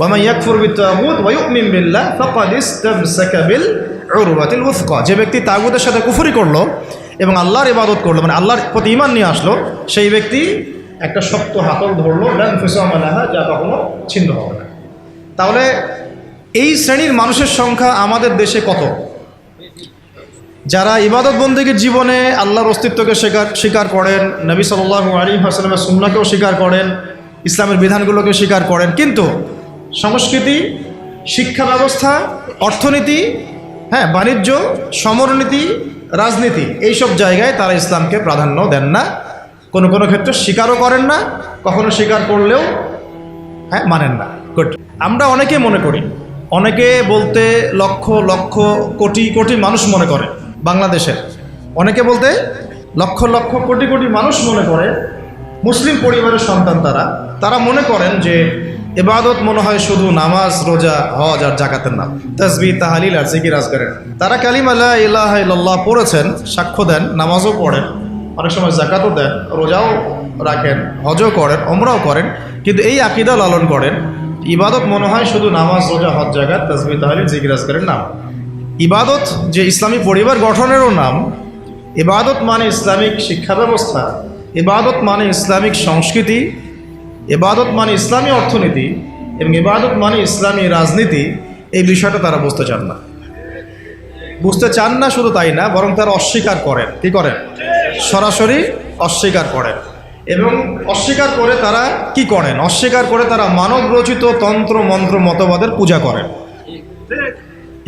ওয়া মান ইয়াকফুর বিত-তাগুত ওয়া ইউমিন বিল্লাহ ফাকাদ ইসতামসাকা বিল উরওয়াতিল উসকা। যে ব্যক্তি তাগুতের সাথে কুফরি করলো এবং আল্লাহর ইবাদত করলো, মানে আল্লাহর প্রতি ঈমান নিয়ে আসলো, সেই ব্যক্তি একটা শক্ত হাতল ধরলো, লা ইনফিসামা লাহা, যা কখনো ছিন্ন হবে না। তাহলে এই শ্রেণীর মানুষের সংখ্যা আমাদের দেশে কত? যারা ইবাদত বন্দেগীর জীবনে আল্লাহর অস্তিত্বকে স্বীকার করেন, নবী সাল্লাল্লাহু আলাইহি ওয়াসাল্লামের সুন্নাহকেও স্বীকার করেন, ইসলামের বিধানগুলোকে স্বীকার করেন, কিন্তু সংস্কৃতি, শিক্ষা ব্যবস্থা, অর্থনীতি, বাণিজ্য, সমরনীতি, রাজনীতি, এইসব জায়গায় তারা ইসলামকে প্রাধান্য দেন না, কোনো কোনো ক্ষেত্রে স্বীকারও করেন না, কখনো স্বীকার করলেও মানেন না। আমরা অনেকে মনে করি, অনেকে বলতে লক্ষ লক্ষ কোটি কোটি মানুষ মনে করে, বাংলাদেশের অনেকে বলতে লক্ষ লক্ষ কোটি কোটি মানুষ মনে করে, মুসলিম পরিবারের সন্তান তারা মনে করেন যে ইবাদত মনে হয় শুধু নামাজ, রোজা, হজ আর জাকাতের নাম, তাসবিহ, তাহলিল আর জিকির আজকারের। তারা কালিমা লা ইলাহা ইল্লাল্লাহ পড়েছেন, সাক্ষ্য দেন, নামাজও পড়েন, অনেক সময় জাকাতও দেন, রোজাও রাখেন, হজও করেন, ওমরাও করেন, কিন্তু এই আকীদা লালন করেন ইবাদত মনে হয় শুধু নামাজ, রোজা, হজ, জাকাত, তাসবিহ, তাহলিল, জিকির আজকারের নাম। ইবাদত যে ইসলামী পরিবার গঠনেরও নাম, ইবাদত মানে ইসলামিক শিক্ষা ব্যবস্থা, ইবাদত মানে ইসলামিক সংস্কৃতি, ইবাদত মানে ইসলামী অর্থনীতি এবং ইবাদত মানে ইসলামী রাজনীতি, এই বিষয়টা তারা বুঝতে চান না। শুধু তাই না, বরং তারা অস্বীকার করেন। কি করেন? সরাসরি অস্বীকার করেন। এবং অস্বীকার করে তারা কি করেন? অস্বীকার করে তারা মানব রচিত তন্ত্র মন্ত্র মতবাদের পূজা করেন।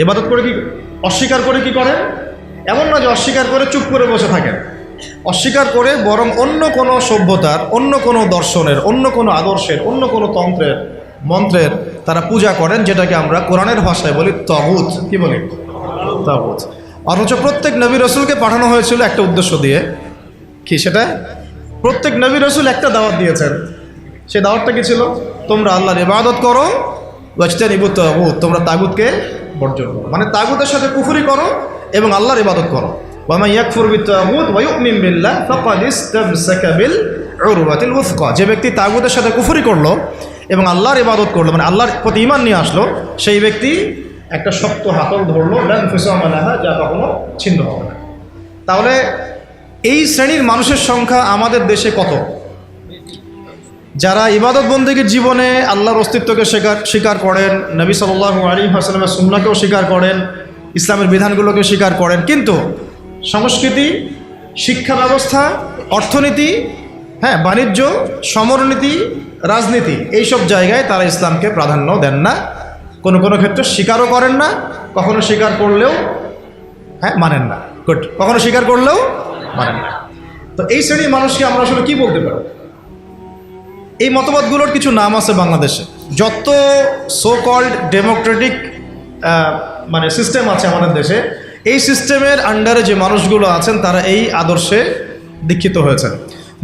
ইবাদত করে কি অস্বীকার করে কি করেন? এমন না যে অস্বীকার করে চুপ করে বসে থাকেন, অস্বীকার করে বরং অন্য কোনো সভ্যতার, অন্য কোনো দর্শনের, অন্য কোনো আদর্শের, অন্য কোনো তন্ত্রের মন্ত্রের তারা পূজা করেন, যেটাকে আমরা কোরআনের ভাষায় বলি তাগুত। কি বলি? তাগুত। অথচ প্রত্যেক নবী রসুলকে পাঠানো হয়েছিল একটা উদ্দেশ্য দিয়ে। কি সেটা? প্রত্যেক নবী রসুল একটা দাওয়াত দিয়েছেন। সেই দাওয়াতটা কি ছিল? তোমরা আল্লাহর ইবাদত করো, ওয়াজতানিবুত তাগুত, তোমরা তাগুতকে বর্জন করো, মানে তাগুতের সাথে কুফরি করো এবং আল্লাহর ইবাদত করো। ওয়া মান ইয়াকফুর বিত-তাগুত ওয়া ইউমিন বিল্লাহ ফাকাদ ইসতামসাকা বিল উরওয়াতিল উসকা। যে ব্যক্তি তাগুতের সাথে কুফরি করলো এবং আল্লাহর ইবাদত করলো, মানে আল্লাহর প্রতি ঈমান নিয়ে আসলো, সেই ব্যক্তি একটা শক্ত হাতল ধরলো, লা ইনফিসামা লাহা, যা কখনো ছিন্ন হবে না। তাহলে এই শ্রেণীর মানুষের সংখ্যা আমাদের দেশে কত? যারা ইবাদত বন্দেগীর জীবনে আল্লাহর অস্তিত্বকে স্বীকার করেন, নবী সাল্লাল্লাহু আলাইহি ওয়াসাল্লামের সুন্নাহকেও স্বীকার করেন, ইসলামের বিধানগুলোকে স্বীকার করেন, কিন্তু সংস্কৃতি, শিক্ষা ব্যবস্থা, অর্থনীতি, বাণিজ্য, সমরনীতি, রাজনীতি, এইসব জায়গায় তারা ইসলামকে প্রাধান্য দেন না, কোনো কোনো ক্ষেত্রে স্বীকারও করেন না, কখনো স্বীকার করলেও মানেন না। কখনো স্বীকার করলেও মানেন না। তো এই শ্রেণীর মানুষকে আমরা আসলে কি বলতে পারি? এই মতবাদগুলোর কিছু নাম আছে বাংলাদেশে। যত সো কল্ড ডেমোক্রেটিক মানে সিস্টেম আছে আমাদের দেশে, এই সিস্টেমের আন্ডারে যে মানুষগুলো আছেন তারা এই আদর্শে দীক্ষিত হয়েছেন।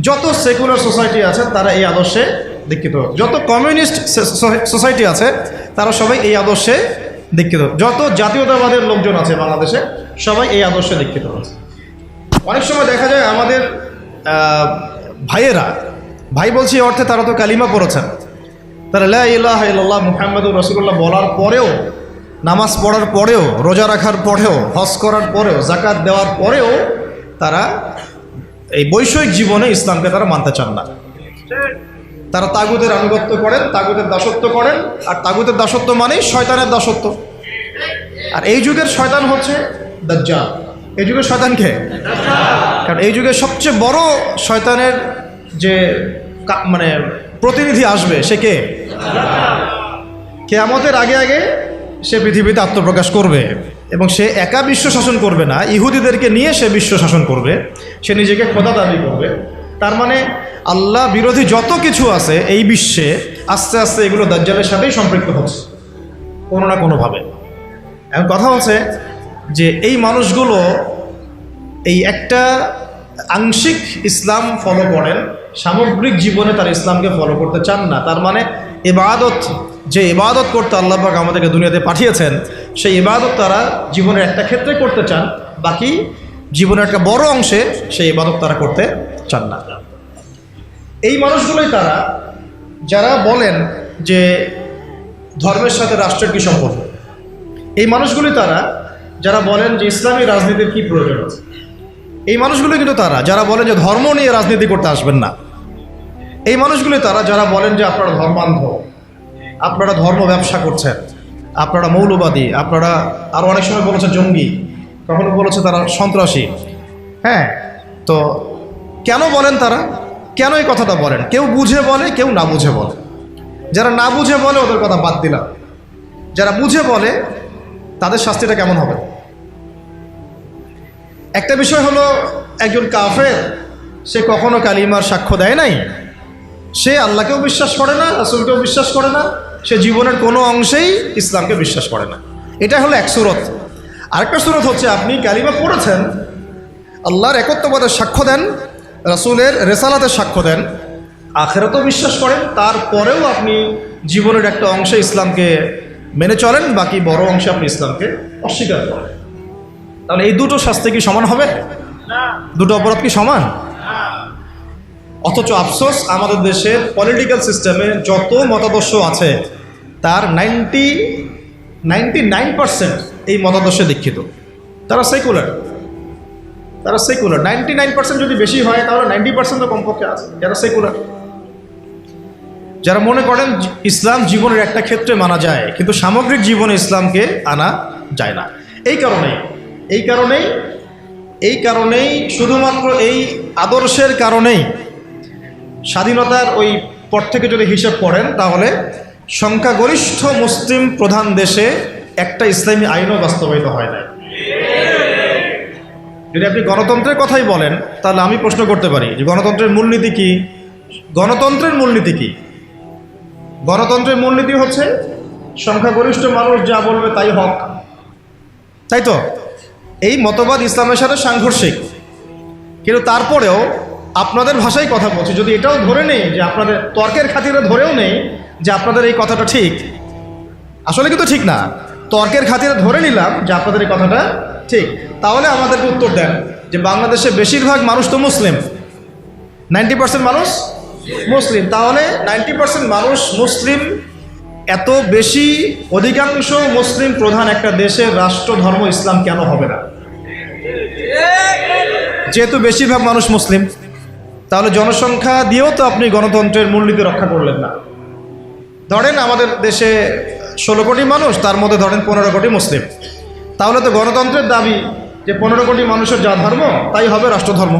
যত সেকুলার সোসাইটি আছে তারা এই আদর্শে দীক্ষিত হয়েছে। যত কমিউনিস্ট সোসাইটি আছে তারা সবাই এই আদর্শে দীক্ষিত। যত জাতীয়তাবাদের লোকজন আছে বাংলাদেশে সবাই এই আদর্শে দীক্ষিত হয়েছে। অনেক সময় দেখা যায় আমাদের ভাইয়েরা, ভাই বলছি অর্থে তারা তো কালিমা পড়েছেন, তারা লা ইলাহা ইল্লাল্লাহ মুহাম্মাদুর রাসূলুল্লাহ বলার পরেও, নামাজ পড়ার পরেও, রোজা রাখার পরেও, হজ করার পরেও, জাকাত দেওয়ার পরেও তারা এই বৈষয়িক জীবনে ইসলামকে তারা মানতে চান না। তারা তাগুতের আনুগত্য করেন, তাগুতের দাসত্ব করেন, আর তাগুতের দাসত্ব মানেই শয়তানের দাসত্ব। আর এই যুগের শয়তান হচ্ছে দাজ্জাল। এই যুগের শয়তান কে? কারণ এই যুগের সবচেয়ে বড় শয়তানের যে মানে প্রতিনিধি আসবে সে কে? কিয়ামতের আগে আগে সে পৃথিবীতে আত্মপ্রকাশ করবে এবং সে একা বিশ্ব শাসন করবে না, ইহুদিদেরকে নিয়ে সে বিশ্ব শাসন করবে। সে নিজেকে খোদা দাবি করবে। তার মানে আল্লাহ বিরোধী যত কিছু আছে এই বিশ্বে আস্তে আস্তে এগুলো দাজ্জালের সাথেই সম্পৃক্ত হচ্ছে কোনো না কোনোভাবে। এখন কথা হচ্ছে যে এই মানুষগুলো এই একটা আংশিক ইসলাম ফলো করেন, সামগ্রিক জীবনে তার ইসলামকে ফলো করতে চান না। তার মানে ইবাদত, যে ইবাদত করতে আল্লাহ পাক আমাদেরকে দুনিয়াতে পাঠিয়েছেন, সেই ইবাদত তারা জীবনের একটা ক্ষেত্রে করতে চান, বাকি জীবনের একটা বড় অংশে সেই ইবাদত তারা করতে চান না। এই মানুষগুলোই তারা যারা বলেন যে ধর্মের সাথে রাষ্ট্রের কী সম্পর্ক। এই মানুষগুলি তারা যারা বলেন যে ইসলামী রাজনীতির কী প্রয়োজন আছে। এই মানুষগুলি কিন্তু তারা যারা বলেন যে ধর্ম নিয়ে রাজনীতি করতে আসবেন না। এই মানুষগুলি তারা যারা বলেন যে আপনারা ধর্মান্ধ, আপনারা ধর্ম ব্যবসা করছেন, আপনারা মৌলবাদী, আপনারা আরও অনেক সময় বলেছে জঙ্গি, কখনো বলেছে তারা সন্ত্রাসী। হ্যাঁ, তো কেন বলেন তারা? কেন এই কথাটা বলেন? কেউ বুঝে বলে, কেউ না বুঝে বলে। যারা না বুঝে বলে ওদের কথা বাদ দিলাম, যারা বুঝে বলে তাদের শাস্তিটা কেমন হবে? একটা বিষয় হলো, একজন কাফের সে কখনো কালিমার সাক্ষ্য দেয় নাই, সে আল্লাহকেও বিশ্বাস করে না, রাসূলকেও বিশ্বাস করে না, সে জীবনের কোনো অংশেই ইসলামকে বিশ্বাস করে না। এটা হলো এক সুরত। আরেকটা সুরত হচ্ছে আপনি কালিমা পড়েছেন, আল্লাহর একত্ববাদের সাক্ষ্য দেন, রাসূলের রেসালাতের সাক্ষ্য দেন, আখিরাতেও বিশ্বাস করেন, তারপরেও আপনি জীবনের একটা অংশে ইসলামকে মেনে চলেন, বাকি বড় অংশে আপনি ইসলামকে অস্বীকার করেন। তাহলে এই দুটো শাস্তি কি সমান হবে? দুটো অপরাধ কি সমান? অথচ আফসোস, আমাদের দেশের পলিটিক্যাল সিস্টেমে যত মতাদর্শ আছে তার 99% এই মতাদর্শে দীক্ষিত। তারা সেকুলার, 99% যদি বেশি হয় তাহলে 90% তো কমপক্ষে আছে যারা সেকুলার, যারা মনে করেন ইসলাম জীবনের একটা ক্ষেত্রে মানা যায় কিন্তু সামগ্রিক জীবনে ইসলামকে আনা যায় না। এই কারণেই শুধুমাত্র এই আদর্শের কারণেই স্বাধীনতার ওই পর থেকে যদি হিসাব করেন তাহলে সংখ্যাগরিষ্ঠ মুসলিম প্রধান দেশে একটা ইসলামী আইনও বাস্তবায়িত হয় না। যদি আপনি গণতন্ত্রের কথাই বলেন তাহলে আমি প্রশ্ন করতে পারি যে গণতন্ত্রের মূলনীতি কি? গণতন্ত্রের মূলনীতি হচ্ছে সংখ্যাগরিষ্ঠ মানুষ যা বলবে তাই হক, তাই তো? এই মতবাদ ইসলামের সাথে সাংঘর্ষিক, কিন্তু তারপরেও আপনাদের ভাষায় কথা বলছি, যদি এটাও ধরে নেই যে আপনাদের তর্কের খাতিরে ধরেও নেই যে আপনাদের এই কথাটা ঠিক, আসলে কিন্তু ঠিক না, তর্কের খাতিরে ধরে নিলাম যে আপনাদের এই কথাটা ঠিক, তাহলে আমাদেরকে উত্তর দেন যে বাংলাদেশে বেশিরভাগ মানুষ তো মুসলিম, 90% মানুষ মুসলিম, তাহলে 90% মানুষ মুসলিম, এত বেশি অধিকাংশ মুসলিম প্রধান একটা দেশের রাষ্ট্র ধর্ম ইসলাম কেন হবে না? যেহেতু বেশিরভাগ মানুষ মুসলিম, তাহলে জনসংখ্যা দিয়েও তো আপনি গণতন্ত্রের মূলনীতি রক্ষা করলেন না। ধরেন আমাদের দেশে 16 কোটি মানুষ, তার মধ্যে ধরেন 15 কোটি মুসলিম, তাহলে তো গণতন্ত্রের দাবি যে 15 কোটি মানুষের যা ধর্ম তাই হবে রাষ্ট্রধর্ম।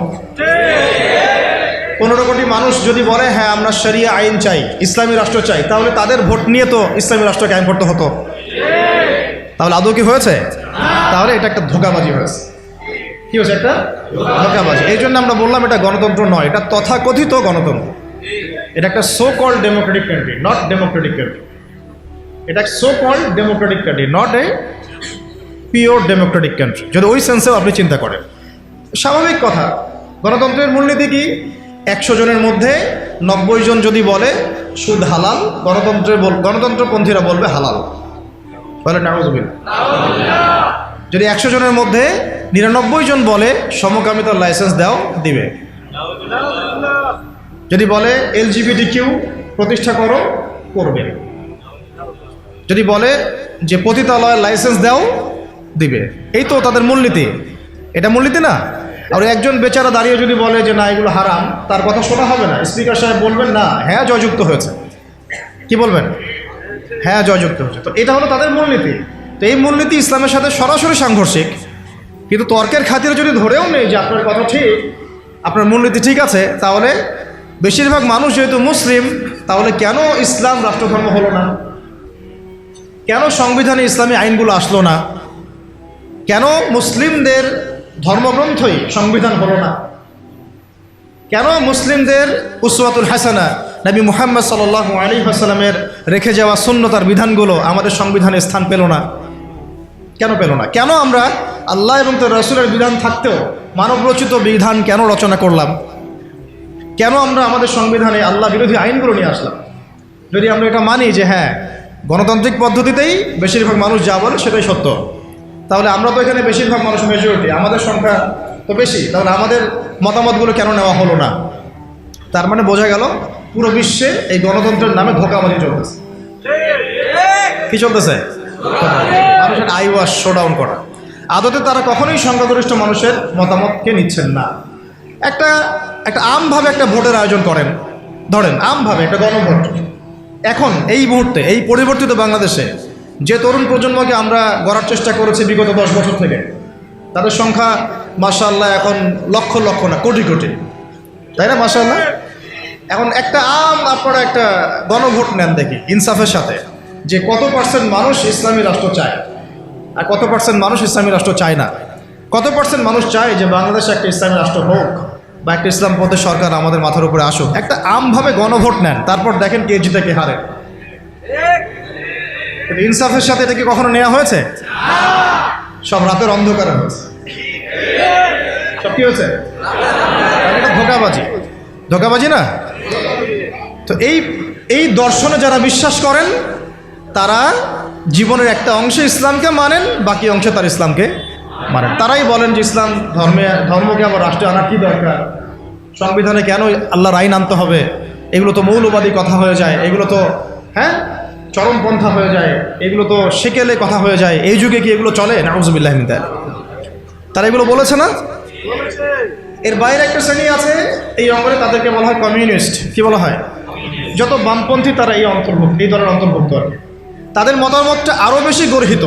15 কোটি মানুষ যদি বলে হ্যাঁ আমরা শরিয়া আইন চাই, ইসলামী রাষ্ট্র চাই, তাহলে তাদের ভোট নিয়ে তো ইসলামী রাষ্ট্র কায়েম করতে হতো। তাহলে আদৌ কি হয়েছে? তাহলে এটা একটা ধোঁকাবাজি হয়েছে। কি হয়েছে? একটা ধোঁকাবাজি। এই জন্য আমরা বললাম এটা গণতন্ত্র নয়, এটা তথাকথিত গণতন্ত্র। এটা একটা so called democratic country, not democratic country. এটা so called democratic country, not a pure democratic country, যদি ওই সেন্সেও আপনি চিন্তা করেন। স্বাভাবিক কথা, গণতন্ত্রের মূলনীতি কি? 100 জনের মধ্যে 90 জন যদি বলে সুদ হালাল, গণতন্ত্রপন্থীরা বলবে হালাল, বলে নাউজুবিল্লাহ। যদি 100 জনের মধ্যে 99 জন বলে সমকামিতার লাইসেন্স দাও, দিবে। যদি বলে LGBTQ প্রতিষ্ঠা করো, করবে। যদি বলে যে পতিতালয়ের লাইসেন্স দাও, দিবে। এই তো তাদের মূলনীতি। এটা মূলনীতি না? আর একজন বেচারা দাঁড়িয়ে যদি বলে যে না এগুলো হারাম, তার কথা শোনা হবে না। স্পিকার সাহেব বলবেন না, হ্যাঁ জয়যুক্ত হয়েছে। কি বলবেন? হ্যাঁ জয়যুক্ত হয়েছে। তো এটা হলো তাদের মূলনীতি। তো এই মূলনীতি ইসলামের সাথে সরাসরি সাংঘর্ষিক, কিন্তু তর্কের খাতিরে যদি ধরেও নেই যে আপনার কথা ঠিক, আপনার মূলনীতি ঠিক আছে, তাহলে বেশিরভাগ মানুষ যেহেতু মুসলিম, তাহলে কেন ইসলাম রাষ্ট্রধর্ম হলো না? কেন সংবিধানে ইসলামী আইনগুলো আসলো না? কেন মুসলিমদের ধর্মগ্রন্থই সংবিধান হলো না? কেন মুসলিমদের উসওয়াতুল হাসানা নবী মুহাম্মদ সাল্লাল্লাহু আলাইহি ওয়াসাল্লামের রেখে যাওয়া সুন্নতার বিধানগুলো আমাদের সংবিধানে স্থান পেল না? কেন পেল না? কেন আমরা আল্লাহ এবং তার রাসূলের বিধান থাকতেও মানবরচিত বিধান কেন রচনা করলাম? কেন আমরা আমাদের সংবিধানে আল্লাহ বিরোধী আইনগুলো নিয়ে আসলাম? যদি আমরা এটা মানি যে হ্যাঁ গণতান্ত্রিক পদ্ধতিতেই বেশিরভাগ মানুষ যা বলে সেটাই সত্য, তাহলে আমরা তো এখানে বেশিরভাগ মানুষ মেজরিটি, আমাদের সংখ্যা তো বেশি, তাহলে আমাদের মতামতগুলো কেন নেওয়া হলো না? তার মানে বোঝা গেল পুরো বিশ্বে এই গণতন্ত্রের নামে ধোঁকাবাজি চলতেছে। কি চলতেছে? মানুষের আই ওয়াশ শো ডাউন করা। আদতে তারা কখনোই সংখ্যাগরিষ্ঠ মানুষের মতামতকে নিচ্ছেন না। একটা আমভাবে একটা ভোটের আয়োজন করেন, ধরেন আমভাবে একটা গণভোট। এখন এই মুহূর্তে এই পরিবর্তিত বাংলাদেশে যে তরুণ প্রজন্মকে আমরা গড়ার চেষ্টা করেছি বিগত 10 বছর থেকে, তাদের সংখ্যা মাশাআল্লাহ এখন লক্ষ লক্ষ না কোটি কোটি, তাই না? মাশাআল্লাহ। এখন একটা আপনারা একটা গণভোট নেন দেখি ইনসাফের সাথে, যে কত পার্সেন্ট মানুষ ইসলামী রাষ্ট্র চায় আর কত পার্সেন্ট মানুষ ইসলামী রাষ্ট্র চায় না। কত পার্সেন্ট মানুষ চায় যে বাংলাদেশে একটা ইসলামী রাষ্ট্র হোক বা একটা ইসলাম পথের সরকার আমাদের মাথার উপরে আসুক। একটা আমভাবে গণভোট নেন, তারপর দেখেন কে জিতে কে হারে। ইনসাফের সাথে এটা কি কখনো নেওয়া হয়েছে? সব রাতের অন্ধকারে হয়েছে। সব কি হয়েছে? এটা ধোঁকাবাজি না? তো এই দর্শনে যারা বিশ্বাস করেন তারা জীবনের একটা অংশে ইসলামকে মানেন, বাকি অংশে তার ইসলামকে মানেন। তারাই বলেন যে ইসলাম ধর্মকে আবার রাষ্ট্রে আনার কি দরকার, সংবিধানে কেন আল্লাহর আইন আনতে হবে, এগুলো তো মৌলবাদী কথা হয়ে যায়, এগুলো তো চরমপন্থা হয়ে যায়, এগুলো তো সেকেলে কথা হয়ে যায়, এই যুগে কি এগুলো চলে? নাউযুবিল্লাহি মিন যালিক। তারা এগুলো বলেছে না? এর বাইরে একটা শ্রেণী আছে এই অঙ্গনে, তাদেরকে বলা হয় কমিউনিস্ট। কি বলা হয়? যত বামপন্থী তারা এই দলের অন্তর্ভুক্ত। তাদের মতামতটা আরও বেশি গর্হিত,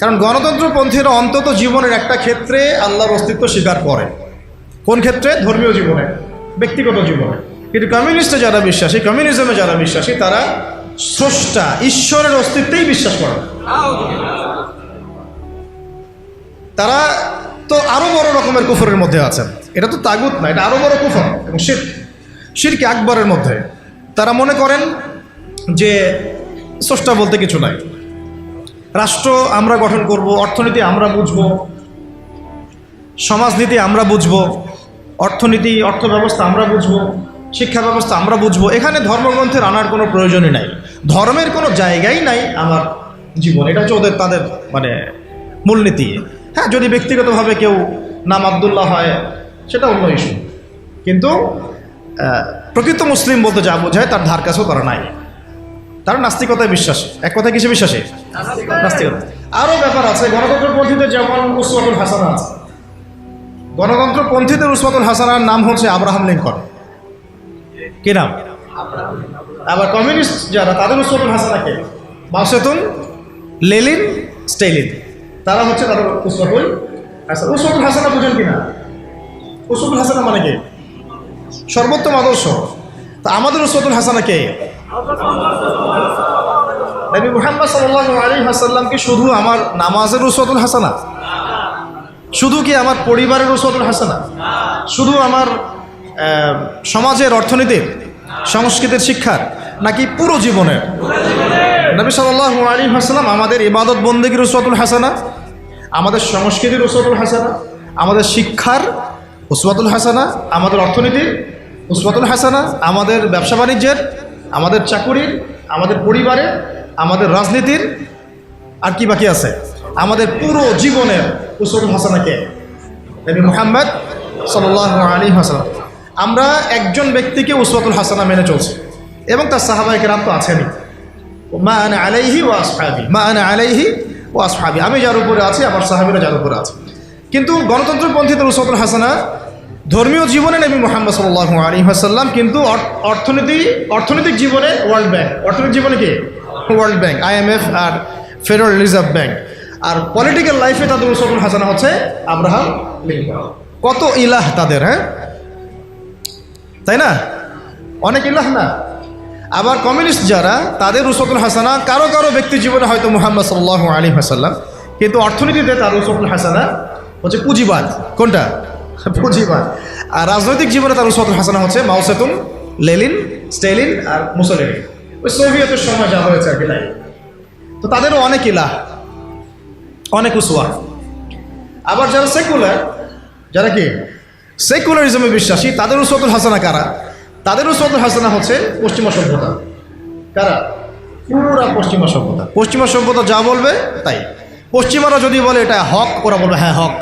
কারণ গণতন্ত্রপন্থীরা অন্তত জীবনের একটা ক্ষেত্রে আল্লাহর অস্তিত্ব স্বীকার করে। কোন ক্ষেত্রে? ধর্মীয় জীবনে, ব্যক্তিগত জীবনে। কিন্তু কমিউনিজমে যারা বিশ্বাসী তারা স্রষ্টা ঈশ্বরের অস্তিত্বেই বিশ্বাস করে। তারা তো আরো বড় রকমের কুফরের মধ্যে আছেন। এটা তো তাগুত না, এটা আরো বড় কুফর এবং শিরক আকবরের মধ্যে। তারা মনে করেন যে স্রষ্টা বলতে কিছু নাই, রাষ্ট্র আমরা গঠন করব, অর্থনীতি আমরা বুঝবো, সমাজনীতি আমরা বুঝবো, অর্থ ব্যবস্থা আমরা বুঝবো, শিক্ষা ব্যবস্থা আমরা বুঝবো। এখানে ধর্মগ্রন্থের আনার কোনো প্রয়োজনই নাই, ধর্মের কোনো জায়গাই নাই আমার জীবন। এটা হচ্ছে তাদের মানে মূলনীতি। হ্যাঁ, যদি ব্যক্তিগতভাবে কেউ নাম আব্দুল্লাহ হয় সেটা অন্য ইস্যু, কিন্তু প্রকৃত মুসলিম বলতে যা বোঝায় তার ধার কাছেও করা নাই। তারা নাস্তিকতায় বিশ্বাসী। এক কথায় কিসে বিশ্বাসী? নাস্তিকতা। আরও ব্যাপার আছে। গণতন্ত্রপন্থীদের যেমন উসওয়াতুল হাসানা আছে, গণতন্ত্রপন্থীদের উসওয়াতুল হাসানার নাম হচ্ছে আব্রাহাম লিঙ্কন। কি নাম? আবার কমিউনিস্ট যারা, তাদের উসওয়াতুল হাসানা কে? Mao Tse-tung, Lenin, স্টেলিন। তারা হচ্ছে তাদের উসওয়াতুল হাসানা। উসওয়াতুল হাসানা বুঝেন কিনা? উসওয়াতুল হাসানা মানে কি? সর্বোত্তম আদর্শ। তা আমাদের উসওয়াতুল হাসানা কে? নবী মুহাম্মদ সাল্লাল্লাহু আলাইহি ওয়াসাল্লাম কি শুধু আমার নামাজের উসওয়াতুল হাসানা? শুধু কি আমার পরিবারের উসওয়াতুল হাসানা? শুধু আমার সমাজের, অর্থনীতির, সংস্কৃতির, শিক্ষার, নাকি পুরো জীবনের? নবী সাল্লাল্লাহু আলাইহি ওয়াসাল্লাম আমাদের ইবাদত বন্দেগীর উসওয়াতুল হাসানা, আমাদের সংস্কৃতির উসওয়াতুল হাসানা, আমাদের শিক্ষার উসওয়াতুল হাসানা, আমাদের অর্থনীতির উসওয়াতুল হাসানা, আমাদের ব্যবসা বাণিজ্যের, আমাদের চাকুরির, আমাদের পরিবারের, আমাদের রাজনীতির, আর কি বাকি আছে? আমাদের পুরো জীবনের উসওয়াতুল হাসানা কে? নবী মুহাম্মদ সাল্লাল্লাহু আলাইহি ওয়াসাল্লাম। আমরা একজন ব্যক্তিকে উসওয়াতুল হাসানা মেনে চলছি এবং তার সাহাবায়ে কেরাম তো আছেনই। মা আনা আলাইহি ওয়া আসহাবি, মা আনা আলাইহি ওয়া আসহাবি, আমি যার উপরে আছি আমার সাহাবীরা যার উপরে আছে। কিন্তু গণতন্ত্রপন্থীদের উসওয়াতুল হাসানা ধর্মীয় জীবনে নবী মুহাম্মদ সাল্লাল্লাহু আলাইহি ওয়াসাল্লাম, কিন্তু অর্থনৈতিক জীবনে ওয়ার্ল্ড ব্যাংক। অর্থনৈতিক জীবনে কি? ওয়ার্ল্ড ব্যাংক, IMF আর ফেডারেল রিজার্ভ ব্যাংক। আর পলিটিক্যাল লাইফে তাদের উসওয়াতুল হাসানা হচ্ছে আব্রাহাম লিঙ্কন। কত ইলাহ তাদের, হ্যাঁ তাই না? অনেক ইলাহ না? আবার কমিউনিস্ট যারা, তাদের উসওয়াতুল হাসানা কারো ব্যক্তি জীবনে হয়তো মুহাম্মদ সাল্লাল্লাহু আলাইহি ওয়াসাল্লাম, কিন্তু অর্থনীতিতে তার উসওয়াতুল হাসানা হচ্ছে পুঁজিবাদ। কোনটা? পুঁজিবাদ। আর রাজনৈতিক জীবনে তার উসওয়াতুল হাসানা হচ্ছে মাওসেতুং, লেনিন, স্টেলিন আর মুসোলিনি। ওই সোভিয়েতের সময় যা হয়েছে আর কি, তাই। তো তাদেরও অনেক ইলাহ, অনেক উসওয়া। আবার যারা সেকুলার, যারা কি সেকুলারিজমে বিশ্বাসী, তাদের উসওয়াতুল হাসানা কারা? তাদের উসওয়াতুল হাসানা হচ্ছে পশ্চিমা সভ্যতা। কারা? পুরা পশ্চিমা সভ্যতা। পশ্চিমা সভ্যতা যা বলবে তাই। পশ্চিমারা যদি বলে এটা হক, ওরা বলবে হ্যাঁ হক।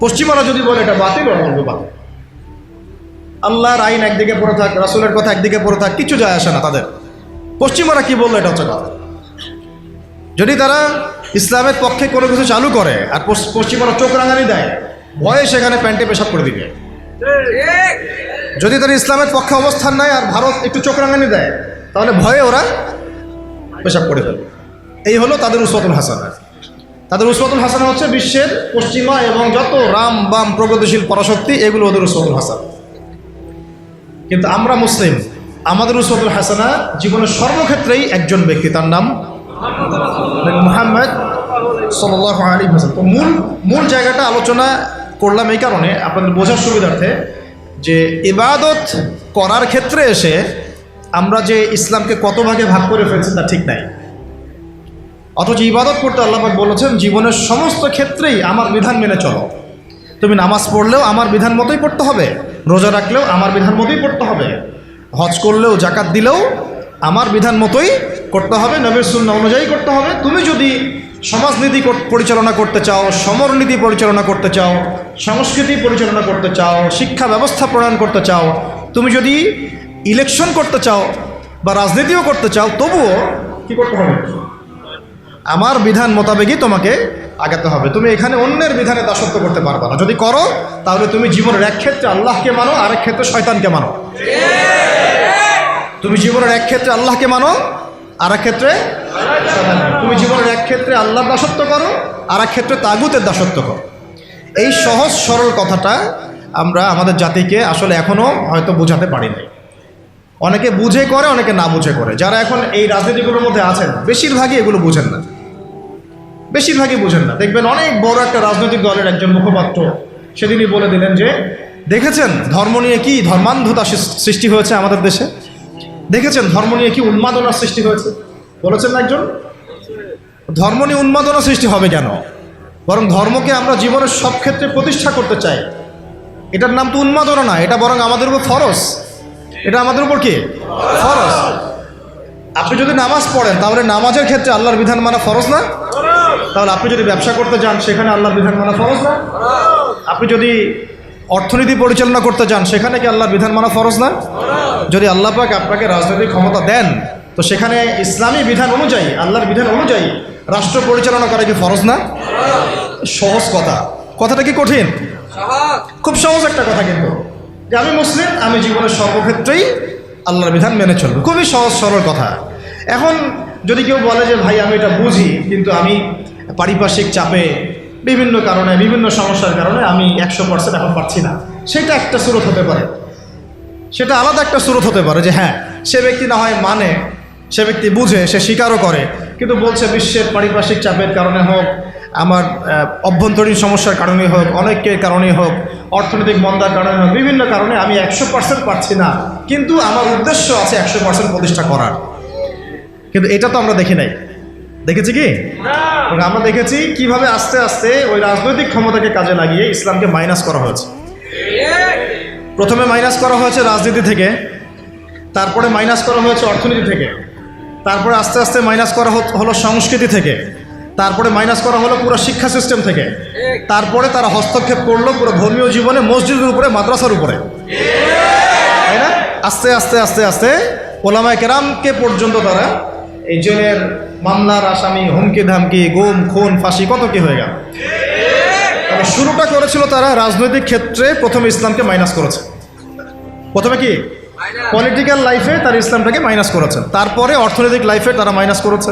পশ্চিমারা যদি বলে এটা বাতিল, ওরা বলবে বাতিল। আল্লাহর আইন একদিকে পড়ে থাক, রাসূলের কথা একদিকে পড়ে থাক, কিছু যায় আসে না তাদের। পশ্চিমারা কি বললো এটা হচ্ছে কথা। যদি তারা ইসলামের পক্ষে কোনো কিছু চালু করে আর পশ্চিমারা চোখ রাঙানি দেয়, ভয়ে সেখানে প্যান্টে পেশাব করে দিবে। যদি তারা ইসলামের পক্ষে অবস্থান নেয় আর ভারত একটু চোখ রাঙানি দেয়, তাহলে ভয়ে ওরা পেশাব করে ফেলবে। এই হলো তাদের উসওয়াতুল হাসানা। তাদের উসওয়াতুল হাসানা হচ্ছে বিশ্বের পশ্চিমা এবং যত রাম বাম প্রগতিশীল পরাশক্তি, এগুলো ওদের উসওয়াতুল হাসানা। কিন্তু আমরা মুসলিম, আমাদের উসওয়াতুল হাসানা জীবনের সর্বক্ষেত্রেই একজন ব্যক্তি, তার নাম মুহাম্মদ সাল্লাল্লাহু আলাইহি ওয়াসাল্লাম। তো মূল জায়গাটা আলোচনা করলাম এই কারণে, আপনাদের বোঝার সুবিধার্থে, যে ইবাদত করার ক্ষেত্রে এসে আমরা যে ইসলামকে কত ভাগে ভাগ করে ফেলছি তা ঠিক নাই। অথচ ইবাদত করতে আল্লাহ পাক বলেছেন জীবনের সমস্ত ক্ষেত্রেই আমার বিধান মেনে চলো। তুমি নামাজ পড়লেও আমার বিধান মতোই পড়তে হবে, রোজা রাখলেও আমার বিধান মতোই পড়তে হবে, হজ করলেও জাকাত দিলেও আমার বিধান মতোই করতে হবে, নবীর সুন্নাহ অনুযায়ী করতে হবে। তুমি যদি সমাজনীতি পরিচালনা করতে চাও, সমরনীতি পরিচালনা করতে চাও, সংস্কৃতি পরিচালনা করতে চাও, শিক্ষা ব্যবস্থা প্রণয়ন করতে চাও, তুমি যদি ইলেকশন করতে চাও বা রাজনীতিও করতে চাও, তবুও কি করতে হবে? আমার বিধান মোতাবেকই তোমাকে আগাতে হবে। তুমি এখানে অন্যের বিধানে দাসত্ব করতে পারবে না। যদি করো তাহলে তুমি জীবনের এক ক্ষেত্রে আল্লাহকে মানো, আরেক ক্ষেত্রে শয়তানকে মানো। তুমি জীবনের এক ক্ষেত্রে আল্লাহকে মানো, আরেক ক্ষেত্রে তুমি জীবনের এক ক্ষেত্রে আল্লাহর দাসত্ব করো, আরেক ক্ষেত্রে তাগুতের দাসত্ব করো। এই সহজ সরল কথাটা আমরা আমাদের জাতিকে আসলে এখনও হয়তো বোঝাতে পারি নাই। অনেকে বুঝে করে, অনেকে না বুঝে করে। যারা এখন এই রাজনীতিগুলোর মধ্যে আছেন বেশিরভাগই এগুলো বুঝেন না, বেশিরভাগই বুঝেন না। দেখবেন অনেক বড় একটা রাজনৈতিক দলের একজন মুখপাত্র সেদিনই বলে দিলেন যে দেখেছেন ধর্ম নিয়ে কি ধর্মান্ধতা সৃষ্টি হয়েছে আমাদের দেশে, দেখেছেন ধর্ম নিয়ে কি উন্মাদনার সৃষ্টি হয়েছে। বলেছেন না একজন, ধর্ম নিয়ে উন্মাদনা সৃষ্টি হবে কেন, বরং ধর্মকে আমরা জীবনের সব ক্ষেত্রে প্রতিষ্ঠা করতে চাই। এটার নাম তো উন্মাদনা না, এটা বরং আমাদের উপর ফরজ। এটা আমাদের উপর কি ফরজ। আপনি যদি নামাজ পড়েন তাহলে নামাজের ক্ষেত্রে আল্লাহর বিধান মানা ফরজ না? তাহলে আপনি যদি ব্যবসা করতে যান সেখানে আল্লাহর বিধান মানা ফরজ না? আপনি যদি অর্থনীতি পরিচালনা করতে যান সেখানে কি আল্লাহর বিধান মানা ফরজ না? যদি আল্লাহ পাক আপনাকে রাজনৈতিক ক্ষমতা দেন তো সেখানে ইসলামী বিধান অনুযায়ী, আল্লাহর বিধান অনুযায়ী রাষ্ট্র পরিচালনা করা কি ফরজ না? সহজ কথা। কথাটা কি কঠিন? খুব সহজ একটা কথা, কিন্তু যে আমি মুসলিম, আমি জীবনের সর্বক্ষেত্রেই আল্লাহর বিধান মেনে চলব। খুবই সহজ সরল কথা। এখন যদি কেউ বলে যে ভাই আমি এটা বুঝি, কিন্তু আমি পারিপার্শ্বিক চাপে, বিভিন্ন কারণে, বিভিন্ন সমস্যার কারণে আমি 100% এখন পারছি না, সেটা একটা সুরত হতে পারে, সেটা আলাদা একটা সুরত হতে পারে যে হ্যাঁ সে ব্যক্তি না হয় মানে, সে ব্যক্তি বুঝে, সে স্বীকারও করে, কিন্তু বলছে বিশ্বের পারিপার্শ্বিক চাপের কারণে হোক, আমার অভ্যন্তরীণ সমস্যার কারণে হোক, অনেকের কারণে হোক, অর্থনৈতিক মন্দার কারণে হোক, বিভিন্ন কারণে আমি 100% পারছি না, কিন্তু আমার উদ্দেশ্য আছে 100% প্রতিষ্ঠা করার। কিন্তু এটা তো আমরা দেখি নাই। দেখেছি কি? আমরা দেখেছি কিভাবে আস্তে আস্তে ওই রাজনৈতিক ক্ষমতাকে কাজে লাগিয়ে ইসলামকে মাইনাস করা হয়েছে। প্রথমে মাইনাস করা হয়েছে রাজনীতি থেকে, তারপরে মাইনাস করা হয়েছে অর্থনীতি থেকে, তারপরে আস্তে আস্তে মাইনাস করা হলো সংস্কৃতি থেকে, তারপরে মাইনাস করা হলো পুরো শিক্ষা সিস্টেম থেকে, তারপরে তারা হস্তক্ষেপ করলো পুরো ধর্মীয় জীবনে, মসজিদের উপরে, মাদ্রাসার উপরে, তাই না? আস্তে আস্তে আস্তে আস্তে ওলামায়ে কেরামকে পর্যন্ত তারা এই জেলের মামলার আসামি, হুমকি ধামকি, গুম খুন ফাঁসি কত কি হয়ে গেল। তবে শুরুটা করেছিল তারা রাজনৈতিক ক্ষেত্রে, প্রথমে ইসলামকে মাইনাস করেছে। প্রথমে কি পলিটিক্যাল লাইফে তারা ইসলামটাকে মাইনাস করেছে, তারপরে অর্থনৈতিক লাইফে তারা মাইনাস করেছে,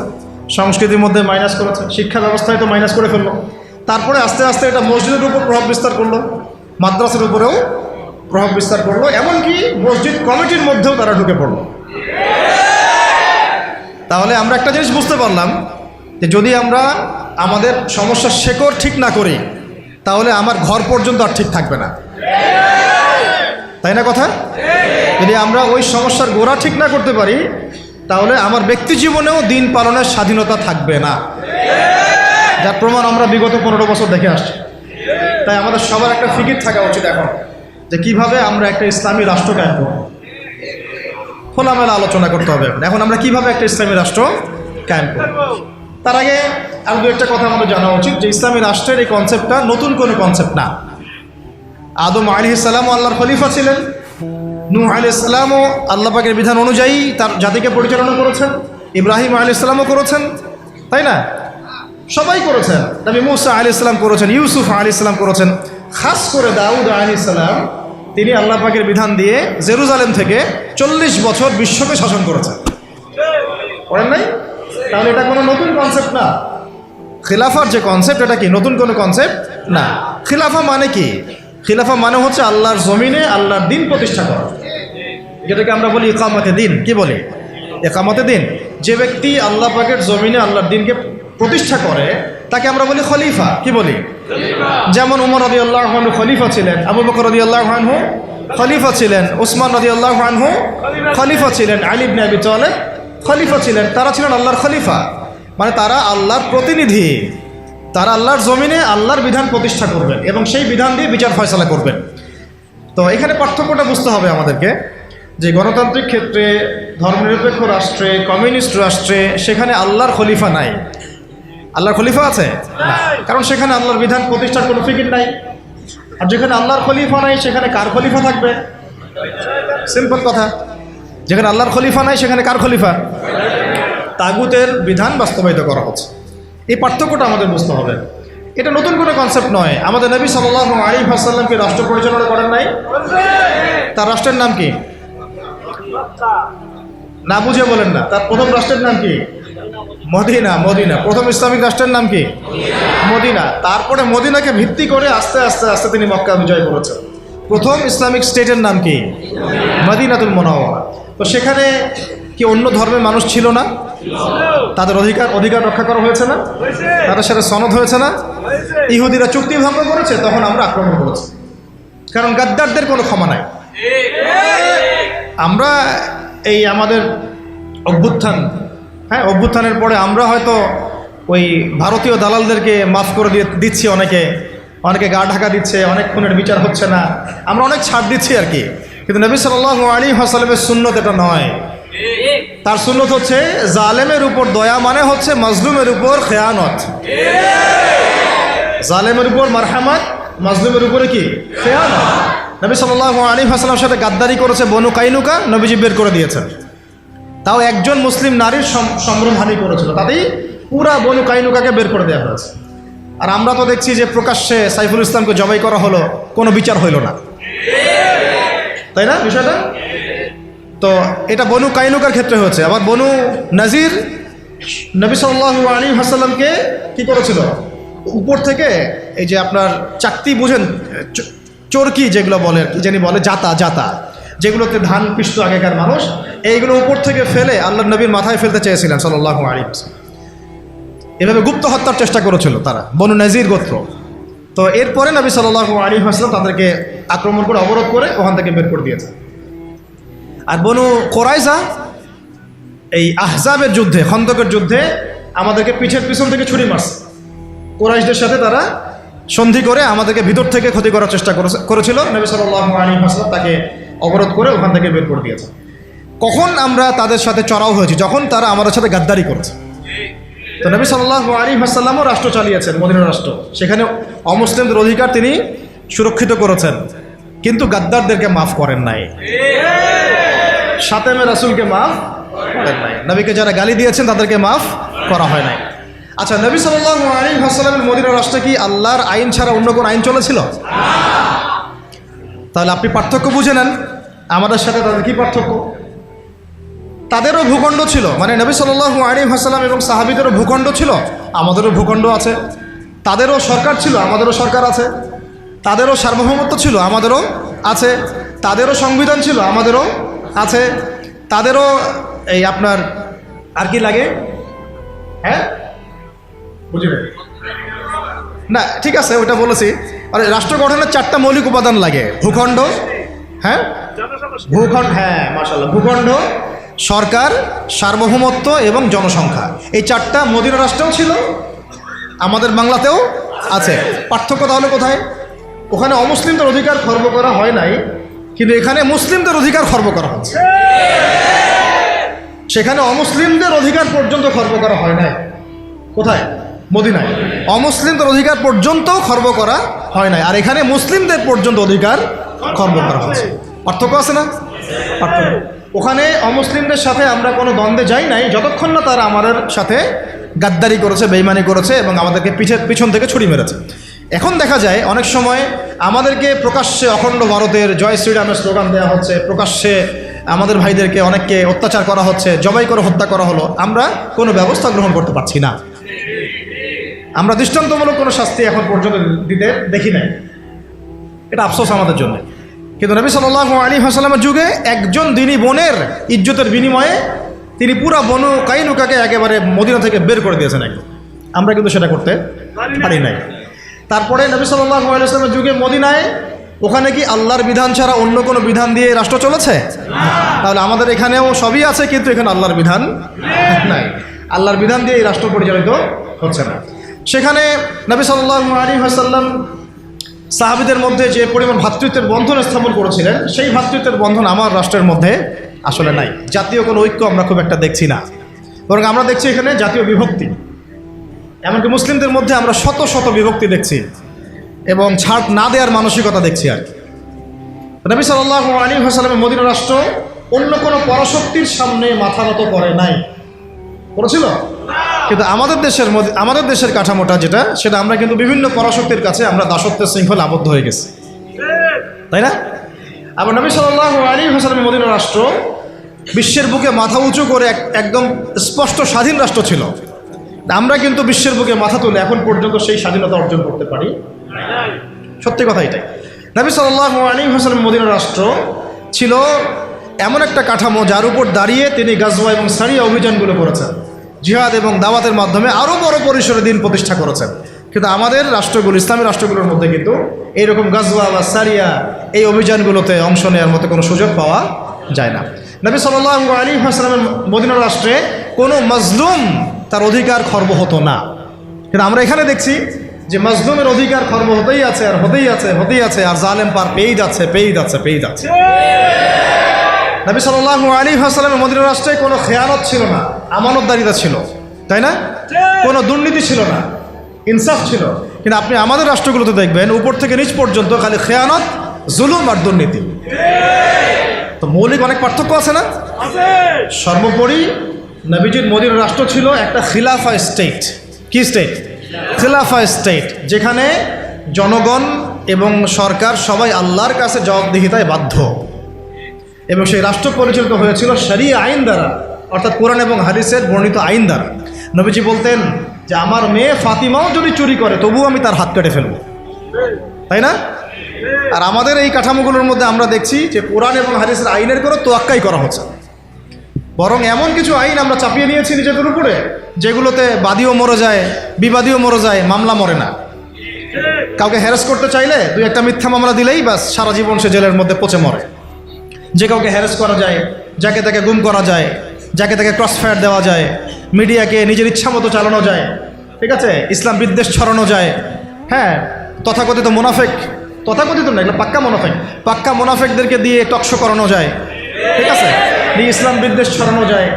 সংস্কৃতির মধ্যে মাইনাস করেছে, শিক্ষা ব্যবস্থায় তো মাইনাস করে ফেললো, তারপরে আস্তে আস্তে এটা মসজিদের উপর প্রভাব বিস্তার করলো, মাদ্রাসার উপরেও প্রভাব বিস্তার করলো, এমনকি মসজিদ কমিটির মধ্যেও তারা ঢুকে পড়লো। তাহলে আমরা একটা জিনিস বুঝতে পারলাম যে যদি আমরা আমাদের সমস্যার শেকড় ঠিক না করি তাহলে আমার ঘর পর্যন্ত আর ঠিক থাকবে না, তাই না কথা? যদি আমরা ওই সমস্যার গোড়া ঠিক না করতে পারি তাহলে আমার ব্যক্তি জীবনেও দিন পালনের স্বাধীনতা থাকবে না, যার প্রমাণ আমরা বিগত 15 বছর দেখে আসছি। তাই আমাদের সবার একটা ফিকির থাকা উচিত এখন যে কিভাবে আমরা একটা ইসলামী রাষ্ট্র কায়েম করব। খোলামেলা আলোচনা করতে হবে এখন আমরা কিভাবে একটা ইসলামী রাষ্ট্র কায়েম করব। তার আগে আর দু একটা কথা আমাদের জানা উচিত যে ইসলামী রাষ্ট্রের এই কনসেপ্টটা নতুন কোনো কনসেপ্ট না। আদম আলাইহিস সালামও আল্লাহর খলিফা ছিলেন, নূহ আলাইহিস সালামও আল্লাহ পাকের বিধান অনুযায়ী তার জাতিকে পরিচালনা করেছেন, ইব্রাহিম আলাইহিস সালামও করেছেন, তাই না? সবাই করেছেন। নবী মুসা আলাইহিস সালাম করেছেন, ইউসুফ আলাইহিস সালাম করেছেন, খাস করে দাউদ আলাইহিস সালাম তিনি আল্লাহ পাকের বিধান দিয়ে জেরুজালেম থেকে 40 বছর বিশ্বকে শাসন করেছেন। করেন নাই? তাহলে এটা কোনো নতুন কনসেপ্ট না। খিলাফার যে কনসেপ্ট, এটা কি নতুন কোনো কনসেপ্ট না। খিলাফা মানে কি? খিলাফা মানে হচ্ছে আল্লাহর জমিনে আল্লাহর দিন প্রতিষ্ঠা করা, যেটাকে আমরা বলি ইকামতে দিন। কি বলি? ইকামতে দিন। যে ব্যক্তি আল্লাহ পাকের জমিনে আল্লাহর দিনকে প্রতিষ্ঠা করে তাকে আমরা বলি খলিফা। কি বলি? যেমন উমর রাদিয়াল্লাহু আনহু খলিফা ছিলেন, আবু বকর রাদিয়াল্লাহু আনহু খলিফা ছিলেন, উসমান রাদিয়াল্লাহু আনহু খলিফা ছিলেন, আলী ইবনে আবি তালেব খলিফা ছিলেন। তারা ছিলেন আল্লাহর খলিফা, মানে তারা আল্লাহর প্রতিনিধি। তারা আল্লাহর জমিনে আল্লাহর বিধান প্রতিষ্ঠা করবেন এবং সেই বিধান দিয়ে বিচার ফয়সালা করবেন। তো এখানে পার্থক্যটা বুঝতে হবে আমাদেরকে, যে গণতান্ত্রিক ক্ষেত্রে, ধর্মনিরপেক্ষ রাষ্ট্রে, কমিউনিস্ট রাষ্ট্রে সেখানে আল্লাহর খলিফা নাই। আল্লাহর খলিফা আছে না, কারণ সেখানে আল্লাহর বিধান প্রতিষ্ঠার কোনো ফিকির নাই। আর যেখানে আল্লাহর খলিফা নাই সেখানে কার খলিফা থাকবে? সিম্পল কথা, যেখানে আল্লাহর খলিফা নাই সেখানে কার খলিফা? তাগুতের বিধান বাস্তবায়িত করা হচ্ছে। এই পার্থক্যটা আমাদের বুঝতে হবে। এটা নতুন কোনো কনসেপ্ট নয়। আমাদের নবী সাল্লাল্লাহু আলাইহি ওয়াসাল্লামকে রাষ্ট্র পরিচালনা করেন নাই? তার রাষ্ট্রের নাম কি? না বুঝে বলেন না। তার প্রথম রাষ্ট্রের নাম কি? মদিনা। মদিনা প্রথম ইসলামিক রাষ্ট্রের নাম কি? মদিনা। তারপরে মদিনাকে ভিত্তি করে আস্তে আস্তে আস্তে তিনি মক্কা বিজয় করেছেন। প্রথম ইসলামিক স্টেটের নাম কি? মদিনাতুল মুনাওয়ারা। তো সেখানে কি অন্য ধর্মের মানুষ ছিল না? তাদের অধিকার রক্ষা করা হয়েছে না? তাদের সাথে সনদ হয়েছে না? ইহুদিরা চুক্তি ভঙ্গ করেছে, তখন আমরা আক্রমণ করেছি, কারণ গাদ্দারদের কোনো ক্ষমা নাই। আমরা এই আমাদের অভ্যুত্থান, অভ্যুত্থানের পরে আমরা হয়তো ওই ভারতীয় দালালদেরকে মাফ করে দিচ্ছি, অনেকে গা ঢাকা দিচ্ছে, অনেক খুনের বিচার হচ্ছে না, আমরা অনেক ছাড় দিচ্ছি আর কি। কিন্তু নবী সাল্লাল্লাহু আলাইহি ওয়াসাল্লামের সুন্নত এটা নয়। তার সুন্নত হচ্ছে জালেমের উপর দয়া, মানে হচ্ছে মাজলুমের উপর খেয়ানত। জালেমের উপর মারহামাত, মাজলুমের উপরে কি? খেয়ানত। নবী সাল্লাল্লাহু আলাইহি ওয়াসাল্লামের সাথে গাদ্দারি করেছে বনু কাইনুকা, নবীজি বের করে দিয়েছেন। তাও একজন মুসলিম নারীর সম্ভ্রমহানি করেছিল, তাতেই পুরা বনু কাইনুকাকে বের করে দেওয়া হয়েছে। আর আমরা তো দেখছি যে প্রকাশ্যে সাইফুল ইসলামকে জবাই করা হলো, কোনো বিচার হইল না, তাই না বিষয়টা? তো এটা বনু কাইনুকার ক্ষেত্রে হয়েছে। আবার বনু নাজির নবী সাল্লাল্লাহু আলাইহি ওয়াসাল্লামকে কি করেছিল? উপর থেকে এই যে আপনার চাকতি বুঝেন, চরকি যেগুলো বলে, কি জানি বলে, জাতা যেগুলোতে ধান পিষত আগেকার মানুষ, এইগুলো উপর থেকে ফেলে আল্লাহর নবীর মাথায় ফেলতে চেয়েছিলেন সাল্লাল্লাহু আলাইহি ওয়াসাল্লাম। এভাবে গুপ্ত হত্যার চেষ্টা করেছিল তারা, বনু নাজির গোত্র। তো এরপরে নবী সাল্লাল্লাহু আলাইহি ওয়াসাল্লাম তাদেরকে আক্রমণ করে অবরোধ করে ওখান থেকে বের করে দিয়েছে। আর বনু কোরাইজা এই আহজাবের যুদ্ধে, খন্দকের যুদ্ধে আমাদেরকে পিছের পিছন থেকে ছুরি মারছে। কোরাইশদের সাথে তারা সন্ধি করে আমাদেরকে ভিতর থেকে ক্ষতি করার চেষ্টা করেছিল। নবী সাল্লাল্লাহু আলাইহি ওয়াসাল্লাম তাকে অবরোধ করে ওখান থেকে বের করে দিয়েছে। কখন আমরা তাদের সাথে চড়াও হয়েছি? যখন তারা আমাদের সাথে গাদ্দারি করেছে। তো নবী সাল্লাল্লাহু আলাইহি ওয়াসাল্লামও রাষ্ট্র চালিয়েছেন, মদিনা রাষ্ট্র। সেখানে অমুসলিমদের অধিকার তিনি সুরক্ষিত করেছেন, কিন্তু গাদ্দারদেরকে মাফ করেন নাই, শাতেমে রাসূলকে মাফ করেন নাই, নবীকে যারা গালি দিয়েছেন তাদেরকে মাফ করা হয় নাই। আচ্ছা, নবী সাল্লাল্লাহু আলাইহি ওয়াসাল্লামের মদিনা রাষ্ট্রে কি আল্লাহর আইন ছাড়া অন্য কোন আইন চলেছিল? তাহলে আপনি পার্থক্য বুঝে নেন, আমাদের সাথে তাদের কি পার্থক্য? তাদেরও ভূখণ্ড ছিল, মানে নবী সাল্লাল্লাহু আলাইহি ওয়াসাল্লাম এবং সাহাবীদেরও ভূখণ্ড ছিল, আমাদেরও ভূখণ্ড আছে। তাদেরও সরকার ছিল, আমাদেরও সরকার আছে। তাদেরও সার্বভৌমত্ব ছিল, আমাদেরও আছে। তাদেরও সংবিধান ছিল, আমাদেরও আছে। তাদেরও এই আপনার আর কি লাগে? হ্যাঁ, বুঝলেন না? ঠিক আছে, ওটা বলেছি। আর রাষ্ট্র গঠনের 4টা মৌলিক উপাদান লাগে: ভূখণ্ড, মাশাআল্লাহ, ভূখণ্ড, সরকার, সার্বভৌমত্ব এবং জনসংখ্যা। এই 4টা মদিনা রাষ্ট্রেও ছিল, আমাদের বাংলাতেও আছে। পার্থক্য তাহলে কোথায়? ওখানে অমুসলিমদের অধিকার খর্ব করা হয় নাই, কিন্তু এখানে মুসলিমদের অধিকার খর্ব করা হচ্ছে। সেখানে অমুসলিমদের অধিকার পর্যন্ত খর্ব করা হয় নাই। কোথায়? মদিনায় অমুসলিমদের অধিকার পর্যন্ত খর্ব করা হয় নাই, আর এখানে মুসলিমদের পর্যন্ত অধিকার খর্ব করা হচ্ছে। পার্থক্য আছে না? পার্থক্য। ওখানে অমুসলিমদের সাথে আমরা কোনো দ্বন্দ্বে যাই নাই যতক্ষণ না তারা আমাদের সাথে গাদ্দারি করেছে, বেইমানি করেছে এবং আমাদেরকে পিছন থেকে ছুরি মেরেছে। এখন দেখা যায় অনেক সময় আমাদেরকে প্রকাশ্যে অখণ্ড ভারতের জয় শ্রীরামের স্লোগান দেওয়া হচ্ছে, প্রকাশ্যে আমাদের ভাইদেরকে অনেককে অত্যাচার করা হচ্ছে, জবাই করে হত্যা করা হলো, আমরা কোনো ব্যবস্থা গ্রহণ করতে পারছি না। আমরা দৃষ্টান্তমূলক কোনো শাস্তি এখন পর্যন্ত দিতে দেখি নাই। এটা আফসোস আমাদের জন্য। কিন্তু নবী সাল্লাল্লাহু আলাইহি ওয়াসাল্লামের যুগে একজন দিনী বোনের ইজ্জতের বিনিময়ে তিনি পুরা বনু কাইনুকাকে একেবারে মদিনা থেকে বের করে দিয়েছেন একদম। আমরা কিন্তু সেটা করতে পারি নাই। তারপরে নবী সাল্লাল্লাহু আলাইহি ওয়াসাল্লামের যুগে মদিনায় ওখানে কি আল্লাহর বিধান ছাড়া অন্য কোনো বিধান দিয়ে রাষ্ট্র চলেছে? তাহলে আমাদের এখানেও সবই আছে, কিন্তু এখানে আল্লাহর বিধান নাই। আল্লাহর বিধান দিয়ে এই রাষ্ট্র পরিচালিত হচ্ছে না। সেখানে নবী সাল্লাল্লাহু আলাইহি ওয়াসাল্লাম সাহাবীদের মধ্যে যে পরিমাণ ভ্রাতৃত্বের বন্ধন স্থাপন করেছিলেন, সেই ভ্রাতৃত্বের বন্ধন আমার রাষ্ট্রের মধ্যে আসলে নাই। জাতীয় কোনো ঐক্য আমরা খুব একটা দেখছি না, বরং আমরা দেখছি এখানে জাতীয় বিভক্তি। এমনকি মুসলিমদের মধ্যে আমরা শত শত বিভক্তি দেখছি এবং ছাড় না দেওয়ার মানসিকতা দেখছি। আর নবী সাল্লাল্লাহু আলাইহি ওয়াসাল্লামের মদিনা রাষ্ট্র অন্য কোনো পরাশক্তির সামনে মাথা নত করে নাই, করেছিল? কিন্তু আমাদের দেশের কাঠামোটা যেটা, সেটা আমরা কিন্তু বিভিন্ন পরাশক্তির কাছে আমরা দাসত্বের শৃঙ্খলে আবদ্ধ হয়ে গেছি, তাই না? আবার নবী সাল্লাল্লাহু আলাইহি ওয়াসাল্লামের মদিনা রাষ্ট্র বিশ্বের বুকে মাথা উঁচু করে একদম স্পষ্ট স্বাধীন রাষ্ট্র ছিল। আমরা কিন্তু বিশ্বের বুকে মাথা তুলে এখন পর্যন্ত সেই স্বাধীনতা অর্জন করতে পারি। সত্যি কথা এটাই। নবী সাল্লাল্লাহু আলাইহি ওয়াসাল্লাম মদিনা রাষ্ট্র ছিল এমন একটা কাঠামো যার উপর দাঁড়িয়ে তিনি গাজওয়া এবং সারিয়া অভিযানগুলো করেছেন, জিহাদ এবং দাওয়াতের মাধ্যমে আরও বড় পরিসরে দিন প্রতিষ্ঠা করেছেন। কিন্তু আমাদের রাষ্ট্রগুলো, ইসলামী রাষ্ট্রগুলোর মধ্যে কিন্তু এইরকম গাজওয়া বা সারিয়া এই অভিযানগুলোতে অংশ নেওয়ার মতো কোনো সুযোগ পাওয়া যায় না। নবী সাল্লাল্লাহু আলাইহি ওয়াসাল্লামের মদিনা রাষ্ট্রে কোনো মাজলুম তার অধিকার খর্ব হতো না। কিন্তু আমরা এখানে দেখছি যে মাজলুমের অধিকার খর্ব হতেই আছে আর হতেই আছে আর জালেম পার পেয়েই যাচ্ছে। নবী সাল্লাল্লাহু আলাইহি ওয়াসাল্লামের মদিনা রাষ্ট্রে কোনো খেয়ানত ছিল না, আমানতদারিতা ছিল, তাই না? কোনো দুর্নীতি ছিল না, ইনসাফ ছিল। কিন্তু আপনি আমাদের রাষ্ট্রগুলোতে দেখবেন উপর থেকে নিচ পর্যন্ত খালি খেয়ানত, জুলুম আর দুর্নীতি। তো মৌলিক অনেক পার্থক্য আছে না? সর্বোপরি নবীজির মদিনা রাষ্ট্র ছিল একটা খিলাফা স্টেট। কি স্টেট? খিলাফা স্টেট, যেখানে জনগণ এবং সরকার সবাই আল্লাহর কাছে জবাবদিহিতায় বাধ্য, এবং সেই রাষ্ট্র পরিচালিত হয়েছিল শরিয়া আইন দ্বারা, অর্থাৎ কোরআন এবং হাদিসের বর্ণিত আইন দ্বারা। নবীজি বলতেন যে আমার মেয়ে ফাতিমাও যদি চুরি করে তবুও আমি তার হাত কেটে ফেলবো, তাই না? আর আমাদের এই কাঠামোগুলোর মধ্যে আমরা দেখছি যে কোরআন এবং হাদিসের আইনের কোনো তোয়াক্কাই করা হচ্ছে, বরং এমন কিছু আইন আমরা চাপিয়ে নিয়েছি নিজেদের উপরে যেগুলোতে বাদীও মরে যায়, বিবাদীও মরে যায়, মামলা মরে না। কাউকে হ্যারাস করতে চাইলে দুই একটা মিথ্যা মামলা দিলেই বাস সারা জীবন সে জেলের মধ্যে পচে মরে। যে কাউকে হ্যারাস করা যায়, যাকে তাকে গুম করা যায়, যাকে তাকে ক্রসফায়ার দেওয়া যায়, মিডিয়াকে নিজের ইচ্ছা মতো চালানো যায়, ঠিক আছে, ইসলাম বিদ্বেষ ছড়ানো যায়। হ্যাঁ, তথাকথিত মুনাফেক, তথাকথিত না, এগুলো পাক্কা মুনাফেকদেরকে দিয়ে টকশো করানো যায়, ঠিক আছে, দিয়ে ইসলাম বিদ্বেষ ছড়ানো যায়,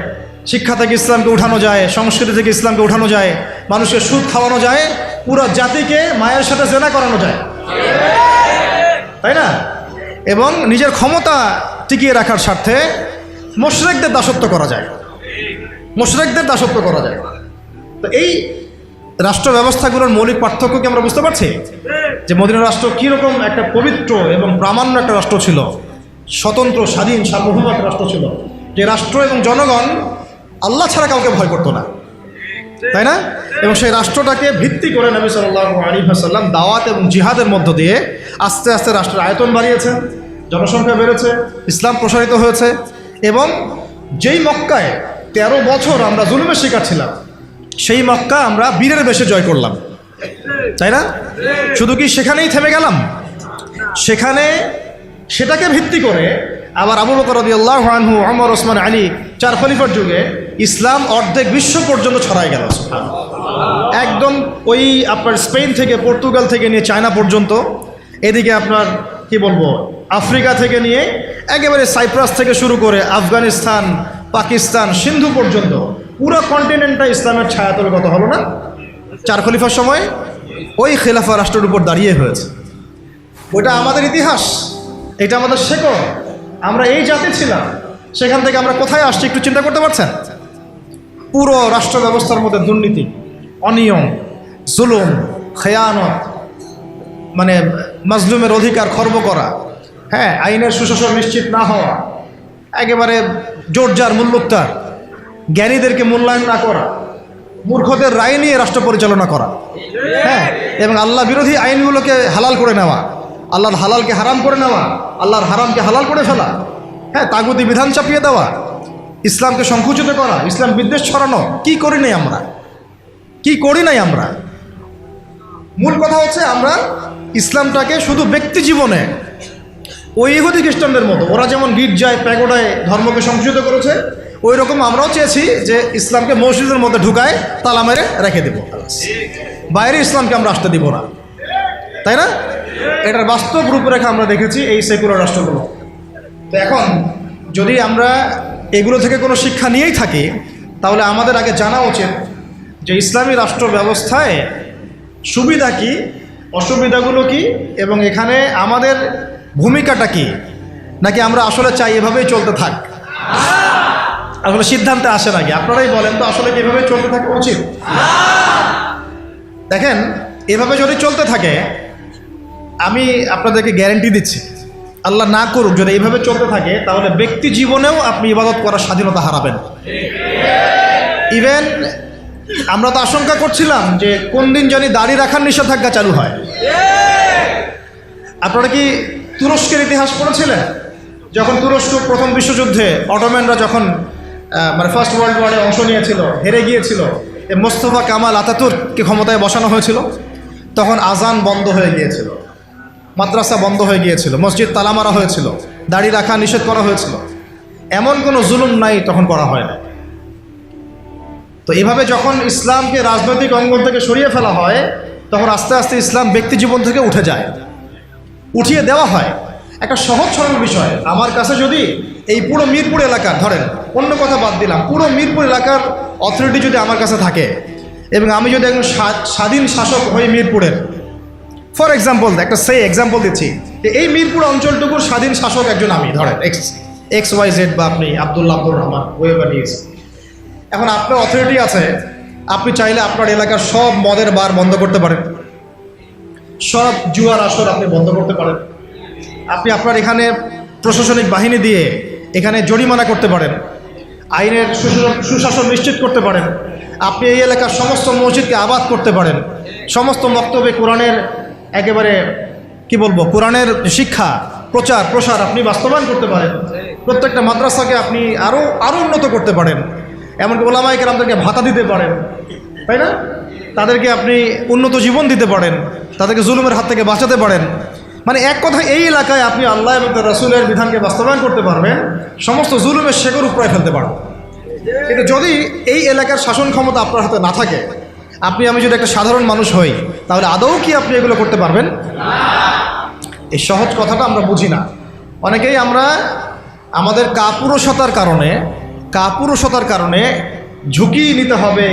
শিক্ষা থেকে ইসলামকে উঠানো যায়, সংস্কৃতি থেকে ইসলামকে উঠানো যায়, মানুষকে সুদ খাওয়ানো যায়, পুরো জাতিকে মায়ের সাথে জেনা করানো যায়, তাই না? এবং নিজের ক্ষমতা টিকিয়ে রাখার স্বার্থে মুশরিকদের দাসত্ব করা যায়। তো এই রাষ্ট্র ব্যবস্থাগুলোর মৌলিক পার্থক্যকে আমরা বুঝতে পারছি যে মদিনা রাষ্ট্র কীরকম একটা পবিত্র এবং প্রামাণ্য একটা রাষ্ট্র ছিল, স্বতন্ত্র, স্বাধীন, সার্বভৌম একটা রাষ্ট্র ছিল, যে রাষ্ট্র এবং জনগণ আল্লাহ ছাড়া কাউকে ভয় করতো না, তাই না? এবং সেই রাষ্ট্রটাকে ভিত্তি করে নবী সাল্লাল্লাহু আলাইহি ওয়াসাল্লাম দাওয়াত এবং জিহাদের মধ্য দিয়ে আস্তে আস্তে রাষ্ট্রের আয়তন বাড়িয়েছেন, জনসংখ্যা বেড়েছে, ইসলাম প্রসারিত হয়েছে। এবং যেই মক্কায় 13 বছর আমরা জুলুমের শিকার ছিলাম, সেই মক্কা আমরা বীরের বেশে জয় করলাম, তাই না? শুধু কি সেখানেই থেমে গেলাম? সেটাকে ভিত্তি করে আবার আবু বকর রাদিয়াল্লাহু আনহু, ওমর, ওসমান, আলী, 4 খলিফার যুগে ইসলাম অর্ধেক বিশ্ব পর্যন্ত ছড়ায় গেল। একদম ওই আপনার স্পেন থেকে, পর্তুগাল থেকে নিয়ে চায়না পর্যন্ত, এদিকে আপনার কি বলবো আফ্রিকা থেকে নিয়ে একেবারে সাইপ্রাস থেকে শুরু করে আফগানিস্তান, পাকিস্তান, সিন্ধু পর্যন্ত পুরো কন্টিনেন্টটা ইসলামের ছায়াতলগত হলো না 4 খলিফার সময়? ওই খেলাফা রাষ্ট্রের উপর দাঁড়িয়ে হয়েছে। ওইটা আমাদের ইতিহাস, এটা আমাদের শেকড়। আমরা এই জাতি ছিলাম, সেখান থেকে আমরা কোথায় আসছি একটু চিন্তা করতে পারছেন? পুরো রাষ্ট্র ব্যবস্থার মধ্যে দুর্নীতি, অনিয়ম, জুলুম, খেয়ানত, মানে মাজলুমের অধিকার খর্ব করা, হ্যাঁ, আইনের সুশাসন নিশ্চিত না হওয়া, একেবারে জোরজার মুল্লুকতার, জ্ঞানীদেরকে মূল্যায়ন না করা, মূর্খদের রায় নিয়ে রাষ্ট্র পরিচালনা করা, হ্যাঁ, এবং আল্লাহ বিরোধী আইনগুলোকে হালাল করে নেওয়া, আল্লাহর হালালকে হারাম করে নেওয়া, আল্লাহর হারামকে হালাল করে ফেলা, হ্যাঁ, তাগুতি বিধান চাপিয়ে দেওয়া, ইসলামকে সংকুচিত করা, ইসলাম বিদ্বেষ ছড়ানো। কি করি নাই আমরা, কি করি নাই আমরা? মূল কথা হচ্ছে আমরা ইসলামটাকে শুধু ব্যক্তি জীবনে ওই ইহুদি খ্রিস্টানদের মতো, ওরা যেমন গির্জায় প্যাগোডায় ধর্মকে সংকুচিত করেছে, ওই রকম আমরাও চেয়েছি যে ইসলামকে মসজিদের মধ্যে ঢুকায় তালা মেরে রেখে দেব, বাইরে ইসলামকে আমরা আসতে দিব না, তাই না? এটার বাস্তব রূপরেখা আমরা দেখেছি এই সেকুলার রাষ্ট্রগুলো। তো এখন যদি আমরা এগুলো থেকে কোনো শিক্ষা নিয়েই থাকি, তাহলে আমাদের আগে জানা উচিত যে ইসলামী রাষ্ট্র ব্যবস্থায় সুবিধা কি, অসুবিধাগুলো কি, এবং এখানে আমাদের ভূমিকাটা কি, নাকি আমরা আসলে চাই এভাবেই চলতে থাক। আসলে সিদ্ধান্তে আসে নাকি আপনারাই বলেন তো, আসলে কি এভাবেই চলতে থাকা উচিত? দেখেন, এভাবে যদি চলতে থাকে, আমি আপনাদেরকে গ্যারান্টি দিচ্ছি, আল্লাহ না করুক, যদি এইভাবে চলতে থাকে তাহলে ব্যক্তি জীবনেও আপনি ইবাদত করার স্বাধীনতা হারাবেন। ইভেন আমরা তো আশঙ্কা করছিলাম যে কোন দিন জানি দাড়ি রাখার নিষেধাজ্ঞা চালু হয়। আপনারা কি তুরস্কের ইতিহাস পড়েছিলেন? যখন তুরস্ক প্রথম বিশ্বযুদ্ধে অটোম্যানরা যখন মানে ফার্স্ট ওয়ার্ল্ড ওয়ারে অংশ নিয়েছিল, হেরে গিয়েছিল, মোস্তফা কামাল আতাতুর্ককে ক্ষমতায় বসানো হয়েছিল, তখন আজান বন্ধ হয়ে গিয়েছিল, মাদ্রাসা বন্ধ হয়ে গিয়েছিল, মসজিদ তালা মারা হয়েছিল, দাড়ি রাখা নিষেধ করা হয়েছিল। এমন কোনো জুলুম নাই তখন করা হয় না। তো এভাবে যখন ইসলামকে রাজনৈতিক অঙ্গন থেকে সরিয়ে ফেলা হয়, তখন আস্তে আস্তে ইসলাম ব্যক্তি জীবন থেকে উঠে যায়, উঠিয়ে দেওয়া হয়। একটা সহজ সরল বিষয়, আমার কাছে যদি এই পুরো মিরপুর এলাকার, ধরেন অন্য কথা বাদ দিলাম, পুরো মিরপুর এলাকার অথরিটি যদি আমার কাছে থাকে, এবং আমি যদি একজন স্বাধীন শাসক হই মিরপুরের, ফর এক্সাম্পল, একটা এক্সাম্পল দিচ্ছি, যে এই মিরপুর অঞ্চলটুকুর স্বাধীন শাসক একজন আমি, ধরেন XYZ, বা আপনি আব্দুর রহমান, ওয়েভার ইজ। এখন আপনার অথরিটি আছে, আপনি চাইলে আপনার এলাকার সব মদের বার বন্ধ করতে পারেন, সব জুয়ার আসর আপনি বন্ধ করতে পারেন, আপনি আপনার এখানে প্রশাসনিক বাহিনী দিয়ে এখানে জরিমানা করতে পারেন, আইনের সুশাসন নিশ্চিত করতে পারেন, আপনি এই এলাকার সমস্ত মসজিদকে আবাদ করতে পারেন, সমস্ত বক্তব্যে কোরআনের একেবারে কি বলবো, কোরআনের শিক্ষা প্রচার প্রসার আপনি বাস্তবায়ন করতে পারেন, প্রত্যেকটা মাদ্রাসাকে আপনি আরও উন্নত করতে পারেন, এমনকি ওলামায়ে কেরামদেরকে ভাতা দিতে পারেন, তাই না? তাদেরকে আপনি উন্নত জীবন দিতে পারেন, তাদেরকে জুলুমের হাত থেকে বাঁচাতে পারেন। মানে এক কথা, এই এলাকায় আপনি আল্লাহ এবং তার রাসূলের বিধানকে বাস্তবায়ন করতে পারবেন, সমস্ত জুলুমের শেকড় উপড়ায় ফেলতে পারবেন। কিন্তু যদি এই এলাকার শাসন ক্ষমতা আপনার হাতে না থাকে, আমি যদি একটা সাধারণ মানুষ হই, তাহলে আদৌ কি আপনি এগুলো করতে পারবেন? এই সহজ কথাটা আমরা বুঝি না। অনেকেই আমরা আমাদের কাপুরুষতার কারণে ঝুঁকি নিতে হবে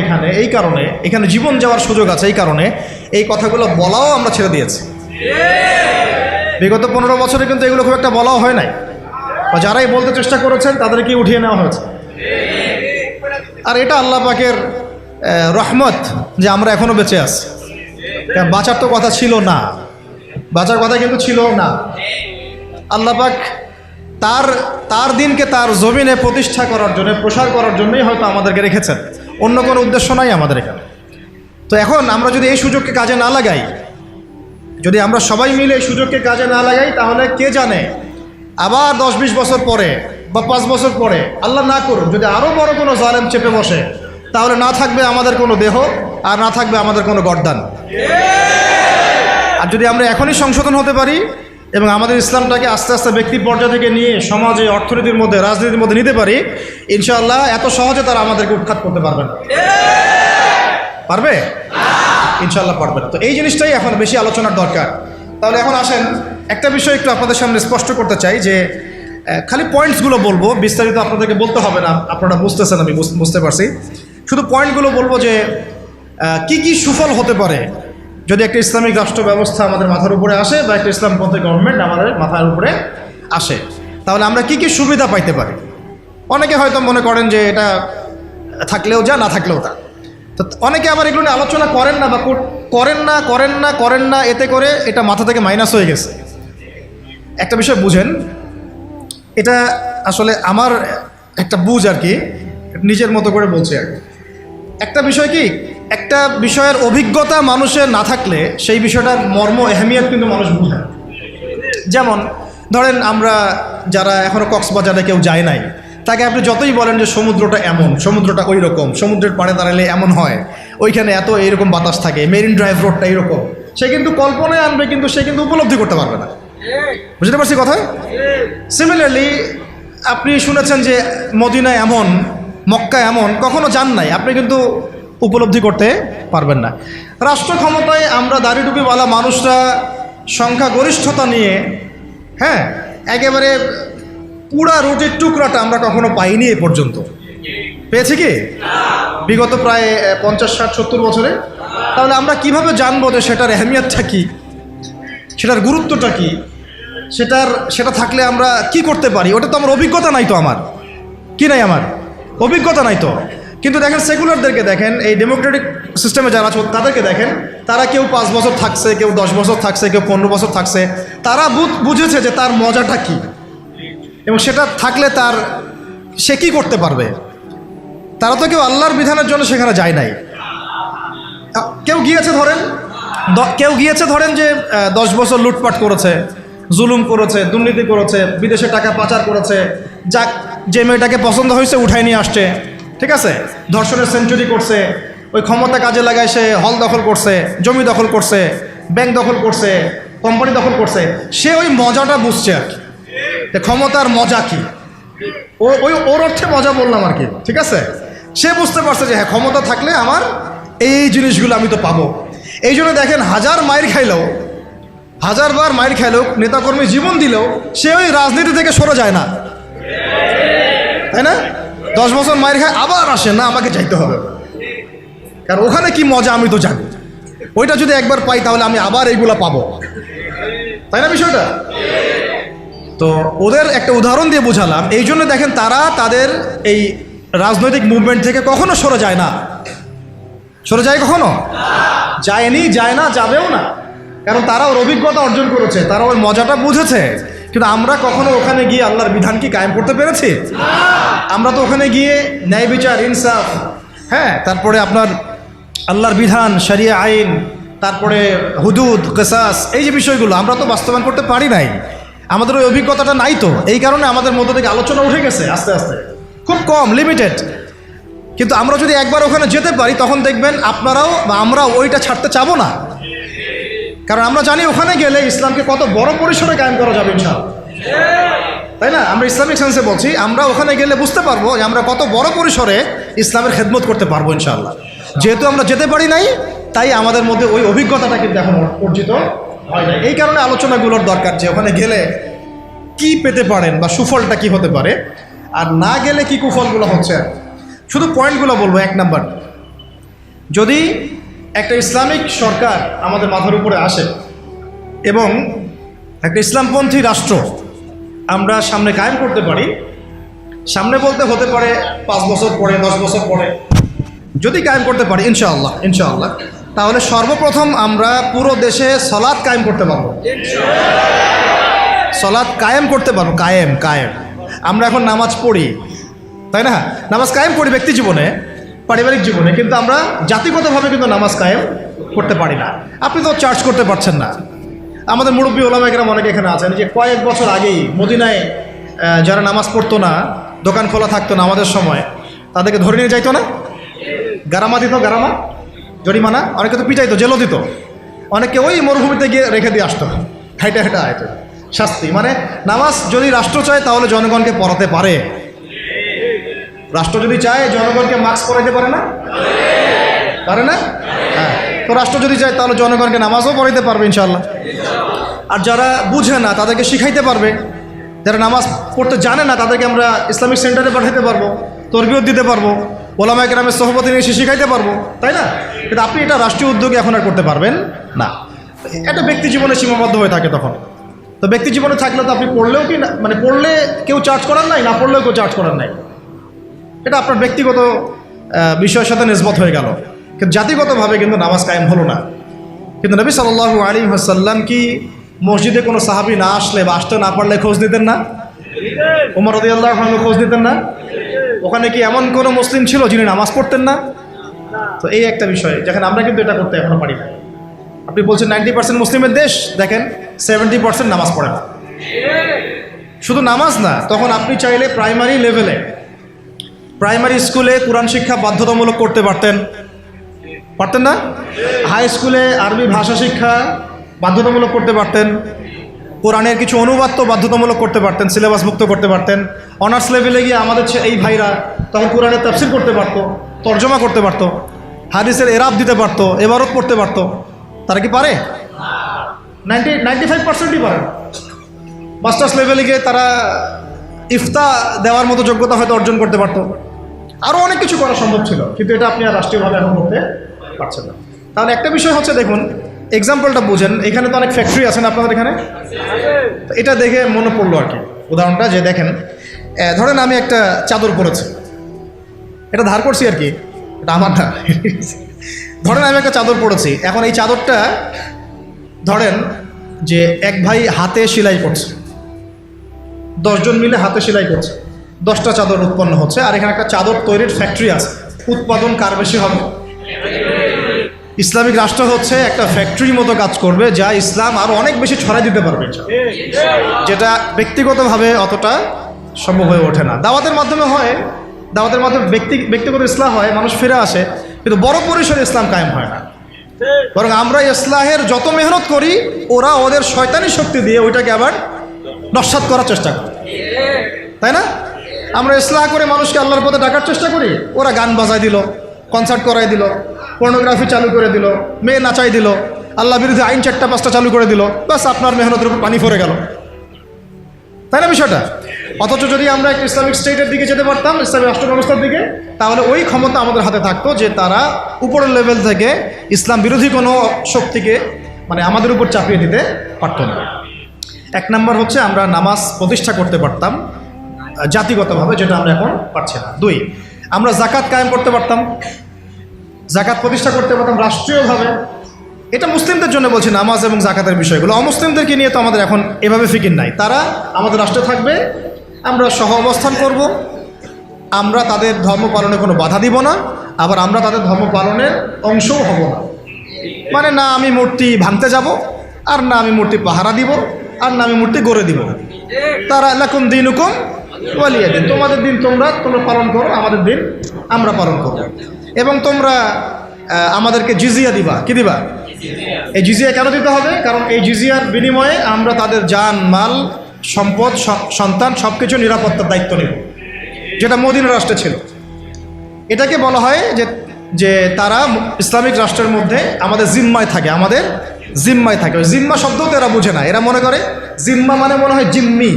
এই কারণে এখানে জীবন যাওয়ার সুযোগ আছে, এই কারণে এই কথাগুলো বলাও আমরা ছেড়ে দিয়েছি। বিগত 15 বছরে কিন্তু এগুলো খুব একটা বলাও হয় নাই, বা যারাই বলতে চেষ্টা করেছেন তাদেরকে উঠিয়ে নেওয়া হয়েছে। আর এটা আল্লাহ পাকের রহমত যে আমরা এখনো বেঁচে আছি। বাঁচার তো কথা ছিল না, বাঁচার কথা কিন্তু ছিল না। আল্লাহ পাক তার দিনকে তার জমিনে প্রতিষ্ঠা করার জন্য, প্রসার করার জন্যই হয়তো আমাদেরকে রেখেছেন, অন্য কোনো উদ্দেশ্য নাই আমাদের এখানে। তো এখন আমরা যদি এই সুযোগকে কাজে না লাগাই, যদি আমরা সবাই মিলে এই সুযোগকে কাজে না লাগাই, তাহলে কে জানে আবার 10-20 বছর পরে বা 5 বছর পরে, আল্লাহ না করুক, যদি আরও বড় কোনো জালেম চেপে বসে, তাহলে না থাকবে আমাদের কোনো দেহ, আর না থাকবে আমাদের কোনো গর্দান। আর যদি আমরা এখনই সংশোধন হতে পারি এবং আমাদের ইসলামটাকে আস্তে আস্তে ব্যক্তি পর্যায় থেকে নিয়ে সমাজে, অর্থনীতির মধ্যে, রাজনীতির মধ্যে নিতে পারি, ইনশাআল্লাহ এত সহজে তারা আমাদেরকে উৎখাত করতে পারবে না। পারবে? ইনশাআল্লাহ পারবে না। তো এই জিনিসটাই এখন বেশি আলোচনার দরকার। তাহলে এখন আসেন, একটা বিষয় একটু আপনাদের সামনে স্পষ্ট করতে চাই, যে খালি পয়েন্টসগুলো বলবো, বিস্তারিত আপনাদেরকে বলতে হবে না, আপনারা বুঝতেছেন, আমি বুঝতে পারছি। শুধু পয়েন্টগুলো বলবো যে কি কি সুফল হতে পারে যদি একটা ইসলামিক রাষ্ট্র ব্যবস্থা আমাদের মাথার উপরে আসে, বা একটা ইসলামপন্থী গভর্নমেন্ট আমাদের মাথার উপরে আসে, তাহলে আমরা কি কি সুবিধা পাইতে পারি। অনেকে হয়তো মনে করেন যে এটা থাকলেও যা, না থাকলেও তা। তো অনেকে আবার এগুলো নিয়ে আলোচনা করেন না বা করেন না, এতে করে এটা মাথা থেকে মাইনাস হয়ে গেছে। একটা বিষয় বুঝেন, এটা আসলে আমার একটা বুঝ আর কি, নিজের মতো করে বলছি আর কি। একটা বিষয় কি, একটা বিষয়ের অভিজ্ঞতা মানুষের না থাকলে সেই বিষয়টার মর্ম এহমিয়ত কিন্তু মানুষ বুঝে না। যেমন ধরেন আমরা যারা এখনও কক্সবাজারে কেউ যায় নাই, তাকে আপনি যতই বলেন যে সমুদ্রটা এমন, সমুদ্রটা ওই রকম, সমুদ্রের পাড়ে দাঁড়ালে এমন হয়, ওইখানে এত এইরকম বাতাস থাকে, মেরিন ড্রাইভ রোডটা এইরকম, সে কিন্তু কল্পনায় আনবে, কিন্তু সে কিন্তু উপলব্ধি করতে পারবে না। বুঝতে পারছি কথা? সিমিলারলি আপনি শুনেছেন যে মদিনা এমন, মক্কা এমন, কখনো যান নাই, আপনি কিন্তু উপলব্ধি করতে পারবেন না। রাষ্ট্র ক্ষমতায় আমরা দাড়ি টুপিওয়ালা মানুষরা সংখ্যাগরিষ্ঠতা নিয়ে, হ্যাঁ, একেবারে পুরা রুটির টুকরাটা আমরা কখনো পাইনি এ পর্যন্ত। পেয়েছি কি বিগত প্রায় 50, 60, 70 বছরে? তাহলে আমরা কিভাবে জানবো যে সেটার এহমিয়তটা কী, সেটার গুরুত্বটা কী, সেটা থাকলে আমরা কি করতে পারি? ওটা তো আমার অভিজ্ঞতা নাই, তো আমার কি নাই, আমার অভিজ্ঞতা নাই তো। কিন্তু দেখেন সেকুলারদেরকে দেখেন, এই ডেমোক্রেটিক সিস্টেমে যারা আছে তাদেরকে দেখেন, তারা কেউ 5 বছর থাকছে, কেউ 10 বছর থাকছে, কেউ 15 বছর থাকছে, তারা বুঝেছে যে তার মজাটা কী, এবং সেটা থাকলে সে কী করতে পারবে। তারা তো কেউ আল্লাহর বিধানের জন্য সেখানে যায় নাই। কেউ গিয়েছে ধরেন যে 10 বছর লুটপাট করেছে, জুলুম করেছে, দুর্নীতি করেছে, বিদেশে টাকা পাচার করেছে, যে মেয়েটাকে পছন্দ হয়েছে উঠাই নিয়ে আসছে, ঠিক আছে, ধর্ষণের সেঞ্চুরি করছে, ওই ক্ষমতা কাজে লাগায় সে হল দখল করছে, জমি দখল করছে, ব্যাংক দখল করছে, কোম্পানি দখল করছে, সে ওই মজাটা বুঝছে আর কি, ক্ষমতার মজা কি, ওর অর্থে মজা বললাম আর কি, ঠিক আছে। সে বুঝতে পারছে যে হ্যাঁ, ক্ষমতা থাকলে আমার এই জিনিসগুলো আমি তো পাবো। এই জন্য দেখেন, 1000 বার মাইর খাইলেও, নেতাকর্মী জীবন দিলেও সে ওই রাজনীতি থেকে সরে যায় না, তাই না? 10 বছর মাইর খায়, আবার আসে না, আমাকে যাইতে হবে, কারণ ওখানে কি মজা আমি তো জানি, ওইটা যদি একবার পাই তাহলে আমি আবার এইগুলা পাবো, তাই না বিষয়টা? তো ওদের একটা উদাহরণ দিয়ে বোঝালাম। এই জন্য দেখেন, তারা তাদের এই রাজনৈতিক মুভমেন্ট থেকে কখনো সরে যায় না। সরে যায় কখনো? যায়নি, যায় না, যাবেও না, কারণ তারা ওর অভিজ্ঞতা অর্জন করেছে, তারা ওই মজাটা বুঝেছে। কিন্তু আমরা কখনো ওখানে গিয়ে আল্লাহর বিধান কি কায়েম করতে পেরেছি? আমরা তো ওখানে গিয়ে ন্যায় বিচার, ইনসাফ, হ্যাঁ, তারপরে আপনার আল্লাহর বিধান, শরিয়া আইন, তারপরে হুদুদ, কিসাস, এই যে বিষয়গুলো আমরা তো বাস্তবায়ন করতে পারি নাই। আমাদের ওই অভিজ্ঞতাটা নাই, তো এই কারণে আমাদের মধ্য থেকে আলোচনা উঠে গেছে আস্তে আস্তে, খুব কম, লিমিটেড। কিন্তু আমরা যদি একবার ওখানে যেতে পারি, তখন দেখবেন আপনারাও বা আমরাও ওইটা ছাড়তে চাবো না, কারণ আমরা জানি ওখানে গেলে ইসলামকে কত বড় পরিসরে কায়েম করা যাবে ইনশাআল্লাহ, তাই না? আমরা ইসলামিক সেন্সে বলছি, আমরা ওখানে গেলে বুঝতে পারবো যে আমরা কত বড় পরিসরে ইসলামের খেদমত করতে পারবো ইনশাআল্লাহ। যেহেতু আমরা যেতে পারি নাই, তাই আমাদের মধ্যে ওই অভিজ্ঞতাটা কিন্তু এখন অর্জিত হয় না। এই কারণে আলোচনাগুলোর দরকার, যে ওখানে গেলে কি পেতে পারেন বা সুফলটা কি হতে পারে, আর না গেলে কি কুফলগুলো হচ্ছে। শুধু পয়েন্টগুলো বলবো। 1 নাম্বার, যদি একটা ইসলামিক সরকার আমাদের মাথার উপরে আসে এবং একটা ইসলামপন্থী রাষ্ট্র আমরা সামনে কায়েম করতে পারি, সামনে বলতে হতে পারে 5 বছর পরে, 10 বছর পরে যদি কায়েম করতে পারি ইনশাআল্লাহ, তাহলে সর্বপ্রথম আমরা পুরো দেশে সালাত কায়েম করতে পারবো। সালাত কায়েম করতে পারবো, কায়েম। আমরা এখন নামাজ পড়ি, তাই না? নামাজ কায়েম করি ব্যক্তি জীবনে, পারিবারিক জীবনে, কিন্তু আমরা জাতিগতভাবে কিন্তু নামাজ কায়েম করতে পারি না। আপনি তো চার্জ করতে পারছেন না। আমাদের মুরব্বী ওলামা একরাম অনেকে এখানে আছেন, যে কয়েক বছর আগেই মদিনায় যারা নামাজ পড়তো না, দোকান খোলা থাকতো না আমাদের সময়, তাদেরকে ধরে নিয়ে যাইতো না, গারামা দিত, গারামা, জরিমানা, অনেকে তো পিটাইতো, জেলও দিত, অনেকে ওই মরুভূমিতে গিয়ে রেখে দিয়ে আসতো, হাইটা আয়তো শাস্তি। মানে নামাজ যদি রাষ্ট্র চায় তাহলে জনগণকে পড়াতে পারে, রাষ্ট্র যদি চায় জনগণকে মাস্ক পরাইতে পারে না? হ্যাঁ, তো রাষ্ট্র যদি চায় তাহলে জনগণকে নামাজও পড়াইতে পারবে ইনশাআল্লাহ। আর যারা বুঝে না তাদেরকে শিখাইতে পারবে, যারা নামাজ পড়তে জানে না তাদেরকে আমরা ইসলামিক সেন্টারে পাঠাইতে পারবো, তরবিয়ত দিতে পারবো, ওলামা একরামের সোহবতে নিয়ে এসে শিখাইতে পারবো, তাই না? কিন্তু আপনি এটা রাষ্ট্রীয় উদ্যোগে এখন আর করতে পারবেন না। এটা ব্যক্তি জীবনে সীমাবদ্ধ হয়ে থাকে তখন। তো ব্যক্তি জীবনে থাকলে তো আপনি পড়লেও কি না, মানে পড়লে কেউ চার্জ করার নাই, না পড়লেও কেউ চার্জ করার নাই, এটা আপনার ব্যক্তিগত বিষয়ের সাথে নিসবত হয়ে গেল, কিন্তু জাতিগতভাবে কিন্তু নামাজ কায়েম হলো না। কিন্তু নবী সাল্লাল্লাহু আলাইহি ওয়াসাল্লাম কি মসজিদে কোনো সাহাবী না আসলে বা আসতে না পারলে খোঁজ দিতেন না? ওমর রাদিয়াল্লাহু আনহু খোঁজ দিতেন না? ওখানে কি এমন কোনো মুসলিম ছিল যিনি নামাজ পড়তেন না? তো এই একটা বিষয়, যেখানে আমরা কিন্তু এটা করতে এখনো পারি না। আপনি বলছেন 90% মুসলিমের দেশ, দেখেন 70% নামাজ পড়ে না। শুধু নামাজ না, তখন আপনি চাইলে প্রাইমারি লেভেলে, প্রাইমারি স্কুলে কোরআন শিক্ষা বাধ্যতামূলক করতে পারতেন না? হাই স্কুলে আরবি ভাষা শিক্ষা বাধ্যতামূলক করতে পারতেন, কোরআনের কিছু অনুবাদ তো বাধ্যতামূলক করতে পারতেন, সিলেবাস মুক্ত করতে পারতেন। অনার্স লেভেলে গিয়ে আমাদের এই ভাইরা তখন কোরআনের তাফসীর করতে পারতো, তর্জমা করতে পারতো, হাদিসের এরাব দিতে পারতো, এবারত পড়তে পারতো। তারা কি পারে? 95%ই পারে। মাস্টার্স লেভেলে গিয়ে তারা ইফতা দেওয়ার মতো যোগ্যতা হয়তো অর্জন করতে পারতো। আরও অনেক কিছু করা সম্ভব ছিল, কিন্তু এটা আপনি আর রাষ্ট্রীয়ভাবে এখন করতে পারছেন না। তাহলে একটা বিষয় হচ্ছে, দেখুন এক্সাম্পলটা বুঝেন, এখানে তো অনেক ফ্যাক্টরি আছেন আপনাদের এখানে, এটা দেখে মনে পড়লো আর কি উদাহরণটা, যে দেখেন ধরেন আমি একটা চাদর পরেছি, এটা ধার করছি আর কি, এটা আমার না। ধরেন আমি একটা চাদর পরেছি, এখন এই চাদরটা ধরেন যে এক ভাই হাতে সেলাই করছে, 10 জন মিলে হাতে সেলাই করছে, 10টা চাদর উৎপন্ন হচ্ছে, আর এখানে একটা চাদর তৈরির ফ্যাক্টরি আছে। উৎপাদন কার বেশি হবে? ইসলামিক রাষ্ট্র হচ্ছে একটা ফ্যাক্টরির মতো কাজ করবে, যা ইসলাম আরও অনেক বেশি ছড়াই দিতে পারবে, যেটা ব্যক্তিগতভাবে অতটা সম্ভব হয়ে ওঠে না। দাওয়াতের মাধ্যমে হয়, দাওয়াতের মাধ্যমে ব্যক্তিগত ইসলাম হয়, মানুষ ফিরে আসে, কিন্তু বড় পরিসরে ইসলাম কায়েম হয় না। বরং আমরা ইসলাহের যত মেহনত করি, ওরা ওদের শয়তানি শক্তি দিয়ে ওইটাকে আবার নস্যাৎ করার চেষ্টা করে, তাই না? আমরা ইসলাহ করে মানুষকে আল্লাহর পথে ডাকার চেষ্টা করি, ওরা গান বাজায় দিল, কনসার্ট করাই দিল, পর্নোগ্রাফি চালু করে দিল, মেয়ে নাচাই দিল, আল্লাহ বিরুদ্ধে আইন 4টা-5টা চালু করে দিল, বাস আপনার মেহনতের উপর পানি পড়ে গেল, তাই না বিষয়টা? অথচ যদি আমরা একটা ইসলামিক স্টেটের দিকে যেতে পারতাম, ইসলামিক রাষ্ট্র ব্যবস্থার দিকে, তাহলে ওই ক্ষমতা আমাদের হাতে থাকতো যে তারা উপরের লেভেল থেকে ইসলাম বিরোধী কোনো শক্তিকে মানে আমাদের উপর চাপিয়ে দিতে পারত না। 1 নম্বর হচ্ছে আমরা নামাজ প্রতিষ্ঠা করতে পারতাম জাতিগতভাবে, যেটা আমরা এখন পারছি না। 2, আমরা যাকাত কায়েম করতে পারতাম, যাকাত প্রতিষ্ঠা করতে পারতাম রাষ্ট্রীয়ভাবে। এটা মুসলিমদের জন্য বলছি, নামাজ এবং যাকাতের বিষয়গুলো। অমুসলিমদেরকে নিয়ে তো আমাদের এখন এভাবে ফিকির নাই। তারা আমাদের রাষ্ট্রে থাকবে, আমরা সহ অবস্থান করব, আমরা তাদের ধর্ম পালনে কোনো বাধা দিব না, আবার আমরা তাদের ধর্ম পালনের অংশও হব না। মানে না আমি মূর্তি ভাঙতে যাব, আর না আমি মূর্তি পাহারা দিব, আর না আমি মূর্তি গড়ে দিব। তারা লাকুম দিনুকুম ওয়ালিয়া দিন, তোমাদের দিন তোমরা পালন করো, আমাদের দিন আমরা পালন করব। এবং তোমরা আমাদেরকে জিজিয়া দিবা। কি দিবা? এই জিজিয়া কেন দিতে হবে? কারণ এই জিজিয়ার বিনিময়ে আমরা তাদের জান, মাল, সম্পদ, সন্তান সব কিছু নিরাপত্তার দায়িত্ব নেব, যেটা মদিনা রাষ্ট্রে ছিল। এটাকে বলা হয় যে তারা ইসলামিক রাষ্ট্রের মধ্যে আমাদের জিম্মায় থাকে, আমাদের জিম্মায় থাকে। ওই জিম্মা শব্দও তো এরা বুঝে না, এরা মনে করে জিম্মা মানে মনে হয় জিম্মি,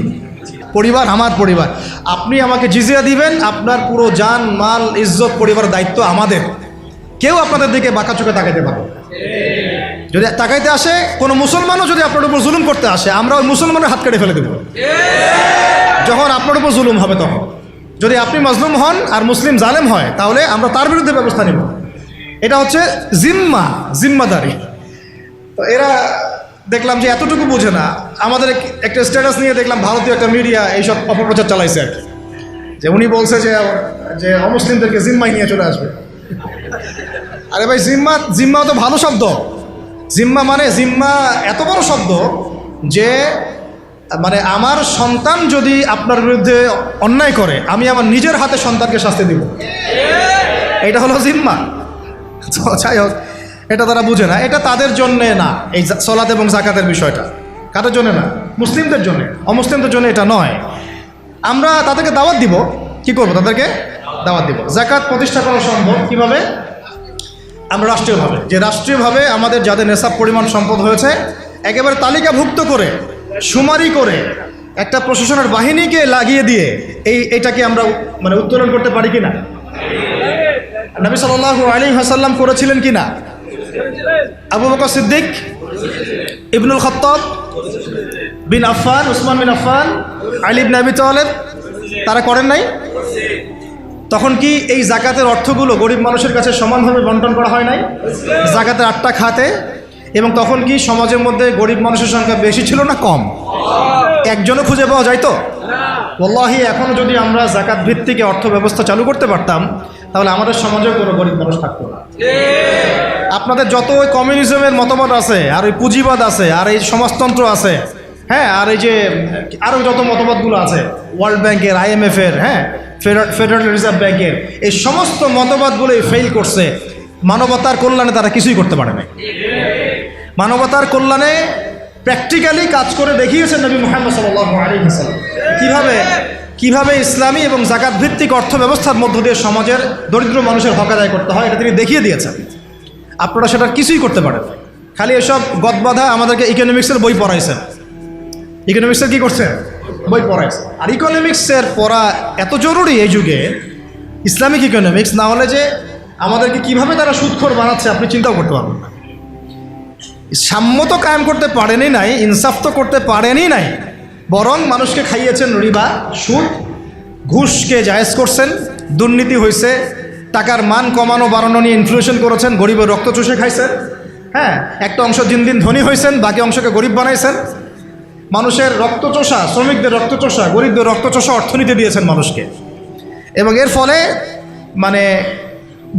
পরিবার, আমার পরিবার। আপনি আমাকে জিজিয়া দিবেন, আপনার পুরো জান, মাল, ইজ্জত, পরিবারের দায়িত্ব আমাদের। কেউ আপনাদের দিকে বাঁকা চোখে তাকাইতে পারবে। যদি তাকাইতে আসে কোনো মুসলমানও যদি আপনার উপর জুলুম করতে আসে, আমরা ওই মুসলমানের হাত কেটে ফেলে দেব যখন আপনার উপর জুলুম হবে। তখন যদি আপনি মাজলুম হন আর মুসলিম জালেম হয়, তাহলে আমরা তার বিরুদ্ধে ব্যবস্থা নেব। এটা হচ্ছে জিম্মাদারি। তো এরা দেখলাম যে এতটুকু বোঝে না। আমাদের একটা স্ট্যাটাস নিয়ে দেখলাম ভারতীয় একটা মিডিয়া এইসব অপপ্রচার চালাইছে আর কি, যে উনি বলছে যে অমুসলিমদেরকে জিম্মায় নিয়ে চলে আসবে। আরে ভাই, জিম্মা তো ভালো শব্দ। জিম্মা এত বড় শব্দ যে মানে আমার সন্তান যদি আপনার বিরুদ্ধে অন্যায় করে, আমি আমার নিজের হাতে সন্তানকে শাস্তি দিব, এটা হলো জিম্মা। তো যাই হোক, এটা তারা বুঝে না। এটা তাদের জন্যে না, এই সালাত এবং যাকাতের বিষয়টা কাদের জন্য না? মুসলিমদের জন্য। অমুসলিমদের জন্য এটা নয়। আমরা তাদেরকে দাওয়াত দিব। কি করব? তাদেরকে দাওয়াত দিব। যাকাত প্রতিষ্ঠা করা সম্ভব কিভাবে? আমরা রাষ্ট্রীয়ভাবে আমাদের যাদের নেশাব পরিমাণ সম্পদ হয়েছে, একেবারে তালিকাভুক্ত করে, শুমারি করে, একটা প্রশাসনের বাহিনীকে লাগিয়ে দিয়ে এইটাকে আমরা মানে উত্তোলন করতে পারি কিনা? নবী সাল্লাল্লাহু আলাইহি ওয়াসাল্লাম করেছিলেন কিনা? আবু বকর সিদ্দিক, ইবনুল খাত্তাব বিন আফফান, উসমান বিন আফফান, আলী ইবনে আবি তালেব, তারা করেন নাই? তখন কি এই জাকাতের অর্থগুলো গরিব মানুষের কাছে সমানভাবে বন্টন করা হয় নাই জাকাতের 8টা খাতে? এবং তখন কি সমাজের মধ্যে গরিব মানুষের সংখ্যা বেশি ছিল না কম? একজনও খুঁজে পাওয়া যায় তো? ওয়াল্লাহি এখনও যদি আমরা জাকাত ভিত্তিক অর্থ ব্যবস্থা চালু করতে পারতাম তাহলে আমাদের সমাজেও কোনো গরিব মানুষ থাকতো না। আপনাদের যত ওই কমিউনিজমের মতবাদ আছে, আর ওই পুঁজিবাদ আছে, আর এই সমাজতন্ত্র আছে, হ্যাঁ, আর এই যে আরও যত মতবাদগুলো আছে, ওয়ার্ল্ড ব্যাংকের, IMF-এর, হ্যাঁ, ফেডারেল রিজার্ভ ব্যাংকের, এই সমস্ত মতবাদগুলোই ফেল করছে। মানবতার কল্যাণে তারা কিছুই করতে পারে না। মানবতার কল্যাণে প্র্যাকটিক্যালি কাজ করে দেখিয়েছেন নবী মুহাম্মদ সাল্লাল্লাহু আলাইহি ওয়াসাল্লাম কিভাবে ইসলামী এবং জাকাত ভিত্তিক অর্থ ব্যবস্থার মধ্য দিয়ে সমাজের দরিদ্র মানুষের হক আদায় করতে হয়, এটা তিনি দেখিয়ে দিয়েছেন। আপনারা সেটা কিছুই করতে পারেন, খালি এসব গদবাধা আমাদেরকে ইকোনমিক্সের বই পড়াইছেন। ইকোনমিক্সের কী করছে? বই পড়াইছে। আর ইকোনমিক্সের পড়া এত জরুরি এই যুগে, ইসলামিক ইকোনমিক্স, না হলে যে আমাদেরকে কিভাবে তারা সুদখোর বানাচ্ছে আপনি চিন্তাও করতে পারবেন না। সাম্য তো কায়েম করতে পারেনই নাই, ইনসাফ তো করতে পারেনই নাই, বরং মানুষকে খাইয়েছেন রিবা, সুদ, ঘুষকে জায়েজ করছেন, দুর্নীতি হয়েছে, টাকার মান কমানো বাড়ানো নিয়ে ইনফ্লেশন করেছেন, গরিবের রক্ত চুষে খাইছেন, হ্যাঁ, একটা অংশ দিন দিন ধনী হয়েছেন, বাকি অংশকে গরিব বানাইছেন। মানুষের রক্তচোষা, শ্রমিকদের রক্তচোষা, গরিবদের রক্তচোষা অর্থনীতি দিয়েছেন মানুষকে, এবং এর ফলে মানে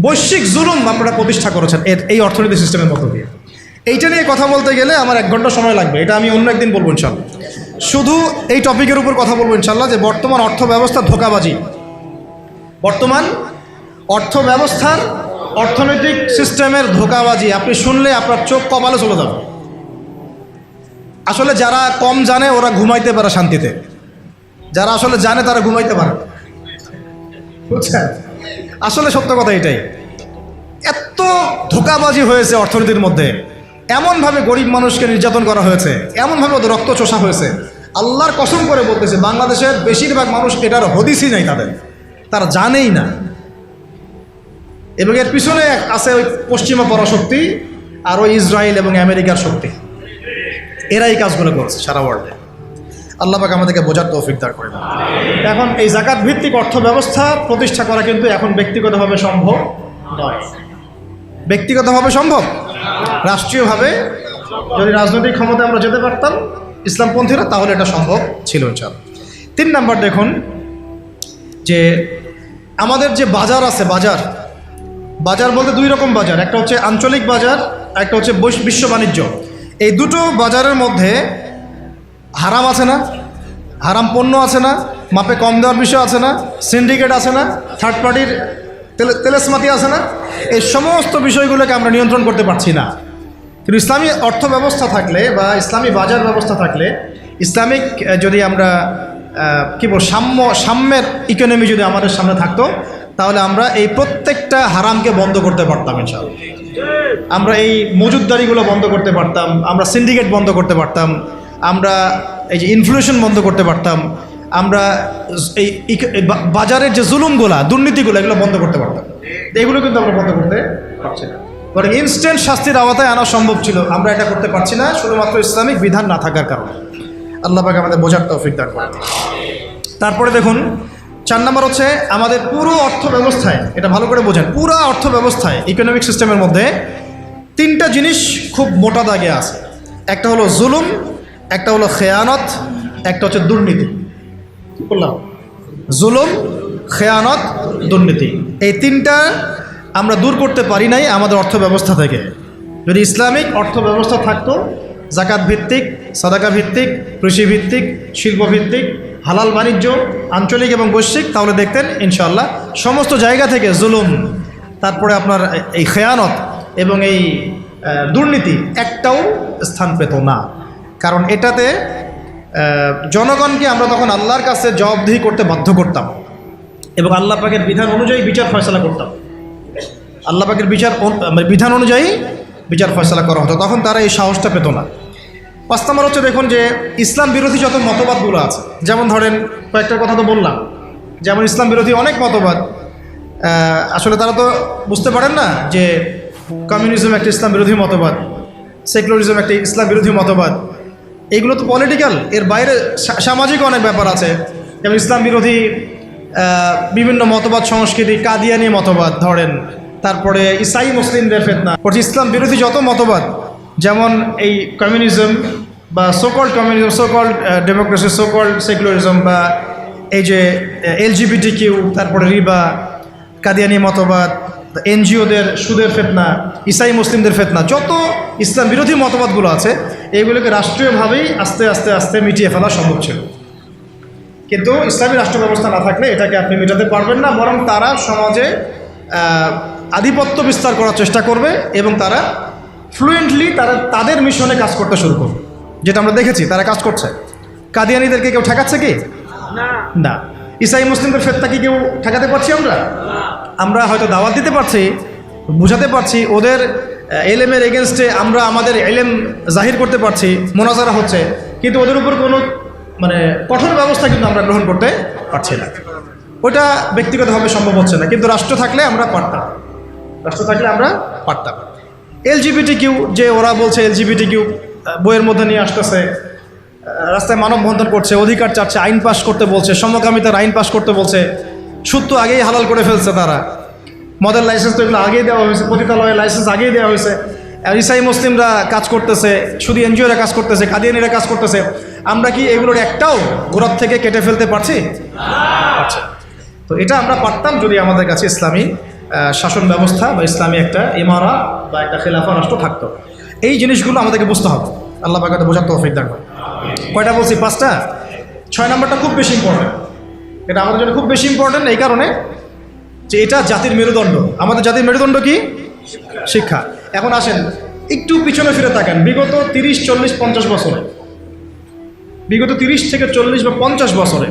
বৈশ্বিক জুলুম আপনারা প্রতিষ্ঠা করেছেন এই অর্থনীতি সিস্টেমের মধ্য দিয়ে। এইটা নিয়ে কথা বলতে গেলে আমার 1 ঘন্টা সময় লাগবে, এটা আমি অন্য একদিন বলবো ইনশাল্লাহ। শুধু এই টপিকের উপর কথা বলবো ইনশাল্লাহ, যে বর্তমান অর্থ ব্যবস্থার ধোঁকাবাজি, বর্তমান অর্থ ব্যবস্থার অর্থনৈতিক সিস্টেমের ধোঁকাবাজি আপনি শুনলে আপনার চোখ কপালে চলে যাবে। আসলে যারা কম জানে ওরা ঘুমাইতে পারে শান্তিতে, যারা আসলে জানে তারা ঘুমাইতে পারে, বুঝছেন? আসলে সত্য কথা এটাই। এত ধোঁকাবাজি হয়েছে অর্থনীতির মধ্যে, এমনভাবে গরিব মানুষকে নির্যাতন করা হয়েছে, এমনভাবে ওদের রক্ত চোষা হয়েছে। আল্লাহর কসম করে বলতেছে, বাংলাদেশের বেশিরভাগ মানুষ এটার হদিসই নাই, তারা জানেই না। এবং এর পিছনে আছে ওই পশ্চিমা পরাশক্তি আর ওই ইসরায়েল এবং আমেরিকার শক্তি, এরাই কাজগুলো করছে সারা ওয়ার্ল্ডে। আল্লাহ পাক আমাদেরকে বোঝার তৌফিক দান করেন। এখন এই জাকাত ভিত্তিক অর্থ ব্যবস্থা প্রতিষ্ঠা করা কিন্তু এখন ব্যক্তিগতভাবে সম্ভব নয়। ব্যক্তিগতভাবে সম্ভব, রাষ্ট্রীয়ভাবে যদি রাজনৈতিক ক্ষমতা আমরা যেতে পারতাম ইসলামপন্থীরা, তাহলে এটা সম্ভব ছিল ইনশাআল্লাহ। 3 নাম্বার দেখুন যে আমাদের যে বাজার আছে, বাজার বলতে 2 রকম বাজার, একটা হচ্ছে আঞ্চলিক বাজার, একটা হচ্ছে বিশ্ব বাণিজ্য। এই দুটো বাজারের মধ্যে হারাম আছে না, হারাম পণ্য আছে না, মাপে কম দেওয়ার বিষয় আছে না, সিন্ডিকেট আছে না, থার্ড পার্টির তেলেসমাতি আছে না, এই সমস্ত বিষয়গুলোকে আমরা নিয়ন্ত্রণ করতে পারছি না। কিন্তু ইসলামী অর্থ ব্যবস্থা থাকলে বা ইসলামী বাজার ব্যবস্থা থাকলে, ইসলামিক যদি আমরা কী বল সাম্যের ইকোনমি যদি আমাদের সামনে থাকতো, তাহলে আমরা এই প্রত্যেকটা হারামকে বন্ধ করতে পারতাম ইনশাআল্লাহ। আমরা এই মজুদদারিগুলো বন্ধ করতে পারতাম, আমরা সিন্ডিকেট বন্ধ করতে পারতাম, আমরা এই যে ইনফ্লেশন বন্ধ করতে পারতাম, আমরা এই বাজারের যে জুলুমগুলা, দুর্নীতিগুলো, এগুলো বন্ধ করতে পারতাম। এগুলো কিন্তু আমরা বন্ধ করতে পারছি না, বরং ইনস্ট্যান্ট শাস্তির আওতায় আনা সম্ভব ছিল, আমরা এটা করতে পারছি না শুধুমাত্র ইসলামিক বিধান না থাকার কারণে। আল্লাহ পাক আমাদের বোঝার তৌফিক দান করেন। তারপরে দেখুন 4 নম্বর হচ্ছে আমাদের পুরো অর্থ ব্যবস্থায়, এটা ভালো করে বোঝেন, পুরো অর্থ ব্যবস্থায় ইকোনমিক সিস্টেমের মধ্যে 3টা জিনিস খুব মোটা দাগে আছে। একটা হলো জুলুম, একটা হলো খেয়ানত, একটা হচ্ছে দুর্নীতি। কি বললাম? জুলুম, খেয়ানত, দুর্নীতি। এই 3টা আমরা দূর করতে পারি নাই আমাদের অর্থ ব্যবস্থা থেকে। যদি ইসলামিক অর্থ ব্যবস্থা থাকতো, জাকাত ভিত্তিক, সাদাকা ভিত্তিক, কৃষি ভিত্তিক, শিল্প ভিত্তিক, হালাল বাণিজ্য, আঞ্চলিক এবং বৈশ্বিক, তাহলে দেখতেন ইনশাআল্লাহ সমস্ত জায়গা থেকে জুলুম, তারপরে আপনার এই খেয়ানত এবং এই দুর্নীতি একটাও স্থান পেত না। কারণ এটাতে জনগণকে আমরা তখন আল্লাহর কাছে জবাবদিহি করতে বাধ্য করতাম এবং আল্লাহ পাকের বিধান অনুযায়ী বিচার ফয়সালা করতাম। আল্লাহ পাকের বিধান অনুযায়ী বিচার ফয়সালা করা হতো, তখন তারা এই সাহসটা পেত না। 5 নম্বর হচ্ছে দেখুন যে ইসলাম বিরোধী যত মতবাদগুলো আছে, যেমন ধরেন কয়েকটার কথা তো বললাম, যেমন ইসলাম বিরোধী অনেক মতবাদ, আসলে তারা তো বুঝতে পারেন না যে কমিউনিজম একটা ইসলাম বিরোধী মতবাদ, সেকুলারিজম একটা ইসলাম বিরোধী মতবাদ। এগুলো তো পলিটিক্যাল, এর বাইরে সামাজিক অনেক ব্যাপার আছে, যেমন ইসলাম বিরোধী বিভিন্ন মতবাদ সংস্কৃতি, কাদিয়ানি মতবাদ ধরেন, তারপরে ইসাই মুসলিমদের ফিতনা, ইসলাম বিরোধী যত মতবাদ, যেমন এই কমিউনিজম বা so-called communism, so-called democracy, so-called secularism, বা এই যে LGBT, তারপরে রিবা, কাদিয়ানি মতবাদ, এনজিওদের সুদের ফিতনা, ইসাই মুসলিমদের ফিতনা, যত ইসলাম বিরোধী মতবাদগুলো আছে এইগুলোকে রাষ্ট্রীয়ভাবেই আস্তে আস্তে আস্তে মিটিয়ে ফেলা সম্ভব ছিল। কিন্তু ইসলামী রাষ্ট্র ব্যবস্থা না থাকলে এটাকে আপনি মেটাতে পারবেন না, বরং তারা সমাজে আধিপত্য বিস্তার করার চেষ্টা করবে এবং তারা ফ্লুয়েন্টলি তাদের মিশনে কাজ করতে শুরু করবে, যেটা আমরা দেখেছি তারা কাজ করছে। কাদিয়ানিদেরকে কেউ ঠেকাচ্ছে কি? না। ইসাই মুসলিমদের ফিতনা কি কেউ ঠেকাতে পারছি? আমরা হয়তো দাওয়াত দিতে পারছি, বুঝাতে পারছি, ওদের এলেমের এগেনস্টে আমরা আমাদের এলেম জাহির করতে পারছি, মোনাজারা হচ্ছে, কিন্তু ওদের উপর কোনো কঠোর ব্যবস্থা কিন্তু আমরা গ্রহণ করতে পারছি না। ওইটা ব্যক্তিগতভাবে সম্ভব হচ্ছে না, কিন্তু রাষ্ট্র থাকলে আমরা পারতাম। LGBT, যে ওরা বলছে LGBT বইয়ের মধ্যে নিয়ে আসতেছে, রাস্তায় মানববন্ধন করছে, অধিকার চাচ্ছে, আইন পাশ করতে বলছে, সমকামিতার আইন পাশ করতে বলছে, সুদ তো আগেই হালাল করে ফেলছে তারা, মদের লাইসেন্স তো এগুলো আগেই দেওয়া হয়েছে, পতিতালয়ের লাইসেন্স আগেই দেওয়া হয়েছে। আর ইসাই মুসলিমরা কাজ করতেছে, শুধু এনজিওরা কাজ করতেছে, কাদিয়ানিরা কাজ করতেছে। আমরা কি এগুলোর একটাও গোড়ার থেকে কেটে ফেলতে পারছি? আচ্ছা, তো এটা আমরা পারতাম যদি আমাদের কাছে ইসলামী শাসন ব্যবস্থা বা ইসলামী একটা ইমারা বা একটা খেলাফা রাষ্ট্র থাকতো। এই জিনিসগুলো আমাদেরকে বুঝতে হবে। আল্লাহ পাক বোঝার তৌফিক দান করুন। কয়টা বলছি? 5টা। 6 নম্বরটা খুব বেশি ইম্পর্টেন্ট। এটা আমাদের জন্য খুব বেশি ইম্পর্টেন্ট এই কারণে যে এটা জাতির মেরুদণ্ড। আমাদের জাতির মেরুদণ্ড কি? শিক্ষা। এখন আসেন একটু পিছনে ফিরে তাকান, বিগত 30, 40, 50 বছরে, বিগত 30 থেকে 40 বা 50 বছরে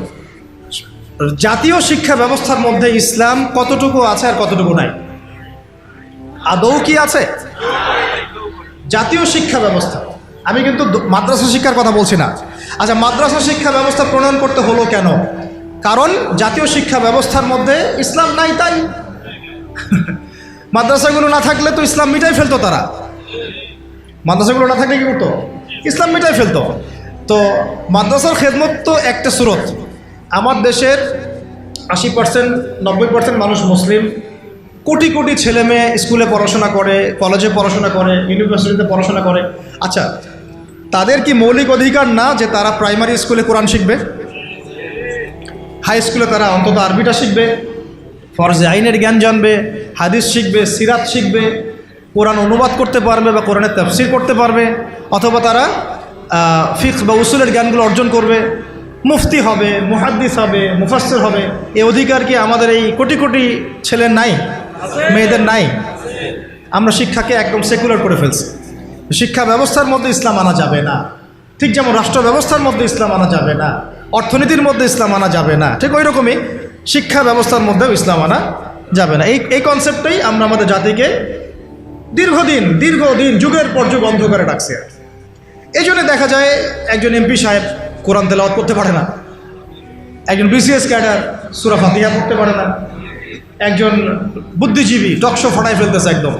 জাতীয় শিক্ষা ব্যবস্থার মধ্যে ইসলাম কতটুকু আছে আর কতটুকু নাই? আদৌ কি আছে? জাতীয় শিক্ষা ব্যবস্থা, আমি কিন্তু মাদ্রাসা শিক্ষার কথা বলছি না। আচ্ছা, মাদ্রাসা শিক্ষা ব্যবস্থা প্রণয়ন করতে হলো কেন? কারণ জাতীয় শিক্ষা ব্যবস্থার মধ্যে ইসলাম নাই, তাই। মাদ্রাসাগুলো না থাকলে তো ইসলাম মিটাই ফেলতো তারা। মাদ্রাসাগুলো না থাকলে কি করতো? ইসলাম মিটাই ফেলতো। তো মাদ্রাসার খেদমত তো একটা সুরত। আমার দেশের 80%, 90% মানুষ মুসলিম, কোটি কোটি ছেলে মেয়ে স্কুলে পড়াশোনা করে, কলেজে পড়াশোনা করে, ইউনিভার্সিটিতে পড়াশোনা করে। আচ্ছা, তাদের কি মৌলিক অধিকার না যে তারা প্রাইমারি স্কুলে কোরআন শিখবে, হাই স্কুলে তারা অন্তত আরবিটা শিখবে, ফরজে আইনের জ্ঞান জানবে, হাদিস শিখবে, সিরাত শিখবে, কোরআন অনুবাদ করতে পারবে বা কোরআনের তাফসীর করতে পারবে, অথবা তারা ফিকহ বা উসুলের জ্ঞানগুলো অর্জন করবে, মুফতি হবে, মুহাদ্দিস হবে, মুফাসসির হবে। এই অধিকার কি আমাদের এই কোটি কোটি ছেলের নাই, মেয়েদের নাই? আমরা শিক্ষাকে একদম সেকুলার করে ফেলছি। শিক্ষা ব্যবস্থার মধ্যে ইসলাম আনা যাবে না, ঠিক যেমন রাষ্ট্র ব্যবস্থার মধ্যে ইসলাম আনা যাবে না, অর্থনীতির মধ্যে ইসলাম আনা যাবে না, ঠিক ওই রকমই শিক্ষা ব্যবস্থার মধ্যেও ইসলাম আনা যাবে না। এই কনসেপ্টটাই আমরা আমাদের জাতিকে দীর্ঘদিন যুগের পর যুগ অন্ধকারে রাখছি। এই জন্য দেখা যায় একজন এমপি সাহেব কোরআন তেলাওয়াত করতে পারে না, একজন BCS ক্যাডার সূরা ফাতিহা পড়তে পারে না, একজন বুদ্ধিজীবী টকশো ফাটাই ফেলতেছে, একদম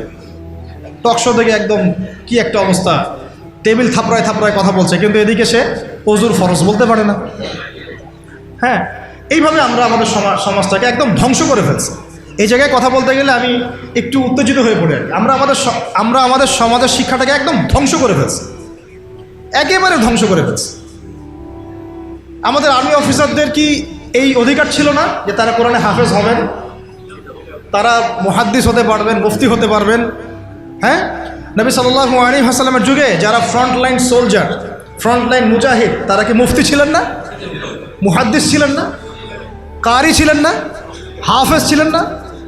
টকশো থেকে একদম কি একটা অবস্থা, টেবিল থাপড়ায় থাপড়ায় কথা বলছে, কিন্তু এদিকে সে ওযুর ফরজ বলতে পারে না। হ্যাঁ, এইভাবে আমরা আমাদের সমাজটাকে একদম ধ্বংস করে ফেলছি। এই জায়গায় কথা বলতে গেলে আমি একটু উত্তেজিত হয়ে পড়ি। আমরা আমাদের সমাজের শিক্ষাটাকে একদম ধ্বংস করে ফেলছি, একেবারে ধ্বংস করে ফেলছি। আমাদের আর্মি অফিসারদের কি এই অধিকার ছিল না যে তারা কোরআনে হাফেজ হবেন, তারা মুহাদ্দিস হতে পারবেন, মুফতি হতে পারবেন? হ্যাঁ, নবী সাল্লাল্লাহু আলাইহি ওয়াসাল্লামের যুগে যারা ফ্রন্টলাইন সোলজার, ফ্রন্টলাইন মুজাহিদ, তারা কি মুফতি ছিলেন না? মুহাদ্দিস ছিলেন না? কারি ছিলেন না? হাফেজ ছিলেন না?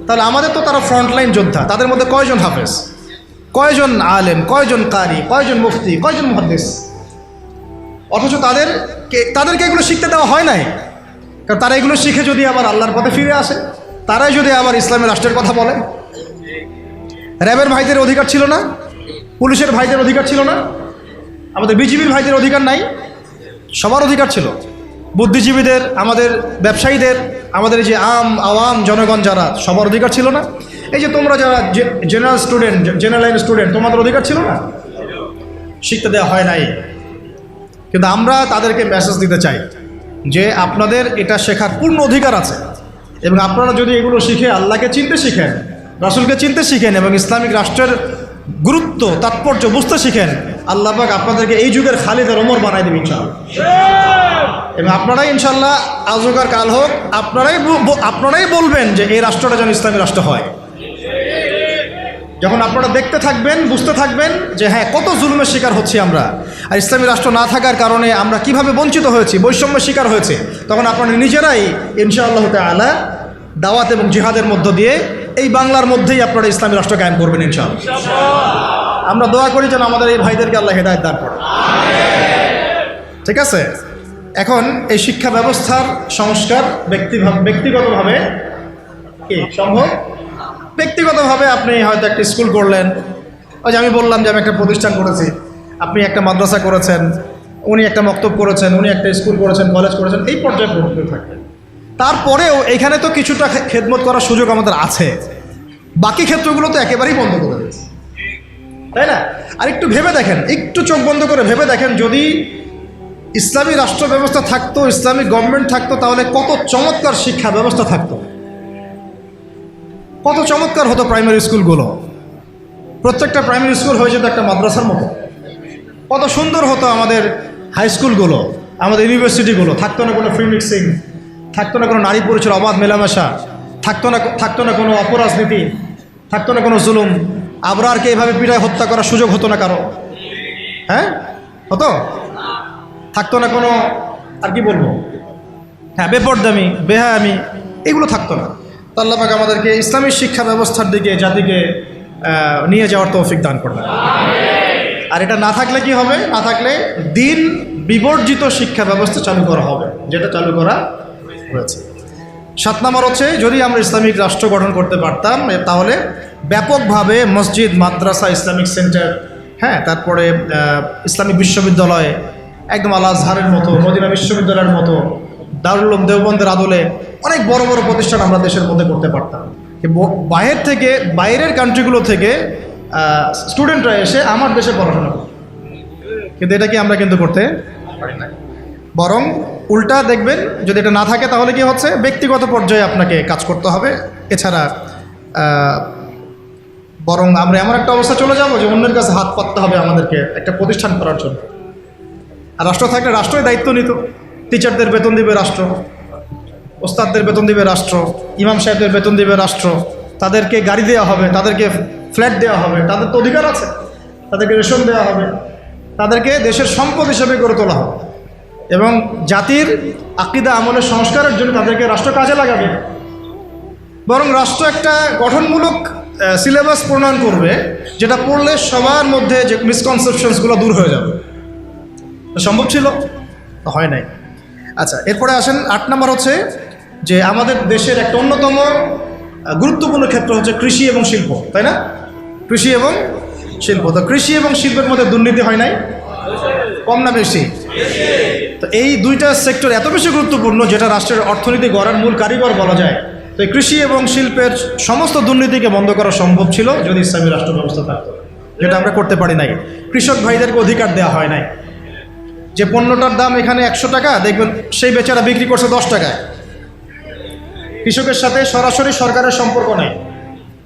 তাহলে আমাদের তো তারা ফ্রন্টলাইন যোদ্ধা। তাদের মধ্যে কয়জন হাফেজ, কয়জন আলেম, কয়জন কারি, কয়জন মুফতি, কয়জন মুহাদ্দিস? অথচ তাদেরকে এগুলো শিখতে দেওয়া হয় নাই। কারণ তারা এগুলো শিখে যদি আবার আল্লাহর পথে ফিরে আসে, তারাই যদি আবার ইসলামের রাষ্ট্রের কথা বলে। র্যাবের ভাইদের অধিকার ছিল না? পুলিশের ভাইদের অধিকার ছিল না? আমাদের বিজিবির ভাইদের অধিকার নাই? সবার অধিকার ছিল। বুদ্ধিজীবীদের, আমাদের ব্যবসায়ীদের, আমাদের যে আওয়াম জনগণ যারা, সবার অধিকার ছিল না? এই যে তোমরা যারা জেনারেল লাইন স্টুডেন্ট, তোমাদের অধিকার ছিল না? শিখতে দেওয়া হয় নাই। কিন্তু আমরা তাদেরকে মেসেজ দিতে চাই যে আপনাদের এটা শেখার পূর্ণ অধিকার আছে, এবং আপনারা যদি এগুলো শিখে আল্লাহকে চিনতে শিখেন, রাসূলকে চিনতে শিখেন এবং ইসলামিক রাষ্ট্রের গুরুত্ব তাৎপর্য বুঝতে শিখেন, আল্লাহ পাক আপনাদেরকে এই যুগের খালিদ আর ওমর বানাই দেবে ইনশাআল্লাহ। এবং আপনারাই ইনশাআল্লাহ আজ হোক আর কাল হোক আপনারাই বলবেন যে এই রাষ্ট্রটা যেন ইসলামী রাষ্ট্র হয়। যখন আপনারা দেখতে থাকবেন, বুঝতে থাকবেন যে হ্যাঁ কত জুলুমের শিকার হচ্ছি আমরা, আর ইসলামী রাষ্ট্র না থাকার কারণে আমরা কিভাবে বঞ্চিত হয়েছি, বৈষম্যের শিকার হয়েছে, তখন আপনারা নিজেরাই ইনশাআল্লাহ তাআলা দাওয়াত এবং জিহাদের মধ্য দিয়ে এই বাংলার মধ্যেই আপনারা ইসলামী রাষ্ট্র কায়েম করবেন ইনশাআল্লাহ। আমরা দোয়া করি যেন আমাদের এই ভাইদেরকে আল্লাহ হেদায়েত দান করেন। ঠিক আছে, এখন এই শিক্ষা ব্যবস্থার সংস্কার ব্যক্তিগতভাবে কি সম্ভব? ব্যক্তিগতভাবে আপনি হয়তো একটা স্কুল করলেন, ওই যে আমি বললাম যে আমি একটা প্রতিষ্ঠান করেছি, আপনি একটা মাদ্রাসা করেছেন, উনি একটা মক্তব করেছেন, উনি একটা স্কুল করেছেন, কলেজ করেছেন, এই পর্যায়ে পৌঁছতে থাকবেন। তারপরেও এখানে তো কিছুটা খেদমত করার সুযোগ আমাদের আছে, বাকি ক্ষেত্রগুলো তো একেবারেই বন্ধ করে দিয়েছে, তাই না? আর একটু ভেবে দেখেন, একটু চোখ বন্ধ করে ভেবে দেখেন, যদি ইসলামী রাষ্ট্র ব্যবস্থা থাকতো, ইসলামিক গভর্নমেন্ট থাকতো, তাহলে কত চমৎকার শিক্ষা ব্যবস্থা থাকতো, কত চমৎকার হতো প্রাইমারি স্কুলগুলো। প্রত্যেকটা প্রাইমারি স্কুল হয়ে যেত একটা মাদ্রাসার মতো, কত সুন্দর হতো আমাদের হাই স্কুলগুলো, আমাদের ইউনিভার্সিটিগুলো। থাকতো না কোনো ফ্রি মিক্সিং, থাকতো না কোনো নারী পুরুষের অবাধ মেলামেশা, থাকতো না কোনো অপরাজনীতি, থাকতো না কোনো জুলুম, আবরারকে এভাবে পিটায় হত্যা করার সুযোগ হতো না কারো, হ্যাঁ হতো? থাকতো না কোনো, আর কি বলবো, হ্যাঁ বেপরদামি, বেহায়ামি, এগুলো থাকতো না। তো আল্লাহ পাক আমাদেরকে ইসলামী শিক্ষা ব্যবস্থার দিকে জাতিকে নিয়ে যাওয়ার তৌফিক দান করবেন। আর এটা না থাকলে কি হবে? না থাকলে দিন বিবর্জিত শিক্ষা ব্যবস্থা চালু করা হবে, যেটা চালু করা হয়েছে। 7 নম্বর হচ্ছে, যদি আমরা ইসলামিক রাষ্ট্র গঠন করতে পারতাম তাহলে ব্যাপকভাবে মসজিদ, মাদ্রাসা, ইসলামিক সেন্টার, হ্যাঁ, তারপরে ইসলামিক বিশ্ববিদ্যালয়, একদম আল আজহারের মতো, মদিনা বিশ্ববিদ্যালয়ের মতো, দারুল উলুম দেওবন্দের আদলে অনেক বড় বড় প্রতিষ্ঠান আমরা দেশের মধ্যে করতে পারতাম। বাইরের কান্ট্রিগুলো থেকে স্টুডেন্টরা এসে আমার দেশে পড়াশোনা করে, কিন্তু এটা কি আমরা কিন্তু করতে পারি না। বরং উল্টা দেখবেন, যদি এটা না থাকে তাহলে কি হচ্ছে, ব্যক্তিগত পর্যায়ে আপনাকে কাজ করতে হবে। এছাড়া বরং আমরা এমন একটা অবস্থা চলে যাব যে অন্যের কাছে হাত পাততে হবে আমাদেরকে একটা প্রতিষ্ঠান করার জন্য। আর রাষ্ট্র থাকলে রাষ্ট্রই দায়িত্ব নিত, টিচারদের বেতন দিবে রাষ্ট্র, ওস্তাদদের বেতন দিবে রাষ্ট্র, ইমাম সাহেবদের বেতন দিবে রাষ্ট্র, তাদেরকে গাড়ি দেওয়া হবে, তাদেরকে ফ্ল্যাট দেওয়া হবে, তাদের তো অধিকার আছে, তাদেরকে রেশন দেওয়া হবে, তাদেরকে দেশের সম্পদ হিসেবে গড়ে তোলা হবে এবং জাতির আকীদা আমলের সংস্কারের জন্য তাদেরকে রাষ্ট্র কাজে লাগাবে। বরং রাষ্ট্র একটা গঠনমূলক সিলেবাস প্রণয়ন করবে, যেটা পড়লে সবার মধ্যে যে মিসকনসেপশনসগুলো দূর হয়ে যাবে। সম্ভব ছিল? হয় নাই। আচ্ছা, এরপরে আসেন 8 নম্বর হচ্ছে যে আমাদের দেশের একটা অন্যতম গুরুত্বপূর্ণ ক্ষেত্র হচ্ছে কৃষি এবং শিল্প, তাই না? কৃষি এবং শিল্প। তো কৃষি এবং শিল্পের মধ্যে দুর্নীতি হয় নাই? কম না বেশি? তো এই দুইটা সেক্টর এত বেশি গুরুত্বপূর্ণ, যেটা রাষ্ট্রের অর্থনীতি গড়ার মূল কারিগর বলা যায়। তো এই কৃষি এবং শিল্পের সমস্ত দুর্নীতিকে বন্ধ করা সম্ভব ছিল যদি ইসলামী রাষ্ট্র ব্যবস্থা থাকতো, যেটা আমরা করতে পারি নাই। কৃষক ভাইদেরকে অধিকার দেওয়া হয় নাই। যে পণ্যটার দাম এখানে 100 টাকা, দেখবেন সেই বেচারা বিক্রি করছে 10 টাকায়। কৃষকের সাথে সরাসরি সরকারের সম্পর্ক নেই,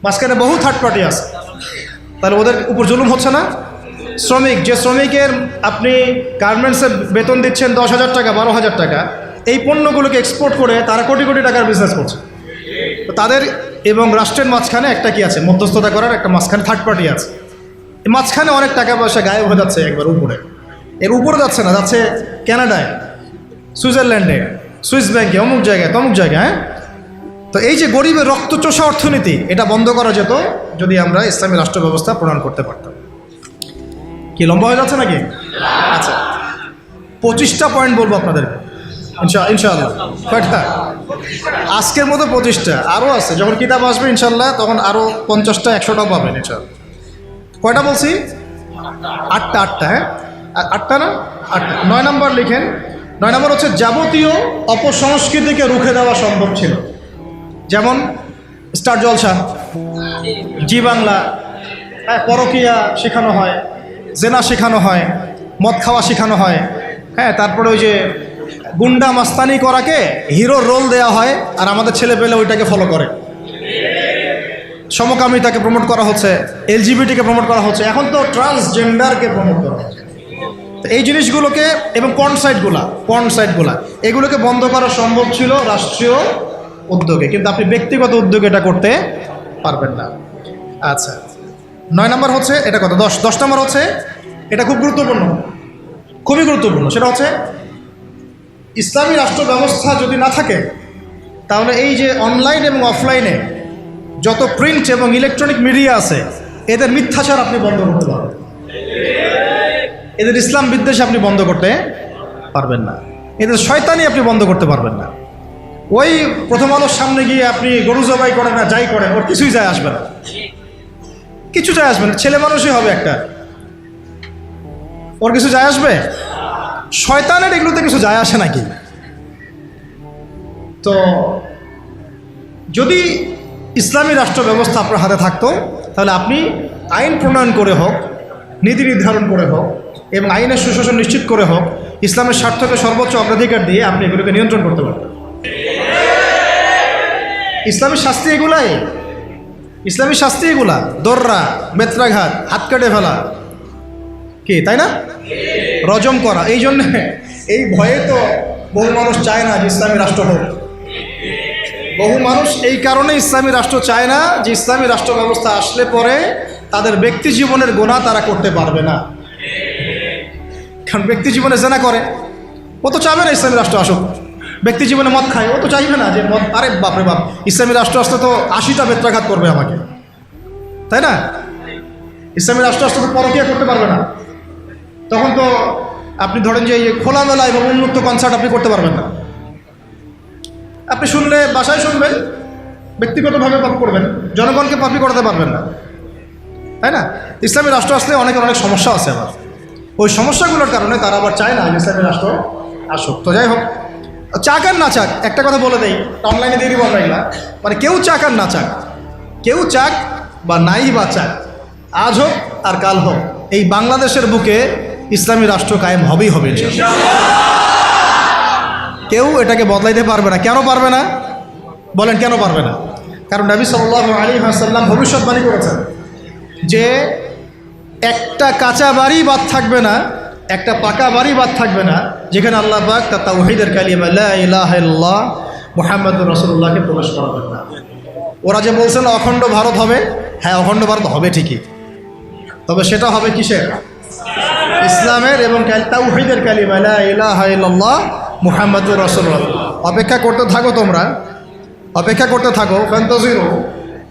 মাঝখানে বহু থার্ড পার্টি আছে। তাহলে ওদের উপর জুলুম হচ্ছে না? শ্রমিক, যে শ্রমিকের আপনি গার্মেন্টসে বেতন দিচ্ছেন 10,000 টাকা, 12,000 টাকা, এই পণ্যগুলোকে এক্সপোর্ট করে তারা কোটি কোটি টাকার বিজনেস করছে। তো তাদের এবং রাষ্ট্রের মাঝখানে একটা কি আছে, মধ্যস্থতা করার একটা মাঝখানে থার্ড পার্টি আছে। এই মাঝখানে অনেক টাকা পয়সা গায়েব হয়ে যাচ্ছে একবার উপরে। এর উপরে যাচ্ছে না, যাচ্ছে কানাডায়, সুইজারল্যান্ডে, সুইস ব্যাংকে, অমুক জায়গায়, তমুক জায়গায়। হ্যাঁ, তো এই যে গরিবের রক্তচোষা অর্থনীতি, এটা বন্ধ করা যেত যদি আমরা ইসলামী রাষ্ট্র ব্যবস্থা প্রণয়ন করতে পারতাম। কি লম্বা হয়ে যাচ্ছে নাকি? আচ্ছা, 25টা পয়েন্ট বলবো আপনাদের ইনশাআল্লাহ। কয়টা? আজকের মতো 25টা, আরও আছে। যখন কিতাব আসবে ইনশাআল্লাহ তখন আরও 50টা 100টাও পাবেন ইনশাআল্লাহ। কয়টা বলছি? 8টা। হ্যাঁ, 8টা না? 8টা। 9 নম্বর লিখেন। 9 নম্বর হচ্ছে যাবতীয় অপসংস্কৃতিকে রুখে দেওয়া সম্ভব ছিল। যেমন স্টার জলসা, জি বাংলা, হ্যাঁ, পরকীয়া শেখানো হয়, জেনা শেখানো হয়, মদ খাওয়া শেখানো হয়, হ্যাঁ, তারপরে ওই যে গুন্ডা মাস্তানি করাকে হিরোর রোল দেওয়া হয়, আর আমাদের ছেলে পেলে ওইটাকে ফলো করে। সমকামিতাকে প্রমোট করা হচ্ছে, এলজিবিটিকে প্রমোট করা হচ্ছে, এখন তো ট্রান্সজেন্ডারকে প্রমোট করা হচ্ছে। এই জিনিসগুলোকে এবং পর্ন সাইটগুলা এগুলোকে বন্ধ করা সম্ভব ছিল রাষ্ট্রীয় উদ্যোগে, কিন্তু আপনি ব্যক্তিগত উদ্যোগে এটা করতে পারবেন না। আচ্ছা, 9 নম্বর হচ্ছে এটা কত, 10 নম্বর হচ্ছে এটা খুব গুরুত্বপূর্ণ, খুবই গুরুত্বপূর্ণ। সেটা হচ্ছে ইসলামী রাষ্ট্র ব্যবস্থা যদি না থাকে, তাহলে এই যে অনলাইন এবং অফলাইনে যত প্রিন্ট এবং ইলেকট্রনিক মিডিয়া আছে, এদের মিথ্যাচার আপনি বন্ধ করতে পারবেন, এদের ইসলাম বিদ্বেষ আপনি বন্ধ করতে পারবেন না, এদের শয়তানি আপনি বন্ধ করতে পারবেন না। ওই প্রথম আলোর সামনে গিয়ে আপনি গরু জবাই করেন না যাই করেন, ওর কিছুই যায় আসবে না, কিছু যায় আসবে না। ছেলে মানুষই হবে একটা, ওর কিছু যায় আসবে? শয়তানের এগুলোতে কিছু যায় আসে নাকি? তো যদি ইসলামী রাষ্ট্র ব্যবস্থা আপনার হাতে থাকতো, তাহলে আপনি আইন প্রণয়ন করে হোক, নীতি নির্ধারণ করে হোক এবং আইনের সুশাসন নিশ্চিত করে হোক, ইসলামের স্বার্থকে সর্বোচ্চ অগ্রাধিকার দিয়ে আপনি এগুলোকে নিয়ন্ত্রণ করতে পারবেন। ইসলামী শাস্তি এগুলাই, ইসলামী শাস্তি এগুলা, দর্রা, বেত্রাঘাত, হাত কেটে ফেলা, কি তাই না, রজম করা। এই জন্যে এই ভয়ে তো বহু মানুষ চায় না যে ইসলামী রাষ্ট্র হোক। বহু মানুষ এই কারণে ইসলামী রাষ্ট্র চায় না যে ইসলামী রাষ্ট্র ব্যবস্থা আসলে পরে তাদের ব্যক্তি জীবনের গুনাহ তারা করতে পারবে না। কারণ ব্যক্তি জীবনে জেনা করে, ও তো চাবে না ইসলামী রাষ্ট্র আসুক। ব্যক্তি জীবনে মদ খায়, ও তো চাইবে না যে মদ, আরে বাপরে বাপ, ইসলামী রাষ্ট্র আসলে তো 80টা বেত্রাঘাত করবে আমাকে, তাই না? ইসলামী রাষ্ট্র আসলে তো পরকীয়া করতে পারবে না। তখন তো আপনি ধরেন যে এই খোলামেলা এবং উন্মুক্ত কনসার্ট আপনি করতে পারবেন না। আপনি শুনলে বাসায় শুনবেন, ব্যক্তিগতভাবে পাপ করবেন, জনগণকে পাপি করতে পারবেন না, তাই না? ইসলামী রাষ্ট্র আসলে অনেক সমস্যা আছে আবার, ওই সমস্যাগুলোর কারণে তারা আবার চায় না ইসলামী রাষ্ট্র আসুক। তো যাই হোক, চাক আর না চাক, একটা কথা বলে দেই, অনলাইনে দিয়ে দিব আমরা এগুলা, মানে কেউ চাক আর না চাক, কেউ চাক বা নাই বা চাক, আজ হোক আর কাল হোক, এই বাংলাদেশের বুকে ইসলামী রাষ্ট্র কায়েম হবেই হবে ইনশাআল্লাহ। কেউ এটাকে বদলাইতে পারবে না। কেন পারবে না বলেন, কেন পারবে না? কারণ নবী সাল্লাল্লাহু আলাইহি ওয়াসাল্লাম ভবিষ্যৎবাণী করেছেন যে একটা কাঁচা বাড়ি বাদ থাকবে না, একটা পাকা বাড়ি বাদ থাকবে না, যেখানে আল্লাহ পাক তার তাওহীদের কালিমা লা ইলাহা ইল্লাল্লাহ মুহাম্মাদুর রাসূলুল্লাহকে প্রকাশ করাবেন না। ওরা যে বলছেন অখণ্ড ভারত হবে, হ্যাঁ অখণ্ড ভারত হবে ঠিকই, তবে সেটা হবে কিসের? ইসলামের এবং তাওহীদের কালিমা লা ইলাহা ইল্লাল্লাহ মুহাম্মাদুর রাসূলুল্লাহ। অপেক্ষা করতে থাকো, তোমরা অপেক্ষা করতে থাকো, ফান্তাজিরু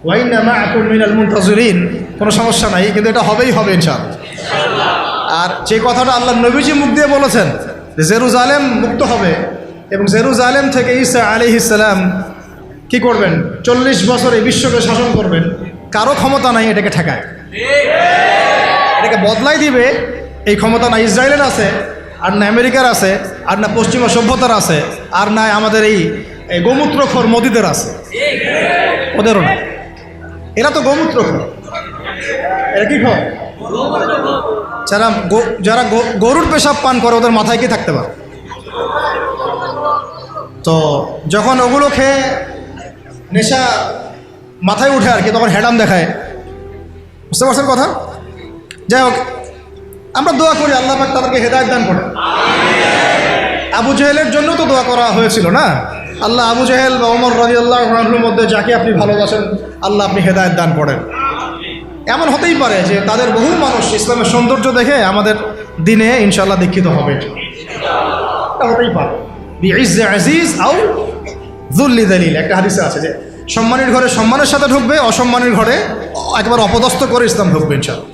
ওয়া ইন্না মাআকুম মিনাল মুনতাজিরিন। কোনো সমস্যা নাই, কিন্তু এটা হবেই হবে ইনশাআল্লাহ। আর যে কথাটা আল্লাহ নবীজি মুখ দিয়ে বলেছেন যে জেরুজালেম মুক্ত হবে এবং জেরুজালেম থেকে ঈসা আলাইহিস সালাম কি করবেন, 40 বছর এই বিশ্বকে শাসন করবেন, কারো ক্ষমতা নাই এটাকে ঠেকায়, এটাকে বদলাই দিবে। এই ক্ষমতা না ইসরায়েলের আছে, আর না আমেরিকার আছে, আর না পশ্চিমা সভ্যতার আছে, আর না আমাদের এই গোমূত্রখোর মোদিদের আছে, ওদেরও না। এরা তো গোমূত্রখোর, এরা কি খোর? যারা গরুর পেশাব পান করে ওদের মাথায় কি থাকতে পারে? তো যখন ওগুলো খেয়ে নেশা মাথায় উঠে আর কি, তখন হেডাম দেখায়, বুঝতে পারছেন কথা? যাই হোক, আমরা দোয়া করি আল্লাহ পাক তাদেরকে হেদায়েত দান করেন। আবু জেহেলের জন্য তো দোয়া করা হয়েছিল না, আল্লাহ আবু জেহেল বা ওমর রাদিয়াল্লাহু আনহুর মধ্যে যাকে আপনি ভালোবাসেন আল্লাহ আপনি হেদায়েত দান করেন। এমন হতেই পারে যে তাদের বহু মানুষ ইসলামের সৌন্দর্য দেখে আমাদের দিনে ইনশাআল্লাহ দীক্ষিত হবে, এটা হতেই পারে। বিইজ্জে আজিজ আও যুল্লি যালিল, একটা হাদিসে আছে যে সম্মানের ঘরে সম্মানের সাথে ঢুকবে, অসম্মানের ঘরে একেবারে অপদস্থ করে ইসলাম ঢুকবে ইনশাআল্লাহ।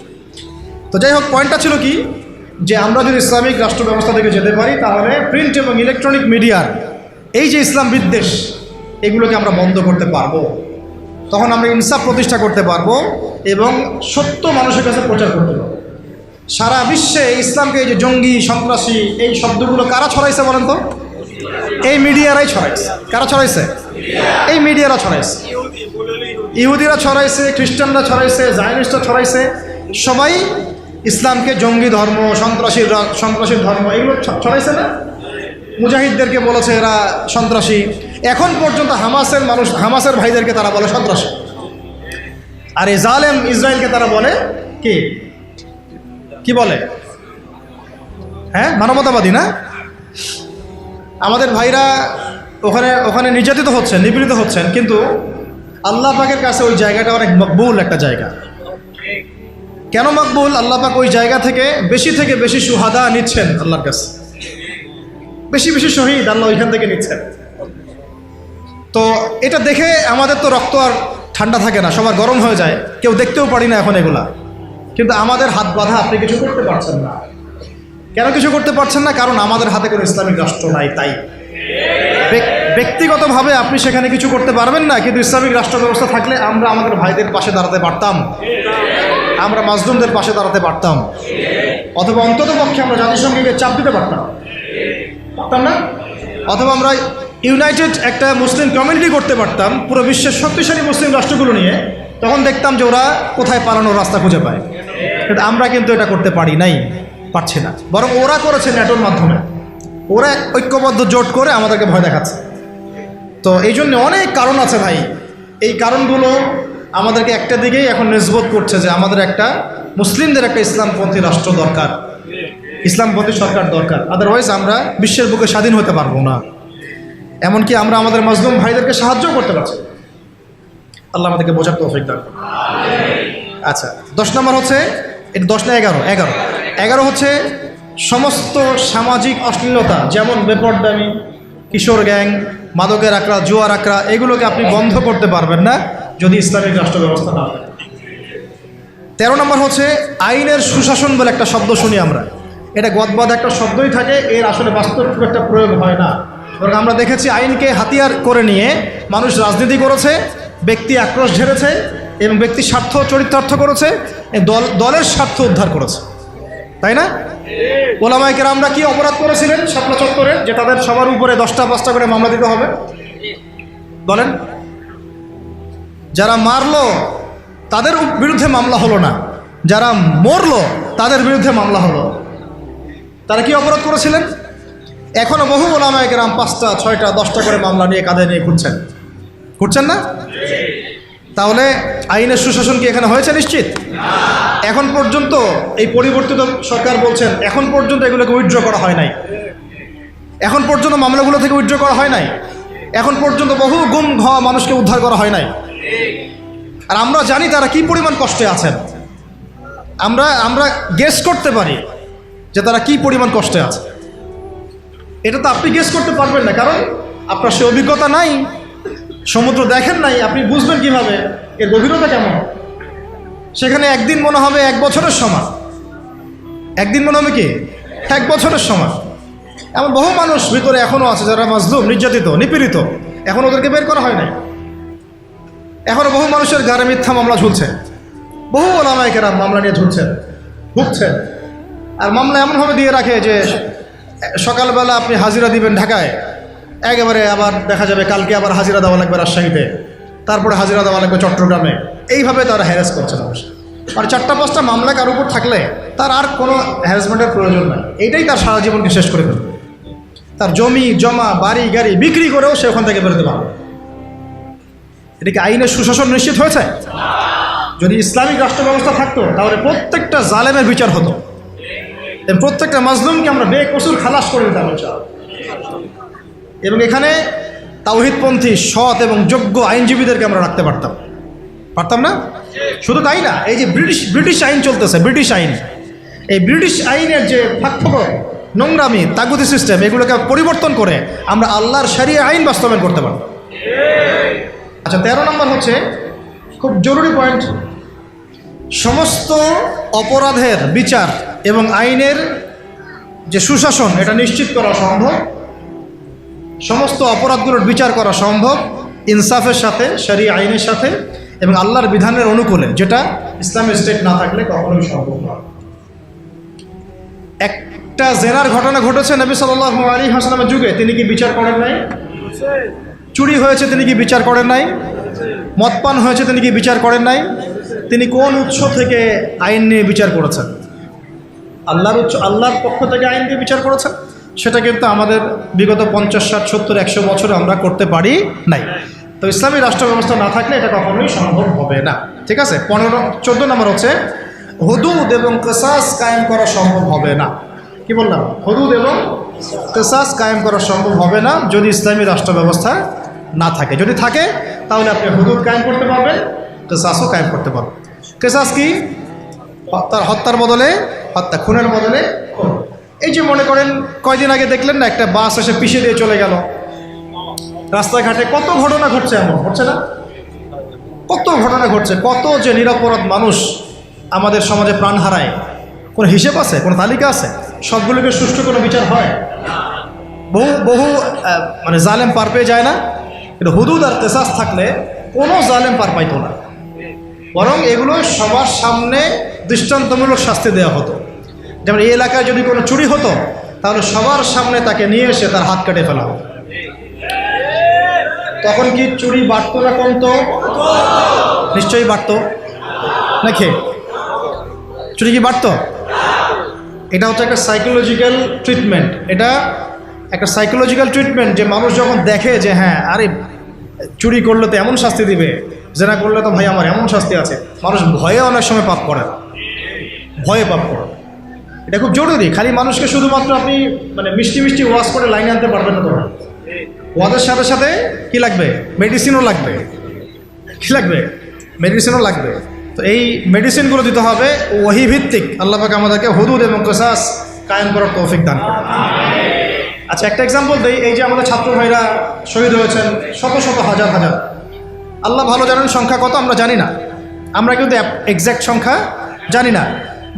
তো যাই হোক, পয়েন্টটা ছিল কি, যে আমরা যদি ইসলামিক রাষ্ট্র ব্যবস্থা থেকে যেতে পারি, তাহলে প্রিন্ট এবং ইলেকট্রনিক মিডিয়ার এই যে ইসলাম বিদ্বেষ, এগুলোকে আমরা বন্ধ করতে পারবো। তখন আমরা ইনসাফ প্রতিষ্ঠা করতে পারবো এবং সত্য মানুষের কাছে প্রচার করতে পারবো। সারা বিশ্বে ইসলামকে এই যে জঙ্গি, সন্ত্রাসী এই শব্দগুলো কারা ছড়াইছে বলেন তো? এই মিডিয়ারাই ছড়াইছে। কারা ছড়াইছে? এই মিডিয়ারা ছড়াইছে। ইহুদিরা ছড়াইছে, খ্রিস্টানরা ছড়াইছে, জায়নিস্টরা ছড়াইছে, সবাই ইসলামকে জঙ্গি ধর্ম, সন্ত্রাসীর ধর্ম এগুলো ছড়াইছে না? মুজাহিদদেরকে বলেছে এরা সন্ত্রাসী। এখন পর্যন্ত হামাসের ভাইদেরকে তারা বলে সন্ত্রাসী। আর এই জালেম ইসরায়েলকে তারা বলে কি বলে? হ্যাঁ, মানবতাবাদী না? আমাদের ভাইরা ওখানে নির্যাতিত হচ্ছেন, নিপীড়িত হচ্ছেন, কিন্তু আল্লাহ পাকের কাছে ওই জায়গাটা অনেক মকবুল একটা জায়গা। কেন মকবুল? আল্লাহ পাক ওই জায়গা থেকে বেশি সুহাদা নিচ্ছেন আল্লাহর কাছে, বেশি শহীদ আল্লাহ ওইখান থেকে নিচ্ছেন। তো এটা দেখে আমাদের তো রক্ত আর ঠান্ডা থাকে না, সবার গরম হয়ে যায়, কেউ দেখতেও পারি না এখন এগুলা। কিন্তু আমাদের হাত বাঁধা, আপনি কিছু করতে পারছেন না। কেন কিছু করতে পারছেন না? কারণ আমাদের হাতে কোনো ইসলামিক রাষ্ট্র নাই। তাই ব্যক্তিগতভাবে আপনি সেখানে কিছু করতে পারবেন না, কিন্তু ইসলামিক রাষ্ট্র ব্যবস্থা থাকলে আমরা আমাদের ভাইদের পাশে দাঁড়াতে পারতাম, আমরা মাজলুমদের পাশে দাঁড়াতে পারতাম, অথবা অন্তত পক্ষে আমরা জাতিসংঘকে চাপ দিতে পারতাম না? অথবা আমরা ইউনাইটেড একটা মুসলিম কমিউনিটি করতে পারতাম পুরো বিশ্বের শক্তিশালী মুসলিম রাষ্ট্রগুলো নিয়ে। তখন দেখতাম যে ওরা কোথায় পালানোর রাস্তা খুঁজে পায়। কিন্তু আমরা কিন্তু এটা করতে পারছি না। বরং ওরা করেছে ন্যাটোর মাধ্যমে, ওরা ঐক্যবদ্ধ জোট করে আমাদেরকে ভয় দেখাচ্ছে। তো এই জন্য অনেক কারণ আছে ভাই। এই কারণগুলো আমাদেরকে একটা দিকেই এখন নিসবত করছে যে আমাদের একটা মুসলিমদের একটা ইসলামপন্থী রাষ্ট্র দরকার, ইসলামপন্থী সরকার দরকার। আদারওয়াইজ আমরা বিশ্বের বুকে স্বাধীন হতে পারবো না। এমনকি আমরা আমাদের মাজলুম ভাইদেরকে সাহায্য করতে পারছি। আল্লাহ আমাদেরকে বোঝার তৌফিক দান করুন। আচ্ছা, 10 নম্বর হচ্ছে, এটা 10 না 11 হচ্ছে সমস্ত সামাজিক অশ্লীলতা, যেমন বেপরদামি, কিশোর গ্যাং, মাদকের আকড়া, জুয়ার আকড়া, এগুলোকে আপনি বন্ধ করতে পারবেন না যদি ইসলামিক রাষ্ট্র ব্যবস্থা না থাকে। 13 নম্বর হচ্ছে আইনের সুশাসন বলে একটা শব্দ শুনি আমরা। এটা গদবাদ একটা শব্দই থাকে, এর আসলে বাস্তব খুব একটা প্রয়োগ হয় না। বরং আমরা দেখেছি আইনকে হাতিয়ার করে নিয়ে মানুষ রাজনীতি করেছে, ব্যক্তি আক্রোশ ঝেড়েছে এবং ব্যক্তির স্বার্থ চরিতার্থ করেছে, দলের স্বার্থ উদ্ধার করেছে, তাই না? ওলামায়ে কেরামরা কি অপরাধ করেছিলেন শাপলা চত্বরে, যে তাদের সবার উপরে 10টা 5টা করে মামলা দিতে হবে? বলেন। যারা মারলো তাদের বিরুদ্ধে মামলা হলো না, যারা মরলো তাদের বিরুদ্ধে মামলা হলো। তারা কি অপরাধ করেছিলেন? এখনো বহু ওলামায়ে কেরাম 5টা 6টা 10টা করে মামলা নিয়ে কাঁধে নিয়ে ঘুরছেন না? তাহলে আইনের সুশাসন কি এখানে হয়েছে? নিশ্চিত। এখন পর্যন্ত এই পরিবর্তিত সরকার বলছেন এখন পর্যন্ত এগুলোকে উইথড্র করা হয় নাই, এখন পর্যন্ত মামলাগুলো থেকে উইথড্র করা হয় নাই, এখন পর্যন্ত বহু গুম হওয়া মানুষকে উদ্ধার করা হয় নাই। আর আমরা জানি তারা কি পরিমাণ কষ্টে আছেন। আমরা গেস করতে পারি যে তারা কি পরিমাণ কষ্টে আছে। এটা তো আপনি গেস করতে পারবেন না, কারণ আপনার সে অভিজ্ঞতা নাই, সমুদ্র দেখেন নাই, আপনি বুঝবেন কিভাবে এর গভীরতা কেমন। সেখানে একদিন মনে হবে 1 বছরের সমান, একদিন মনে হবে কি 1 বছরের সমান। এমন বহু মানুষ ভিতরে এখনও আছে যারা মাজলুম, নির্যাতিত, নিপীড়িত, এখন ওদেরকে বের করা হয় নাই। এখনও বহু মানুষের ঘাড়ে মিথ্যা মামলা ঝুলছে, বহু ওলামায়ে কেরাম মামলা নিয়ে ভুগছেন। আর মামলা এমনভাবে দিয়ে রাখে যে সকালবেলা আপনি হাজিরা দিবেন ঢাকায়, একেবারে আবার দেখা যাবে কালকে আবার হাজিরা দেওয়া লাগবে রাজশাহীতে, তারপরে হাজিরা দেওয়া লাগবে চট্টগ্রামে। এইভাবে তারা হ্যারাস করছে মানুষ। আর 4টা 5টা মামলা কার উপর থাকলে তার আর কোনো হ্যারাসমেন্টের প্রয়োজন নাই। এইটাই তার সারা জীবনকে শেষ করে ফেলবে। তার জমি জমা বাড়ি গাড়ি বিক্রি করেও সে ওখান থেকে বেরোতে পারবে। এটা কি আইনের সুশাসন নিশ্চিত হয়েছে? যদি ইসলামিক রাষ্ট্র ব্যবস্থা থাকতো তাহলে প্রত্যেকটা জালেমের বিচার হতো, প্রত্যেকটা মাজলুমকে আমরা বেকসুর খালাস করে দিতাম এবং এখানে তাওহীদপন্থী সৎ এবং যোগ্য আইনজীবীদেরকে আমরা রাখতে পারতাম না? শুধু তাই না, এই যে ব্রিটিশ আইন চলতেছে, ব্রিটিশ আইন, এই ব্রিটিশ আইনের যে ফাঁকফোকর, নোংরামি, তাগুতি সিস্টেম, এগুলোকে পরিবর্তন করে আমরা আল্লাহর শরিয়া আইন বাস্তবায়ন করতে পারতাম। আচ্ছা, 13 নম্বর হচ্ছে খুব জরুরি পয়েন্ট, সমস্ত অপরাধের বিচার এবং আইনের যে সুশাসন এটা নিশ্চিত করা সম্ভব, সমস্ত অপরাধগুলোর বিচার করা সম্ভব ইনসাফের সাথে, শরিয়া আইনের সাথে এবং আল্লাহর বিধানের অনুকূলে, যেটা ইসলামিক স্টেট না থাকলে কখনোই সম্ভব নয়। একটা জেনার ঘটনা ঘটেছে নবী সাল্লাল্লাহু আলাইহি ওয়াসাল্লামের যুগে, তিনি কি বিচার করেন নাই? চুরি হয়েছে, তিনি কি বিচার করেন নাই? মদপান হয়েছে, তিনি কি বিচার করেন নাই? তিনি কোন উৎস থেকে আইন নিয়ে বিচার করেছেন? আল্লাহর পক্ষ থেকে আইন দিয়ে বিচার করেছেন। সেটা কিন্তু আমাদের বিগত 50, 60, 70, 100 বছরে আমরা করতে পারি নাই। তো ইসলামী রাষ্ট্র ব্যবস্থা না থাকলে এটা কখনোই সম্ভব হবে না। ঠিক আছে। 14 নম্বর হচ্ছে হুদুদ এবং কিসাস কায়েম করা সম্ভব হবে না। কি বললাম? হুদুদ এবং কিসাস কায়েম করা সম্ভব হবে না যদি ইসলামী রাষ্ট্র ব্যবস্থা না থাকে। যদি থাকে তাহলে আপনি হুদুদ কায়েম করতে পারবেন, কিসাসও কায়েম করতে পারবেন। কিসাস কি? হত্যার বদলে হত্যা, খুনের বদলে খুন। এই যে মনে করেন কয়দিন আগে দেখলেন না, একটা বাস এসে পিষে দিয়ে চলে গেল। রাস্তাঘাটে কত ঘটনা ঘটছে, এমন ঘটছে না? কত ঘটনা ঘটছে, কত যে নিরপরাধ মানুষ আমাদের সমাজে প্রাণ হারায়। কোনো হিসেব আছে? কোনো তালিকা আছে? সবগুলোকে সুষ্ঠু কোনো বিচার হয়? বহু মানে জালেম পার পেয়ে যায় না? কিন্তু হুদুদ আর কিসাস থাকলে কোনো জালেম পার পাইতো না, বরং এগুলো সবার সামনে দৃষ্টান্তমূলক শাস্তি দেওয়া হতো। যেমন এই এলাকায় যদি কোনো চুরি হতো তাহলে সবার সামনে তাকে নিয়ে এসে তার হাত কেটে ফেলা হতো। তখন কি চুরি বাড়তো না কমতো? নিশ্চয়ই বাড়তো নাকি? চুরি কি বাড়তো? এটা হচ্ছে একটা সাইকোলজিক্যাল ট্রিটমেন্ট। এটা একটা সাইকোলজিক্যাল ট্রিটমেন্ট যে মানুষ যখন দেখে যে হ্যাঁ, আরে চুরি করলে তো এমন শাস্তি দিবে, জেনা করলে তো ভাই আমার এমন শাস্তি আছে, মানুষ ভয়ে অনেক সময় পাপ করে, ভয়ে পাপ করে। এটা খুব জরুরি। খালি মানুষকে শুধুমাত্র আপনি মানে মিষ্টি মিষ্টি ওয়াজ করে লাইনে আনতে পারবেন না। তোমার ওয়াজের সাথে সাথে কি লাগবে? মেডিসিনও লাগবে। কি লাগবে? মেডিসিনও লাগবে। তো এই মেডিসিনগুলো দিতে হবে ওহী ভিত্তিক। আল্লাহ পাক আমাদেরকে হুদুদ এবং কিসাস কায়েম করার তৌফিক দান করুন। আচ্ছা, একটা এক্সাম্পল দিই। এই যে আমাদের ছাত্র ভাইরা শহীদ হয়েছেন, শত শত হাজার হাজার, আল্লাহ ভালো জানেন সংখ্যা কত, আমরা জানি না। আমরা কিন্তু এক্স্যাক্ট সংখ্যা জানি না।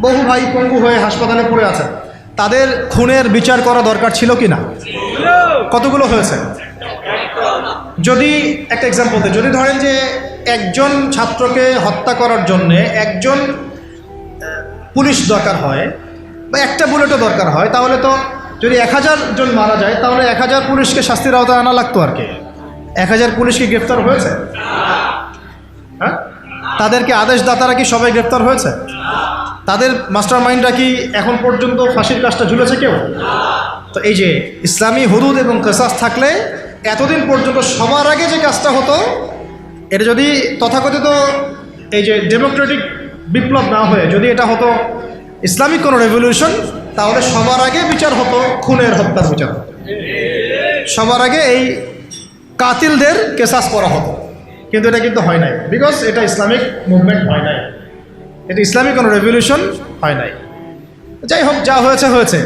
বহু ভাই পঙ্গু হয়ে হাসপাতালে পড়ে আছেন। তাদের খুনের বিচার করা দরকার ছিল কি না? কতগুলো হয়েছে? যদি একটা এক্সাম্পল দিই, যদি ধরেন যে একজন ছাত্রকে হত্যা করার জন্যে একজন পুলিশ দরকার হয় বা একটা বুলেটও দরকার হয়, তাহলে তো যদি 1000 জন মারা যায় তাহলে 1000 পুলিশকে শাস্তির আওতায় আনা লাগতো আর কি। 1000 পুলিশ কি গ্রেফতার হয়েছে? হ্যাঁ, তাদেরকে আদেশদাতারা কি সবাই গ্রেফতার হয়েছে? তাদের মাস্টার মাইন্ডরা কি এখন পর্যন্ত ফাঁসির কাজটা ঝুলেছে কেউ? তো এই যে ইসলামী হুদুদ এবং কিসাস থাকলে এতদিন পর্যন্ত সবার আগে যে কাজটা হতো, এটা যদি তথাকথিত এই যে ডেমোক্রেটিক বিপ্লব না হয়ে যদি এটা হতো ইসলামিক কোনো রেভলিউশন, তাহলে সবার আগে বিচার হতো খুনের, হত্যার বিচার হতো। সবার আগে এই কাতিলদের কিসাস করা হতো। কিন্তু এটা কিন্তু হয় নাই, বিকজ এটা ইসলামিক মুভমেন্ট হয় নাই, এটা ইসলামিক কোনো রেভলিউশন হয় নাই। যাই হোক, যা হয়েছে হয়েছে,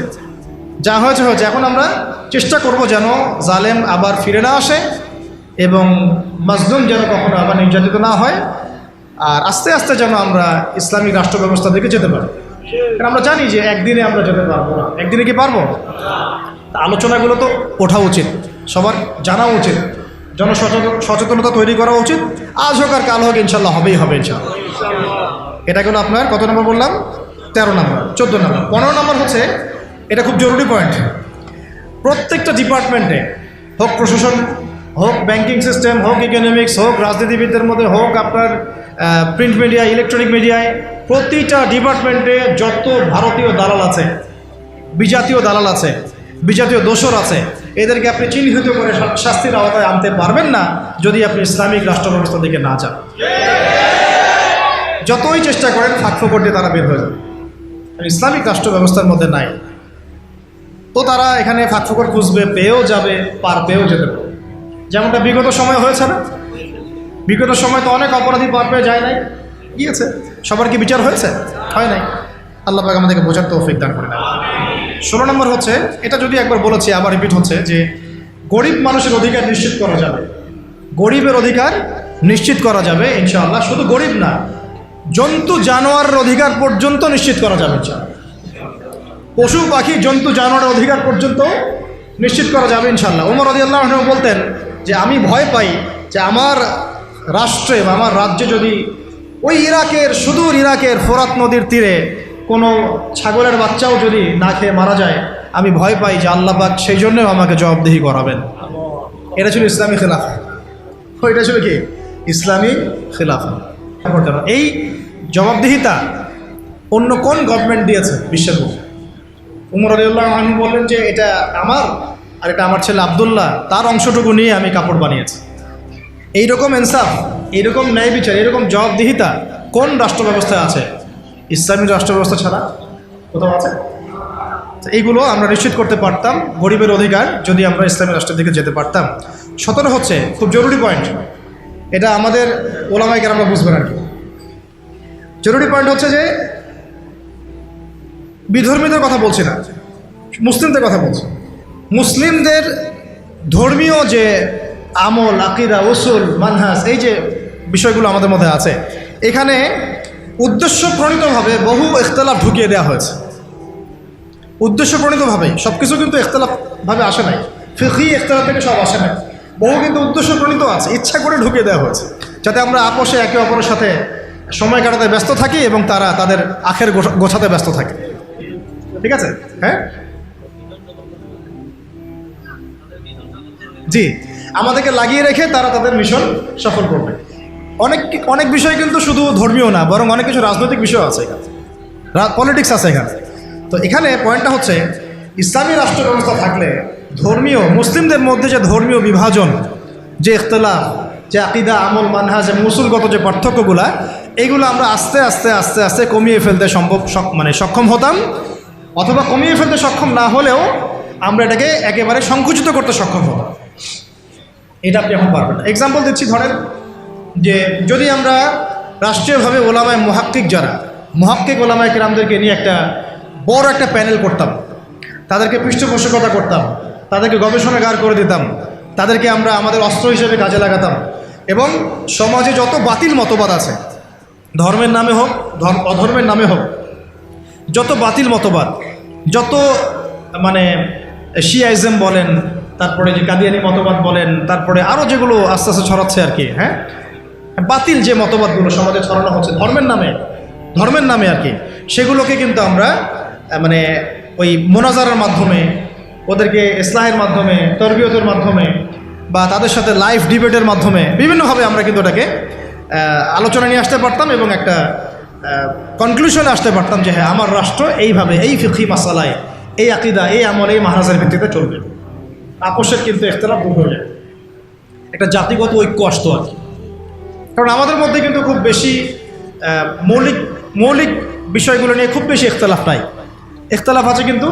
যা হয়েছে হয়েছে। এখন আমরা চেষ্টা করব যেন জালেম আবার ফিরে না আসে এবং মাজলুম যেন কখনো আবার নির্যাতিত না হয়, আর আস্তে আস্তে যেন আমরা ইসলামিক রাষ্ট্র ব্যবস্থা দিকে যেতে পারি। কারণ আমরা জানি যে একদিনে আমরা যেতে পারবো না। একদিনে কি পারবো? আলোচনাগুলো তো ওঠা উচিত, সবার জানা উচিত, সচেতনতা তৈরি করা উচিত। আজ হোক আর কাল হোক ইনশাল্লাহ হবেই হবে ইনশাল্লাহ। এটা হলো আপনার কত নম্বর বললাম? 13 নম্বর। 14 নম্বর। 15 নম্বর হচ্ছে, এটা খুব জরুরি পয়েন্ট। প্রত্যেকটা ডিপার্টমেন্টে, হোক প্রশাসন, হোক ব্যাংকিং সিস্টেম, হোক ইকোনমিক্স, হোক রাজনীতিবিদদের মধ্যে, হোক আপনার প্রিন্ট মিডিয়া, ইলেকট্রনিক মিডিয়ায়, প্রতিটা ডিপার্টমেন্টে যত ভারতীয় দালাল আছে, বিজাতীয় দালাল আছে, বিজাতীয় দোসর আছে, এদেরকে আপনি চিহ্নিত করে শাস্তির আওতায় আনতে পারবেন না যদি আপনি ইসলামিক রাষ্ট্র ব্যবস্থার দিকে না যান। যতই চেষ্টা করেন ফাঁকফোকর দিয়ে তারা বের হয়ে যাবে। ইসলামিক রাষ্ট্র ব্যবস্থার মধ্যে নাই তো তারা এখানে ফাঁকফোকর খুঁজবে, পেয়েও যাবে, পার পেয়েও যেতে পারে। যেমনটা বিগত সময় হয়েছে না? বিগত সময় তো অনেক অপরাধী পার পেয়ে যায় নাই, গিয়েছে। সবার কি বিচার হয়েছে? হয় নাই। আল্লাহ পাক আমাদেরকে বোঝার তৌফিক দান করে না। 16 নম্বর হচ্ছে, এটা যদি একবার বলেছি আবার রিপিট হচ্ছে, যে গরিব মানুষের অধিকার নিশ্চিত করা যাবে। গরিবের অধিকার নিশ্চিত করা যাবে ইনশাআল্লাহ। শুধু গরিব না, জন্তু জানোয়ারের অধিকার পর্যন্ত নিশ্চিত করা যাবে ইনশাআল্লাহ। পশু পাখি জন্তু জানোয়ারের অধিকার পর্যন্ত নিশ্চিত করা যাবে ইনশাআল্লাহ। ওমর রাদিয়াল্লাহু আনহু বলতেন যে আমি ভয় পাই যে আমার রাষ্ট্রে বা আমার রাজ্যে যদি ওই ইরাকের, সুদূর ইরাকের ফোরাত নদীর তীরে কোনো ছাগলের বাচ্চাও যদি না খেয়ে মারা যায়, আমি ভয় পাই যে আল্লাহ পাক সেই জন্যও আমাকে জবাবদিহি করাবেন। এটা ছিল ইসলামী খেলাফা। এটা ছিল কি? ইসলামী খেলাফা। এই জবাবদিহিতা অন্য কোন গভর্নমেন্ট দিয়েছে বিশ্বের মধ্যে? উমর রাদিয়াল্লাহু আনহু বললেন যে এটা আমার, আর এটা আমার ছেলে আব্দুল্লাহ, তার অংশটুকু নিয়ে আমি কাপড় বানিয়েছি। এইরকম ইনসাফ, এইরকম ন্যায় বিচার, এরকম জবাবদিহিতা কোন রাষ্ট্র ব্যবস্থায় আছে? ইসলামী রাষ্ট্র ব্যবস্থা ছাড়া কোথাও আছে? এইগুলো আমরা নিশ্চিত করতে পারতাম গরিবের অধিকার, যদি আমরা ইসলামী রাষ্ট্রের দিকে যেতে পারতাম। 17 হচ্ছে খুব জরুরি পয়েন্ট, এটা আমাদের ওলামায়ে কেরামরা বুঝবেন আর কি। জরুরি পয়েন্ট হচ্ছে যে বিধর্মীদের কথা বলছি না, মুসলিমদের কথা বলছি। মুসলিমদের ধর্মীয় যে আমল, আকীদা, উসুল, মানহাজ, এই যে বিষয়গুলো আমাদের মধ্যে আছে, এখানে উদ্দেশ্যপ্রণীতভাবে বহু ইখতিলাফ ঢুকিয়ে দেওয়া হয়েছে। উদ্দেশ্যপ্রণীতভাবে সব কিছু কিন্তু ইখতিলাফভাবে আসে নাই, ফিকহি ইখতিলাফ থেকে সব আসে নাই, বহু কিন্তু উদ্দেশ্যপ্রণীত আছে, ইচ্ছা করে ঢুকিয়ে দেওয়া হয়েছে যাতে আমরা আপোষে একে অপরের সাথে সময় কাটাতে ব্যস্ত থাকি এবং তারা তাদের আখের গোছাতে ব্যস্ত থাকে। ঠিক আছে? হ্যাঁ, জি, আমাদেরকে লাগিয়ে রেখে তারা তাদের মিশন সফল করবে। অনেক বিষয় কিন্তু শুধু ধর্মীয় না, বরং অনেক কিছু রাজনৈতিক বিষয় আছে এখানে, পলিটিক্স আছে এখানে। তো এখানে পয়েন্টটা হচ্ছে ইসলামী রাষ্ট্র ব্যবস্থা থাকলে ধর্মীয়, মুসলিমদের মধ্যে যে ধর্মীয় বিভাজন, যে ইখতিলাফ, যে আকীদা, আমল, মানহাজ এবং উসুলগত যে পার্থক্যগুলা, এইগুলো আমরা আস্তে আস্তে আস্তে আস্তে কমিয়ে ফেলতে সক্ষম হতাম, অথবা কমিয়ে ফেলতে সক্ষম না হলেও আমরা এটাকে একেবারে সংকুচিত করতে সক্ষম হতাম। এটা আপনি এখন পারবেন না। এক্সাম্পল দিচ্ছি, ধরেন যে যদি আমরা রাষ্ট্রীয়ভাবে ওলামায়ে মুহাক্কিক, যারা মুহাক্কিক ওলামায়ে কেরামদেরকে নিয়ে একটা বড় একটা প্যানেল করতাম, তাদেরকে পৃষ্ঠপোষকতা করতাম, তাদেরকে গবেষণাগার করে দিতাম, তাদেরকে আমরা আমাদের অস্ত্র হিসেবে কাজে লাগাতাম, এবং সমাজে যত বাতিল মতবাদ আছে, ধর্মের নামে হোক, অধর্মের নামে হোক, যত বাতিল মতবাদ, যত মানে শিয়াইজম বলেন, তারপরে যে কাদিয়ানি মতবাদ বলেন, তারপরে আরও যেগুলো আস্তে আস্তে ছড়াচ্ছে আর কি, হ্যাঁ, বাতিল যে মতবাদগুলো সমাজে ছড়ানো হচ্ছে ধর্মের নামে আর কি, সেগুলোকে কিন্তু আমরা মানে ওই মোনাজারার মাধ্যমে, ওদেরকে ইসলাহের মাধ্যমে, তরবিয়তের মাধ্যমে, বা তাদের সাথে লাইভ ডিবেটের মাধ্যমে বিভিন্নভাবে আমরা কিন্তু ওটাকে আলোচনা নিয়ে আসতে পারতাম এবং একটা কনক্লুশনে আসতে পারতাম যে হ্যাঁ, আমার রাষ্ট্র এইভাবে, এই ফিকহি মাসালায়, এই আকীদা, এই আমল, এই মাহরাজের ভিত্তিতে চলবে। আপোষের কিন্তু ইখতিলাফ দূর হয়ে যায়, একটা জাতিগত ঐক্য আসতো আর কি। কারণ আমাদের মধ্যে কিন্তু খুব বেশি মৌলিক বিষয়গুলো নিয়ে খুব বেশি ইখতিলাফ নাই, ইখতিলাফ আছে কিন্তু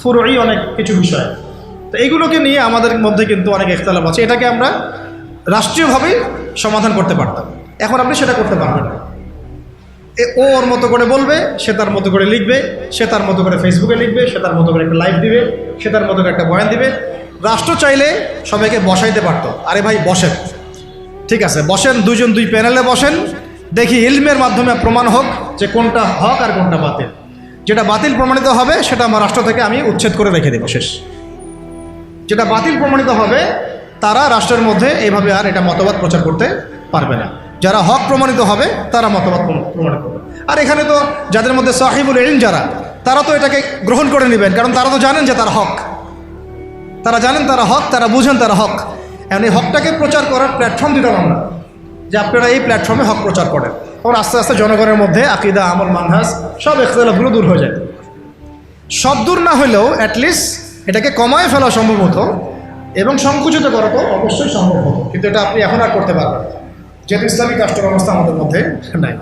ফুরুই অনেক কিছু বিষয়। তো এইগুলোকে নিয়ে আমাদের মধ্যে কিন্তু অনেক ইখতিলাফ আছে, এটাকে আমরা রাষ্ট্রীয়ভাবেই সমাধান করতে পারতাম। এখন আপনি সেটা করতে পারবেন না। ও ওর মতো করে বলবে, সে তার মতো করে লিখবে, সে তার মতো করে ফেসবুকে লিখবে, সে তার মতো করে একটা লাইভ দিবে, সে তার মতো করে একটা বয়ান দিবে। রাষ্ট্র চাইলে সবাইকে বসাইতে পারতো, আরে ভাই বসেন, ঠিক আছে বসেন, দুই প্যানেলে বসেন, দেখি ইলমের মাধ্যমে প্রমাণ হোক যে কোনটা হক আর কোনটা বাতিল। যেটা বাতিল প্রমাণিত হবে সেটা আমার রাষ্ট্র থেকে আমি উচ্ছেদ করে রেখে দেবো, শেষ। যেটা বাতিল প্রমাণিত হবে তারা রাষ্ট্রের মধ্যে এইভাবে আর এটা মতবাদ প্রচার করতে পারবে না। যারা হক প্রমাণিত হবে তারা মতবাদ প্রমাণিত হবে। আর এখানে তো যাদের মধ্যে সাহিবুল ইলম যারা, তারা তো এটাকে গ্রহণ করে নেবেন, কারণ তারা তো জানেন যে তার হক, তারা জানেন তারা হক, তারা বুঝেন তারা হক। এখন এই হকটাকে প্রচার করার প্ল্যাটফর্ম দিতাম আমরা, যে আপনারা এই প্ল্যাটফর্মে হক প্রচার করেন। তখন আস্তে আস্তে জনগণের মধ্যে আকীদা, আমল, মানহাজ সব ইখতিলাফগুলো দূর হয়ে যায়। সব দূর না হলেও অ্যাটলিস্ট এটাকে কমায় ফেলা সম্ভব হতো এবং সংকুচিত করা তো অবশ্যই সম্ভব হতো, কিন্তু এটা আপনি এখন আর করতে পারবেন না, যেহেতু ইসলামিক রাষ্ট্র ব্যবস্থা আমাদের মধ্যে নাই।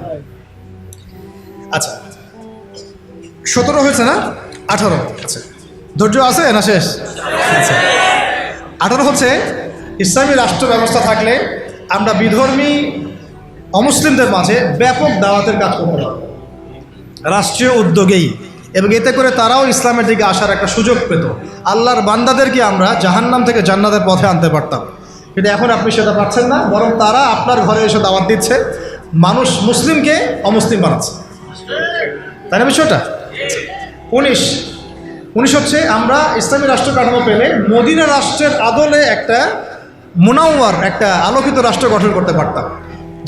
আচ্ছা, 17 হয়েছে না? 18। আচ্ছা, ধৈর্য আছে না শেষ? আচ্ছা, 18 হচ্ছে ইসলামী রাষ্ট্র ব্যবস্থা থাকলে আমরা বিধর্মী অমুসলিমদের মাঝে ব্যাপক দাওয়াতের কাজ করতে পারব রাষ্ট্রীয় উদ্যোগেই, এবং এতে করে তারাও ইসলামের দিকে আসার একটা সুযোগ পেত। আল্লাহর বান্দাদেরকে আমরা জাহান্নাম থেকে জান্নাতের পথে আনতে পারতাম, কিন্তু এখন আপনি সেটা পাচ্ছেন না, বরং তারা আপনার ঘরে এসে দাওয়াত দিচ্ছে, মানুষ মুসলিমকে অমুসলিম বানাচ্ছে, তাই না বিষয়টা? 19 হচ্ছে আমরা ইসলামী রাষ্ট্র কাঠামো পেলে মদিনা রাষ্ট্রের আদলে একটা মুনাওয়ার, একটা আলোকিত রাষ্ট্র গঠন করতে পারতাম,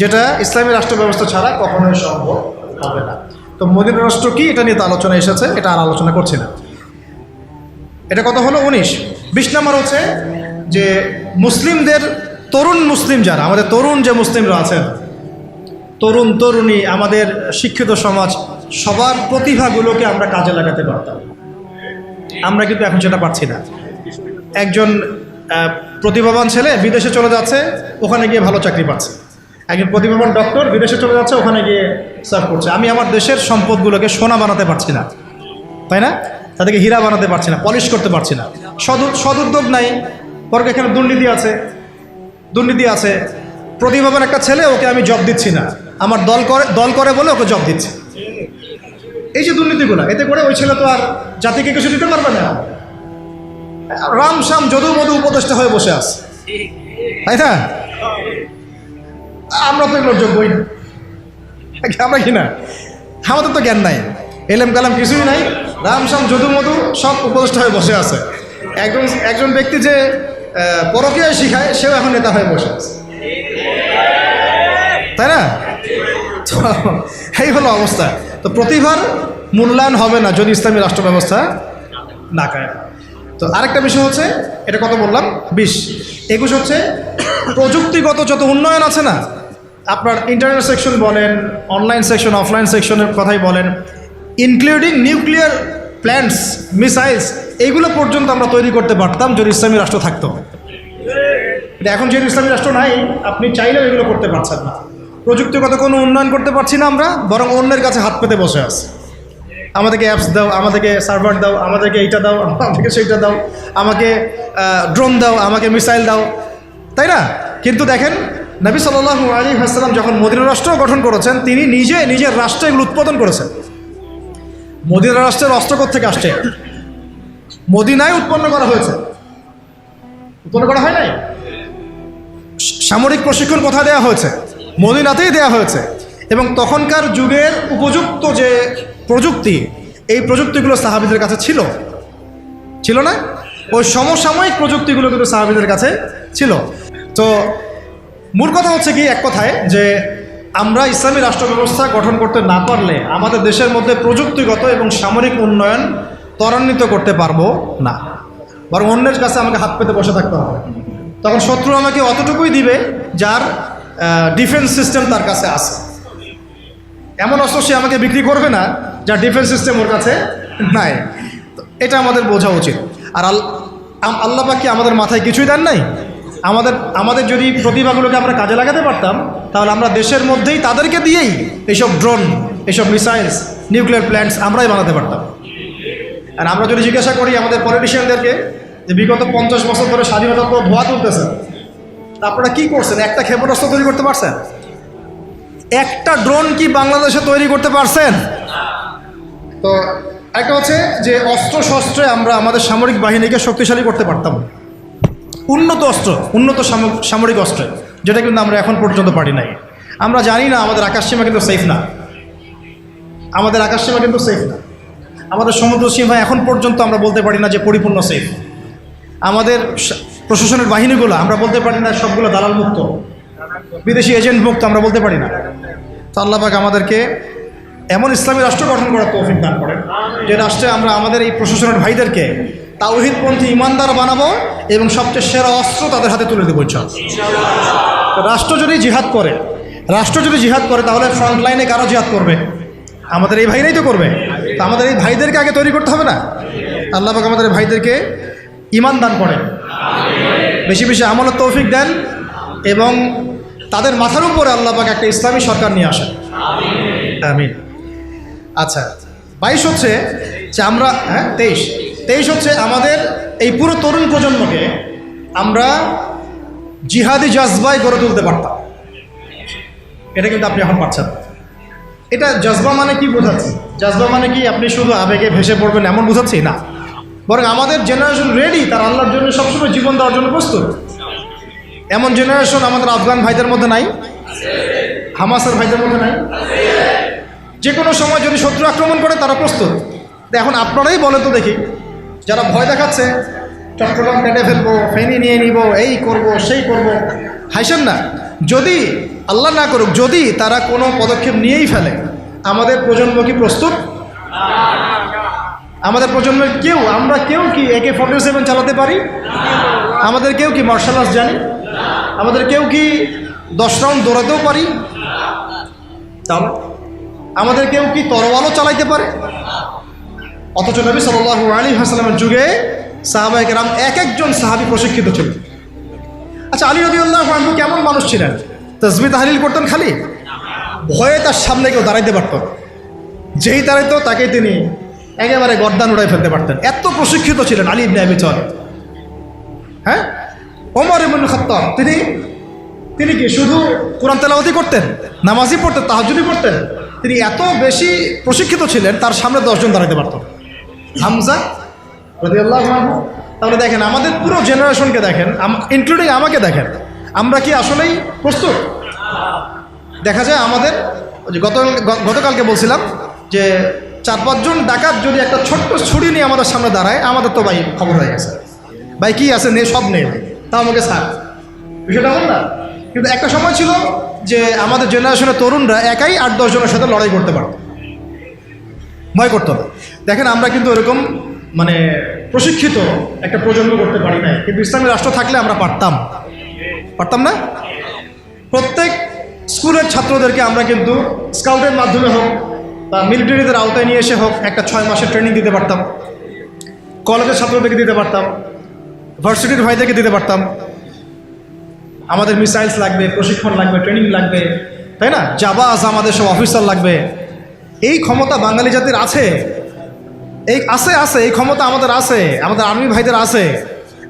যেটা ইসলামী রাষ্ট্র ব্যবস্থা ছাড়া কখনোই সম্ভব হবে না। তো মদিনা রাষ্ট্র কি, এটা নিয়ে তো আলোচনা এসেছে, এটা আর আলোচনা করছি না। এটা কত হলো? 19। 20 নম্বর হচ্ছে যে মুসলিমদের, তরুণ মুসলিম যারা, আমাদের তরুণ যে মুসলিমরা আছেন, তরুণ তরুণী, আমাদের শিক্ষিত সমাজ, সবার প্রতিভাগুলোকে আমরা কাজে লাগাতে পারতাম। আমরা কিন্তু এখন সেটা পাচ্ছি না। একজন প্রতিভাবান ছেলে বিদেশে চলে যাচ্ছে, ওখানে গিয়ে ভালো চাকরি পাচ্ছে। একজন প্রতিভাবান ডক্টর বিদেশে চলে যাচ্ছে, ওখানে গিয়ে সার্ভ করছে। আমি আমার দেশের সম্পদগুলোকে সোনা বানাতে পারছি না, তাই না? তাদেরকে হীরা বানাতে পারছি না, পলিশ করতে পারছি না। সদুদ্যোগ নাই, বরং এখানে দুর্নীতি আছে। প্রতিভাবান একটা ছেলে, ওকে আমি জব দিচ্ছি না, আমার দল করে বলে ওকে জব দিচ্ছি। এই যে দুর্নীতিগুলো, এতে করে ওই ছেলে তো আর জাতিকে কিছু দিতে পারবে না। রাম শ্যাম যদু মধু উপদেষ্টা হয়ে বসে আছে, তাই না? আমরা তো এগুলোর যোগ্যই না, আমরা কি না? আমাদের তো জ্ঞান নাই, এলেম কালাম কিছুই নাই, রাম শ্যাম যদু মধু সব উপদেষ্টা হয়ে বসে আছে। একজন ব্যক্তি যে পরকীয়ায় শিখায়, সেও এখন নেতা হয়ে বসে আছে, তাই না? তো এই হলো অবস্থা। তো প্রতিভার মূল্যায়ন হবে না যদি ইসলামী রাষ্ট্র ব্যবস্থা না কায়েম। তো আরেকটা বিষয় হচ্ছে, এটা কত বললাম, 20। 21 হচ্ছে প্রযুক্তিগত যত উন্নয়ন আছে না, আপনার ইন্টারনেট সেকশন বলেন, অনলাইন সেকশন, অফলাইন সেকশনের কথাই বলেন, ইনক্লুডিং নিউক্লিয়ার প্ল্যান্টস, মিসাইলস, এইগুলো পর্যন্ত আমরা তৈরি করতে পারতাম যদি ইসলামী রাষ্ট্র থাকতো। এখন যেহেতু ইসলামী রাষ্ট্র নাই, আপনি চাইলেও এগুলো করতে পারছেন না। প্রযুক্তিগত কোনো উন্নয়ন করতে পারছি না আমরা, বরং অন্যের কাছে হাত পেতে বসে আছি। আমাদেরকে অ্যাপস দাও, আমাদেরকে সার্ভার দাও, আমাদেরকে এইটা দাও, আমাদেরকে সেইটা দাও, আমাকে ড্রোন দাও, আমাকে মিসাইল দাও, তাই না? কিন্তু দেখেন, নবী সাল্লাল্লাহু আলাইহি ওয়াসাল্লাম যখন মদিনা রাষ্ট্র গঠন করেছেন, তিনি নিজের রাষ্ট্রে এগুলো উৎপাদন করেছেন। মদিনা রাষ্ট্রের অস্ত্র থেকে আসছে, মদিনায় উৎপন্ন করা হয়েছে, উৎপন্ন করা হয় নাই। সামরিক প্রশিক্ষণ কোথায় দেওয়া হয়েছে? মদিনাতেই দেওয়া হয়েছে। এবং তখনকার যুগের উপযুক্ত যে প্রযুক্তি, এই প্রযুক্তিগুলো সাহাবীদের কাছে ছিল না? ওই সমসাময়িক প্রযুক্তিগুলো কিন্তু সাহাবীদের কাছে ছিল। তো মূল কথা হচ্ছে কি, এক কথায়, যে আমরা ইসলামী রাষ্ট্র ব্যবস্থা গঠন করতে না পারলে আমাদের দেশের মধ্যে প্রযুক্তিগত এবং সামরিক উন্নয়ন ত্বরান্বিত করতে পারবো না, বরং অন্যের কাছে আমাকে হাত পেতে বসে থাকতে হবে। তখন শত্রু আমাকে অতটুকুই দিবে যার ডিফেন্স সিস্টেম তার কাছে আছে। এমন অস্ত্র সে আমাকে বিক্রি করবে না যার ডিফেন্স সিস্টেম ওর কাছে নাই। এটা আমাদের বোঝা উচিত। আর আল্লাহ পাক কি আমাদের মাথায় কিছুই দেন নাই? আমাদের যদি প্রতিভাগুলোকে আমরা কাজে লাগাতে পারতাম, তাহলে আমরা দেশের মধ্যেই তাদেরকে দিয়েই এইসব ড্রোন, এইসব মিসাইলস, নিউক্লিয়ার প্ল্যান্টস আমরাই বানাতে পারতাম। আর আমরা যদি জিজ্ঞাসা করি আমাদের পলিটিশিয়ানদেরকে যে বিগত 50 বছর ধরে স্বাধীনতা তো ধোয়া তুলতেছেন, আপনারা কি করছেন? একটা ক্ষেপণাস্ত্র তৈরি করতে পারছেন? একটা ড্রোন কি বাংলাদেশে তৈরি করতে পারছেন? তো একটা হচ্ছে যে অস্ত্র শস্ত্রে আমরা আমাদের সামরিক বাহিনীকে শক্তিশালী করতে পারতাম, উন্নত অস্ত্র, উন্নত সামরিক অস্ত্র, যেটা কিন্তু আমরা এখন পর্যন্ত পারি নাই। আমরা জানি না আমাদের আকাশসীমা কিন্তু সেফ না, আমাদের আকাশসীমা কিন্তু সেফ না, আমাদের সমুদ্র সীমা এখন পর্যন্ত আমরা বলতে পারি না যে পরিপূর্ণ সেফ। আমাদের প্রশাসনের বাহিনীগুলো আমরা বলতে পারি না সবগুলো দালাল মুক্ত, বিদেশি এজেন্ট মুক্ত, আমরা বলতে পারি না। তো আল্লাহ পাক আমাদেরকে এমন ইসলামী রাষ্ট্র গঠন করার তৌফিক দান করেন যে রাষ্ট্রে আমরা আমাদের এই প্রশাসনের ভাইদেরকে তাওহীদপন্থী ইমানদার বানাবো এবং সবচেয়ে সেরা অস্ত্র তাদের হাতে তুলে দেবো ইনশাআল্লাহ। রাষ্ট্র যদি জিহাদ করে তাহলে ফ্রন্ট লাইনে কারো জিহাদ করবে? আমাদের এই ভাইরাই তো করবে। তো আমাদের এই ভাইদেরকে আগে তৈরি করতে হবে না? আল্লাহ পাক আমাদের ভাইদেরকে ঈমান দান করেন, বেশি বেশি আমলের তৌফিক দেন এবং তাদের মাথার উপরে আল্লাহ পাক একটা ইসলামী সরকার নিয়ে আসেন, আমিন। আচ্ছা, 22 হচ্ছে যে আমরা 23 হচ্ছে আমাদের এই পুরো তরুণ প্রজন্মকে আমরা জিহাদি জজবায় গড়ে তুলতে পারতাম। এটা কিন্তু আপনি এখন পাচ্ছেন। এটা জজবা মানে কি বোঝাচ্ছি? জজবা মানে কি আপনি শুধু আবেগে ভেসে পড়বেন এমন বোঝাচ্ছি না, বরং আমাদের জেনারেশন রেডি, তার আল্লাহর জন্য সবসময় জীবন দেওয়ার জন্য প্রস্তুত। এমন জেনারেশন আমাদের আফগান ভাইদের মধ্যে নাই, হামাসের ভাইদের মধ্যে নাই। যে কোনো সময় যদি শত্রু আক্রমণ করে তারা প্রস্তুত। এখন আপনারাই বলেন তো দেখি, যারা ভয় দেখাচ্ছে চট্টগ্রাম কেটে ফেলবো, ফেনী নিয়ে নিব, এই করব সেই করব, হাসেন না। যদি আল্লাহ না করুক, যদি তারা কোনো পদক্ষেপ নিয়েই ফেলে, আমাদের প্রজন্ম কি প্রস্তুত? আমাদের প্রজন্মের আমরা কেউ কি AK-47 চালাতে পারি? আমাদের কেউ কি মার্শাল আর্টস জানি? আমাদের কেউ কি 10 রাউন্ড দৌড়াতেও পারি? তাহলে আমাদের কেউ কি তরোয়ালও চালাইতে পারে? অথচ নবী সাল্লাল্লাহু আলাইহি ওয়াসাল্লামের যুগে সাহাবায়ে কেরাম এক একজন সাহাবী প্রশিক্ষিত ছিলেন। আচ্ছা, আলী রাদিয়াল্লাহু আনহু কেমন মানুষ ছিলেন? তাসবিহ তাহলিল করতেন খালি? ভয়ে তার সামনে কেউ দাঁড়াইতে পারত না। যেই দাঁড়াইতো তাকেই তিনি একেবারে গর্দান উড়াই ফেলতে পারতেন। এত প্রশিক্ষিত ছিলেন আলী ইবনে আবি তালিব। হ্যাঁ, ওমর ইবনে খাত্তাব তিনি কি শুধু কোরআন তেলাওয়াতই করতেন, নামাজই পড়তেন, তাহাজ্জুদই পড়তেন? তিনি এত বেশি প্রশিক্ষিত ছিলেন, তার সামনে 10 জন দাঁড়াতে পারতেন। হামজা রাদিয়াল্লাহু আনহু। তাহলে দেখেন, আমাদের পুরো জেনারেশনকে দেখেন, ইনক্লুডিং আমাকে দেখেন, আমরা কি আসলেই প্রস্তুত? দেখা যায় আমাদের গতকালকে বলছিলাম যে 4-5 জন ডাকাত যদি একটা ছোট্ট ছুরি নিয়ে আমাদের সামনে দাঁড়ায়, আমাদের তো ভাই খবর হয়ে গেছে, ভাই কি আছে নে, সব নেই, তা আমাকে ছাড়, বিষয়টা এমন না। কিন্তু একটা সময় ছিল যে আমাদের জেনারেশনের তরুণরা একাই 8-10 জনের সাথে লড়াই করতে পারত, ভয় করতো না। দেখেন, আমরা কিন্তু এরকম মানে প্রশিক্ষিত একটা প্রজন্ম করতে পারি নাই, কিন্তু ইসলামী রাষ্ট্র থাকলে আমরা পারতাম না? প্রত্যেক স্কুলের ছাত্রদেরকে আমরা কিন্তু স্কাউটের মাধ্যমে হোক বা মিলিটারিদের আওতায় নিয়ে এসে হোক একটা 6 মাসের ট্রেনিং দিতে পারতাম, কলেজের ছাত্রদেরকে দিতে পারতাম, ভার্সিটির ভাইদেরকে দিতে পারতাম। আমাদের মিসাইলস লাগবে, প্রশিক্ষণ লাগবে, ট্রেনিং লাগবে, তাই না? জাবাজ আমাদের সব অফিসার লাগবে। এই ক্ষমতা বাঙালি জাতির আছে, এই ক্ষমতা আমাদের আছে, আমাদের আর্মি ভাইদের আছে,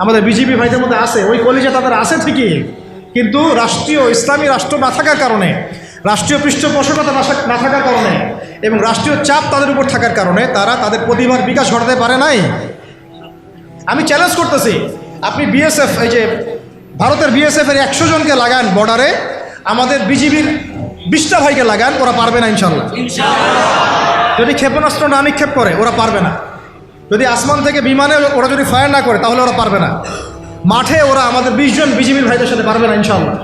আমাদের বিজিবি ভাইদের মধ্যে আছে, ওই কলিজা তাদের আছে ঠিকই। কিন্তু রাষ্ট্রীয় ইসলামী রাষ্ট্র না থাকার কারণে, রাষ্ট্রীয় পৃষ্ঠপোষকতা না থাকার কারণে এবং রাষ্ট্রীয় চাপ তাদের উপর থাকার কারণে তারা তাদের প্রতিভার বিকাশ ঘটাতে পারে নাই। আমি চ্যালেঞ্জ করতেছি, আপনি বিএসএফ, এই যে ভারতের বিএসএফের 100 জনকে লাগান বর্ডারে, আমাদের বিজিবির 20টা ভাইকে লাগান, ওরা পারবে না ইনশাল্লাহ। যদি ক্ষেপণাস্ত্র না নিক্ষেপ করে ওরা পারবে না, যদি আসমান থেকে বিমানে ওরা যদি ফায়ার না করে তাহলে ওরা পারবে না, মাঠে ওরা আমাদের 20 জন বিজিবির ভাইদের সাথে পারবে না ইনশাল্লাহ।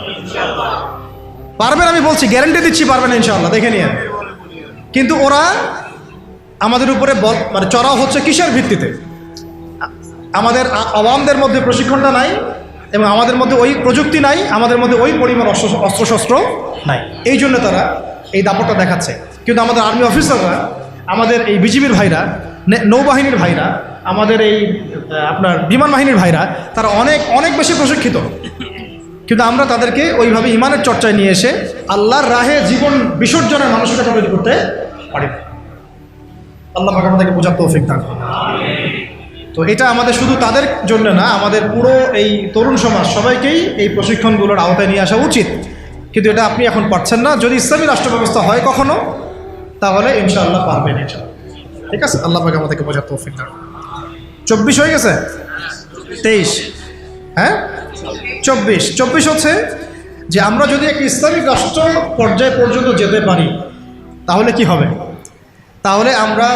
পারবে না, আমি বলছি, গ্যারান্টি দিচ্ছি পারবে না ইনশাল্লাহ, দেখে নিয়ে। কিন্তু ওরা আমাদের উপরে মানে চড়াও হচ্ছে কিসের ভিত্তিতে? আমাদের আওয়ামদের মধ্যে প্রশিক্ষণটা নাই এবং আমাদের মধ্যে ওই প্রযুক্তি নাই, আমাদের মধ্যে ওই পরিমাণ অস্ত্রশস্ত্র নাই, এই জন্য তারা এই দাপটটা দেখাচ্ছে। কিন্তু আমাদের আর্মি অফিসাররা, আমাদের এই বিজিবির ভাইরা, নৌবাহিনীর ভাইরা, আমাদের এই আপনার বিমান বাহিনীর ভাইরা, তারা অনেক অনেক বেশি প্রশিক্ষিত। কিন্তু আমরা তাদেরকে ওইভাবে ইমানের চর্চায় নিয়ে এসে আল্লাহর রাহে জীবন বিসর্জনের মানসিকতা তৈরি করতে পারি না। আল্লাহ পাক আমাদেরকে বোঝার তৌফিক দান করুন। তো এটা আমাদের শুধু তাদের জন্য না, আমাদের পুরো এই তরুণ সমাজ সবাইকেই এই প্রশিক্ষণগুলোর আওতায় নিয়ে আসা উচিত। কিন্তু এটা আপনি এখন পারছেন না। যদি ইসলামী রাষ্ট্র ব্যবস্থা হয় কখনো, তাহলে ইনশাআল্লাহ পারবেন ইনশাআল্লাহ। ঠিক আছে, আল্লাহ পাক আমাদেরকে বোঝার তৌফিক দান করুন। 24 হয়ে গেছে, 23, হ্যাঁ 24 হচ্ছে যে আমরা যদি একটা ইসলামিক রাষ্ট্র পর্যায় পর্যন্ত যেতে পারি তাহলে কি হবে? তাহলে আমরা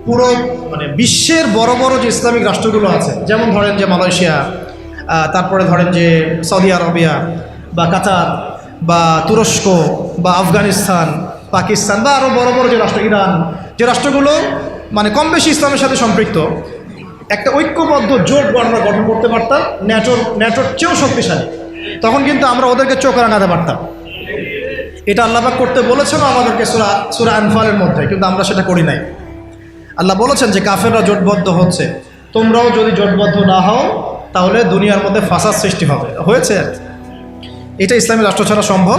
পুরো মানে বিশ্বের বড় বড় যে ইসলামিক রাষ্ট্রগুলো আছে, যেমন ধরেন যে মালয়েশিয়া, তারপরে ধরেন যে সৌদি আরবিয়া বা কাতার বা তুরস্ক বা আফগানিস্তান, পাকিস্তান বা আরও বড় বড় যে রাষ্ট্র, ইরান, যে রাষ্ট্রগুলো মানে কম বেশি ইসলামের সাথে সম্পৃক্ত, একটা ঐক্যবদ্ধ জোট আমরা গঠন করতে পারতাম, ন্যাটোর চেয়েও শক্তিশালী। তখন কিন্তু আমরা ওদেরকে চোখ রাঙাতে পারতাম। এটা আল্লাহ পাক করতে বলেছেন আমাদেরকে সূরা আনফালের মধ্যে, কিন্তু আমরা সেটা করি নাই। আল্লাহ বলেছেন যে কাফেররা জোটবদ্ধ হচ্ছে, তোমরাও যদি জোটবদ্ধ না হও তাহলে দুনিয়ার মধ্যে ফাসাদ সৃষ্টি হবে। হয়েছে, এটা ইসলামী রাষ্ট্র ছাড়া সম্ভব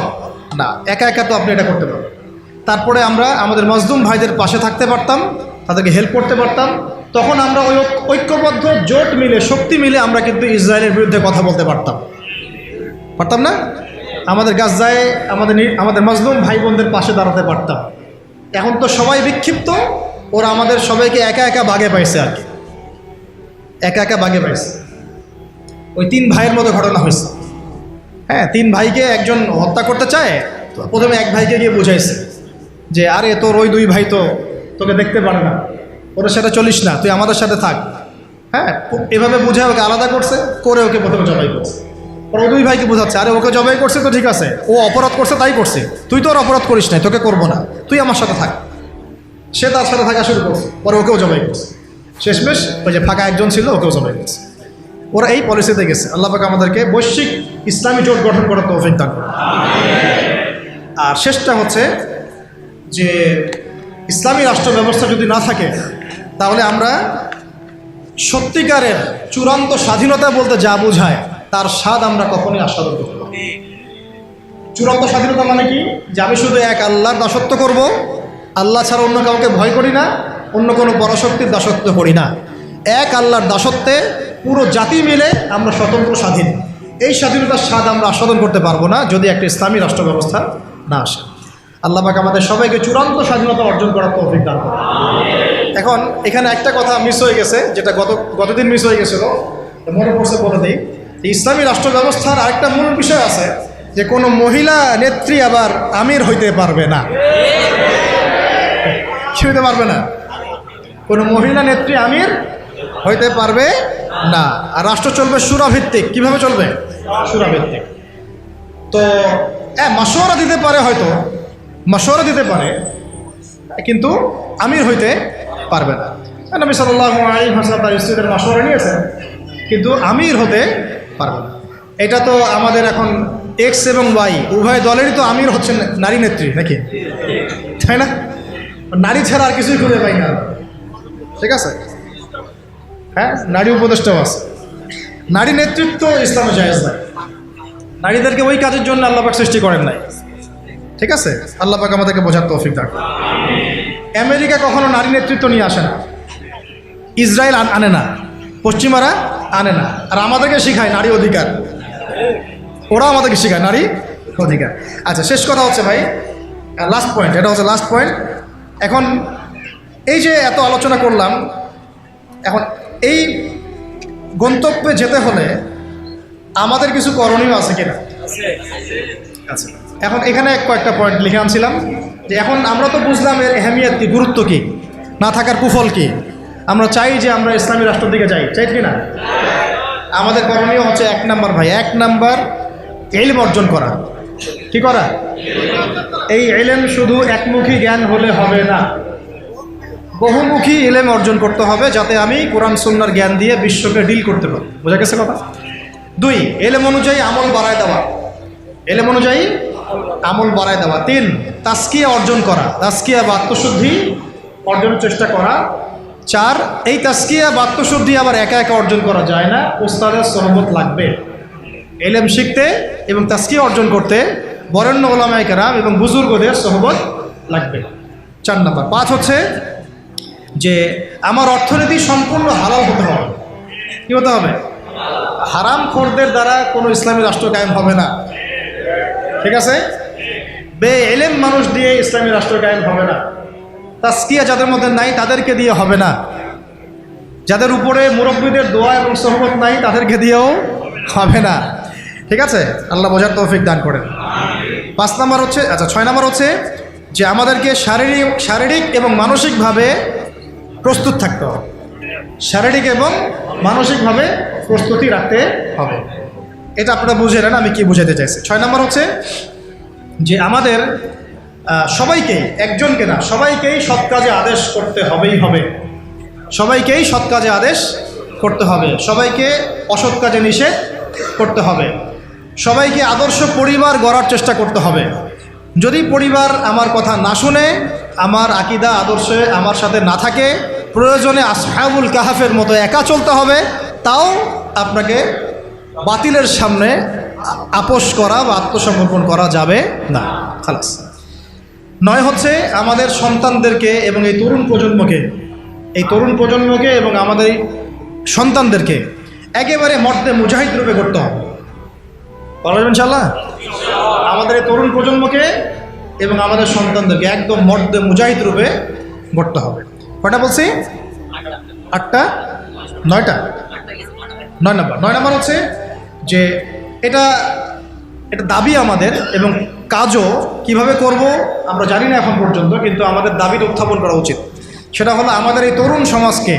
না। একা একা তো আপনি এটা করতে পারবেন। তারপরে আমরা আমাদের মজলুম ভাইদের পাশে থাকতে পারতাম, তাদেরকে হেল্প করতে পারতাম। তখন আমরা ওই ঐক্যবদ্ধ জোট মিলে, শক্তি মিলে আমরা কিন্তু ইসরায়েলের বিরুদ্ধে কথা বলতে পারতাম না? আমাদের গাজায় আমাদের মজলুম ভাই বোনদের পাশে দাঁড়াতে পারতাম। এখন তো সবাই বিক্ষিপ্ত, ওরা আমাদের সবাইকে একা একা বাগে পাইছে, আর কি একা বাগে পাইছে। ওই 3 ভাইয়ের মতো ঘটনা হয়েছে। হ্যাঁ, 3 ভাইকে একজন হত্যা করতে চায়, তো প্রথমে এক ভাইকে গিয়ে বুঝাইছে যে আরে তোর ওই 2 ভাই তো তোকে দেখতে পারে না, ওদের সাথে চলিস না, তুই আমাদের সাথে থাক। হ্যাঁ, এভাবে বুঝে ওকে আলাদা করে ওকে প্রথমে জবাই করছে। ওর 2 ভাইকে বোঝাচ্ছে, আরে ওকে জবাই করছে তো ঠিক আছে, ও অপরাধ করছে তাই করছে, তুই তো ওর অপরাধ করিস নাই, তোকে করবো না, তুই আমার সাথে থাক। সে তার সাথে থাকা শুরু করছে, পরে ওকেও জবাই করছে। শেষমেশ ওই যে ফাঁকা একজন ছিল, ওকেও জবাই করছে। ওরা এই পলিসিতে গেছে। আল্লাহ পাক আমাদেরকে বৈশ্বিক ইসলামী জোট গঠন করার তৌফিক দান করুন। আর শেষটা হচ্ছে যে ইসলামী রাষ্ট্র ব্যবস্থা যদি না থাকে তাহলে আমরা সত্যিকারের চূড়ান্ত স্বাধীনতা বলতে যা বোঝায় তার স্বাদ আমরা কখনোই আস্বাদন করতে পারি। চূড়ান্ত স্বাধীনতা মানে কি? যে আমি শুধু এক আল্লাহর দাসত্ব করব, আল্লাহ ছাড়া অন্য কাউকে ভয় করি না, অন্য কোনো পরাশক্তির দাসত্ব করি না। এক আল্লাহর দাসত্বে পুরো জাতি মিলে আমরা স্বতন্ত্র স্বাধীন। এই স্বাধীনতার স্বাদ আমরা আস্বাদন করতে পারবো না যদি একটা ইসলামী রাষ্ট্র ব্যবস্থা না আসে। আল্লাহ পাক আমাদের সবাইকে চূড়ান্ত স্বাধীনতা অর্জন করার তৌফিক দান করুন। এখন এখানে একটা কথা মিস হয়ে গেছে, যেটা গতদিন মিস হয়ে গেছিল, মনে পড়ছে বলে দিই। ইসলামী রাষ্ট্র ব্যবস্থার আরেকটা মূল বিষয় আছে যে কোনো মহিলা নেত্রী আবার আমির হইতে পারবে না। কি হইতে পারবে না? কোনো মহিলা নেত্রী আমির হইতে পারবে না। আর রাষ্ট্র চলবে সুরাভিত্তিক। কিভাবে চলবে? সুরাভিত্তিক। তো মাশওয়ারা দিতে পারে, হয়তো মাশওয়ারা দিতে পারে, কিন্তু আমির হইতে পারবে না। নবী সাল্লাল্লাহু আলাইহি ওয়াসাল্লাম তার স্ত্রীদের মাশওয়ারা নিয়েছেন, কিন্তু আমির হতে পারবে না। এটা তো আমাদের এখন এক্স এবং ওয়াই উভয় দলেরই তো আমির হচ্ছেন নারী নেত্রী, নাকি? তাই না? নারী ছাড়া আর কিছুই খুঁজে পাই না। ঠিক আছে, হ্যাঁ, নারী উপদেষ্টাও আছে। নারী নেতৃত্ব ইসলামে জায়েজ নাই। নারীদেরকে ওই কাজের জন্য আল্লাহ পাক সৃষ্টি করেন নাই। ঠিক আছে, আল্লাহ পাক আমাদেরকে বোঝার তৌফিক দান করুন। আমেরিকা কখনো নারী নেতৃত্ব নিয়ে আসে না, ইসরায়েল আনে না, পশ্চিমারা আনে না, আর আমাদেরকে শেখায় নারী অধিকার। ওরা আমাদেরকে শেখায় নারী অধিকার। আচ্ছা, শেষ কথা হচ্ছে ভাই, লাস্ট পয়েন্ট, এটা হচ্ছে লাস্ট পয়েন্ট। এখন এই যে এত আলোচনা করলাম, এখন এই গন্তব্যে যেতে হলে আমাদের কিছু করণীয় আছে কিনা? আচ্ছা, এখন এখানে কয়েকটা পয়েন্ট লিখে আনছিলাম যে এখন আমরা তো বুঝলাম এর এহমিয়ত কি, গুরুত্ব কি, না থাকার কুফল কি। আমরা চাই যে আমরা ইসলামী রাষ্ট্রের দিকে যাই, চাই কি না? আমাদের করণীয় হচ্ছে 1 নাম্বার ভাই, 1 নাম্বার ইলম অর্জন করা। কি করা? এই ইলম শুধু একমুখী জ্ঞান হলে হবে না, বহুমুখী ইলম অর্জন করতে হবে, যাতে আমি কোরআন সুন্নাহর জ্ঞান দিয়ে বিশ্বকে ডিল করতে পারি। বোঝা গেছে কথা? 2, ইলম অনুযায়ী আমল বাড়ায় দেওয়া। ইলম অনুযায়ী আমল বাড়ায় দেওয়া। 3, তাজকিয়া অর্জন করা, তাজকিয়া বা আত্মশুদ্ধি অর্জনের চেষ্টা করা। 4, এই তাজকিয়া বা আত্মশুদ্ধি আবার একা একা অর্জন করা যায় না, ওস্তাদের সোহবত লাগবে। ইলম শিখতে এবং তাজকিয়া অর্জন করতে বরেণ্য উলামায়ে কেরাম এবং বুজুর্গদের সোহবত লাগবে। 4 নাম্বার। 5 হচ্ছে যে আমার অর্থনীতি সম্পূর্ণ হালাল হতে হবে। কী হতে হবে? হারাম খোরদের দ্বারা কোনো ইসলামী রাষ্ট্র কায়েম হবে না। ঠিক আছে? বে-ইলম মানুষ দিয়ে ইসলামী রাষ্ট্র কায়েম হবে না। তাজকিয়া যাদের মধ্যে নাই তাদেরকে দিয়ে হবে না। যাদের উপরে মুরব্বীদের দোয়া এবং সোহবত নাই তাদেরকে দিয়েও হবে না। ঠিক আছে, আল্লাহ বোঝার তৌফিক দান করেন। 5 নাম্বার হচ্ছে, আচ্ছা 6 নাম্বার হচ্ছে যে আমাদেরকে শারীরিক এবং মানসিকভাবে প্রস্তুত থাকতে হবে। শারীরিক এবং মানসিকভাবে প্রস্তুতি রাখতে হবে। এটা আপনারা বুঝে নেন আমি কি বুঝাতে চাইছি। 6 নাম্বার হচ্ছে যে আমাদের সবাইকে, একজনকে না, সবাইকেই সৎ কাজে আদেশ করতে হবেই হবে। সবাইকেই সৎ কাজে আদেশ করতে হবে, সবাইকে অসৎ কাজে নিষেধ করতে হবে, সবাইকে আদর্শ পরিবার গড়ার চেষ্টা করতে হবে। যদি পরিবার আমার কথা না শুনে, আমার আকীদা আদর্শে আমার সাথে না থাকে, প্রয়োজনে আসহাবুল কাহাফের মতো একা চলতে হবে, তাও আপনাকে বাতিলের সামনে আপোষ করা বা আত্মসমর্পণ করা যাবে না। খালাস। 9 হচ্ছে আমাদের সন্তানদেরকে এবং এই তরুণ প্রজন্মকে এবং আমাদের সন্তানদেরকে একেবারে মর্দে মুজাহিদ রূপে করতে হবে। বলবেন ইনশাআল্লাহ? আমাদের এই তরুণ প্রজন্মকে এবং আমাদের সন্তানদেরকে একদম মর্দে মুজাহিদ রূপে গড়তে হবে। কয়টা বলছি? 8টা? 9টা? 9 নাম্বার। 9 নাম্বার হচ্ছে যে এটা দাবি আমাদের, এবং কাজও কিভাবে করব আমরা জানি না এখন পর্যন্ত, কিন্তু আমাদের দাবিটা উত্থাপন করা উচিত। সেটা হলো আমাদের এই তরুণ সমাজকে,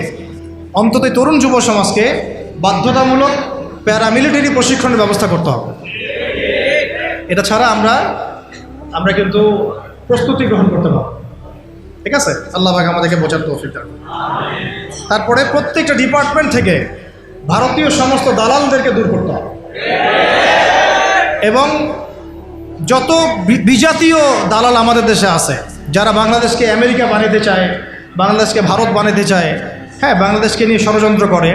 অন্তত এই তরুণ যুব সমাজকে বাধ্যতামূলক প্যারামিলিটারি প্রশিক্ষণের ব্যবস্থা করতে হবে। এটা ছাড়া আমরা কিন্তু প্রস্তুতি গ্রহণ করতে পারব। ঠিক আছে, আল্লাহ পাক আমাদেরকে বোঝার তৌফিক দান করুন। তারপরে প্রত্যেকটা ডিপার্টমেন্ট থেকে ভারতীয় সমস্ত দালালদেরকে দূর করতে হবে, এবং যত বিজাতীয় দালাল আমাদের দেশে আছে, যারা বাংলাদেশকে আমেরিকা বানাতে চায়, বাংলাদেশকে ভারত বানাতে চায়, হ্যাঁ, বাংলাদেশকে নিয়ে ষড়যন্ত্র করে,